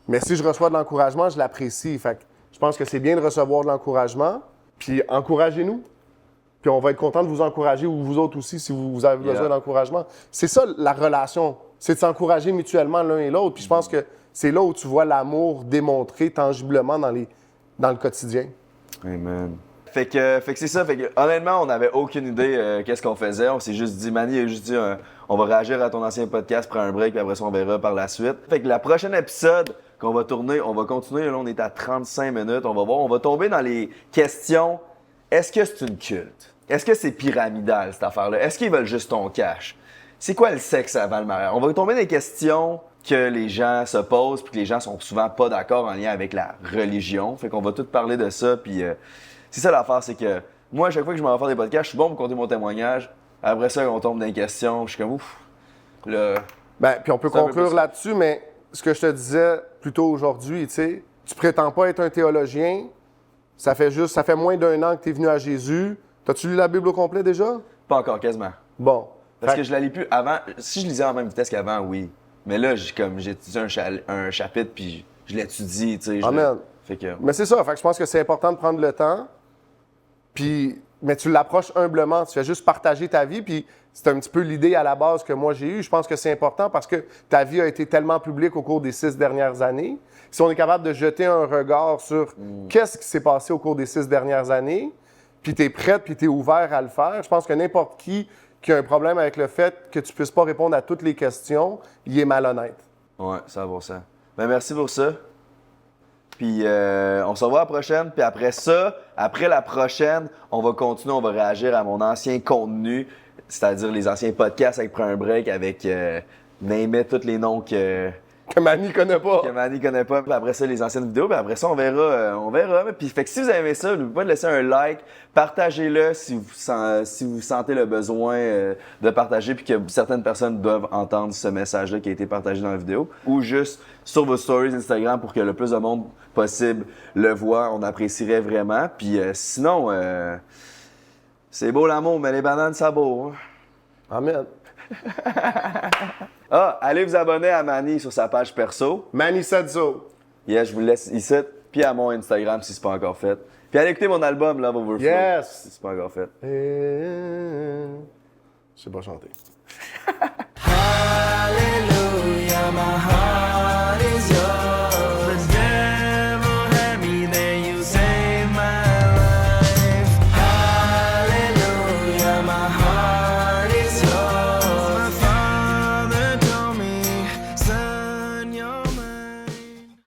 Mais si je reçois de l'encouragement, je l'apprécie. Fait que je pense que c'est bien de recevoir de l'encouragement, puis encouragez-nous. Puis on va être content de vous encourager, ou vous autres aussi, si vous avez besoin d'encouragement. C'est ça, la relation. C'est de s'encourager mutuellement l'un et l'autre. Puis je pense que c'est là où tu vois l'amour démontré tangiblement dans le quotidien. Amen. Fait que c'est ça. Fait que honnêtement, on n'avait aucune idée qu'est-ce qu'on faisait. On s'est juste dit, Manny a juste dit, on va réagir à ton ancien podcast, prends un break, puis après ça, on verra par la suite. Fait que la prochaine épisode qu'on va tourner, on va continuer. Là, on est à 35 minutes. On va voir. On va tomber dans les questions. Est-ce que c'est une culte? Est-ce que c'est pyramidal, cette affaire-là? Est-ce qu'ils veulent juste ton cash? C'est quoi le sexe avant le mariage? On va tomber dans des questions que les gens se posent puis que les gens sont souvent pas d'accord en lien avec la religion. Fait qu'on va tout parler de ça. Puis c'est ça l'affaire, c'est que moi, à chaque fois que je m'en vais faire des podcasts, je suis bon pour compter mon témoignage. Après ça, on tombe dans les questions. Je suis comme ouf. Là, Puis on peut conclure là-dessus, mais ce que je te disais plus tôt aujourd'hui, tu sais, tu prétends pas être un théologien. Ça fait moins d'1 an que tu es venu à Jésus. T'as-tu lu la Bible au complet déjà? Pas encore, quasiment. Bon. Parce que je la lis plus avant. Si je lisais en même vitesse qu'avant, oui. Mais là, j'étudie un chapitre puis je l'étudie, tu sais. Amen. Fait que... Mais c'est ça. Fait que je pense que c'est important de prendre le temps. Mais tu l'approches humblement. Tu fais juste partager ta vie. Puis c'est un petit peu l'idée à la base que moi j'ai eue. Je pense que c'est important parce que ta vie a été tellement publique au cours des 6 dernières années. Si on est capable de jeter un regard sur qu'est-ce qui s'est passé au cours des 6 dernières années, puis tu es prête, puis tu es ouvert à le faire, je pense que n'importe qui a un problème avec le fait que tu ne puisses pas répondre à toutes les questions, il est malhonnête. Ouais, ça va ça. Ben merci pour ça. Puis on se revoit à la prochaine. Puis après ça, après la prochaine, on va continuer, on va réagir à mon ancien contenu, c'est-à-dire les anciens podcasts avec Prends un break, avec name it, tous les noms Que Manny connaît pas. Que Manny connaît pas. Puis après ça, les anciennes vidéos. Puis après ça, on verra. Puis fait que si vous avez aimé ça, n'oubliez pas de laisser un like. Partagez-le si vous sentez le besoin de partager puis que certaines personnes doivent entendre ce message-là qui a été partagé dans la vidéo. Ou juste sur vos stories Instagram pour que le plus de monde possible le voit. On apprécierait vraiment. Puis sinon, c'est beau l'amour, mais les bananes, ça beau. Hein? Amen. Allez vous abonner à Manny sur sa page perso. Manny Sadzo. Yeah, je vous laisse ici. Puis à mon Instagram si c'est pas encore fait. Puis allez écouter mon album Love Overflow. Yes. Si c'est pas encore fait. Je sais pas chanter. Hallelujah, my heart.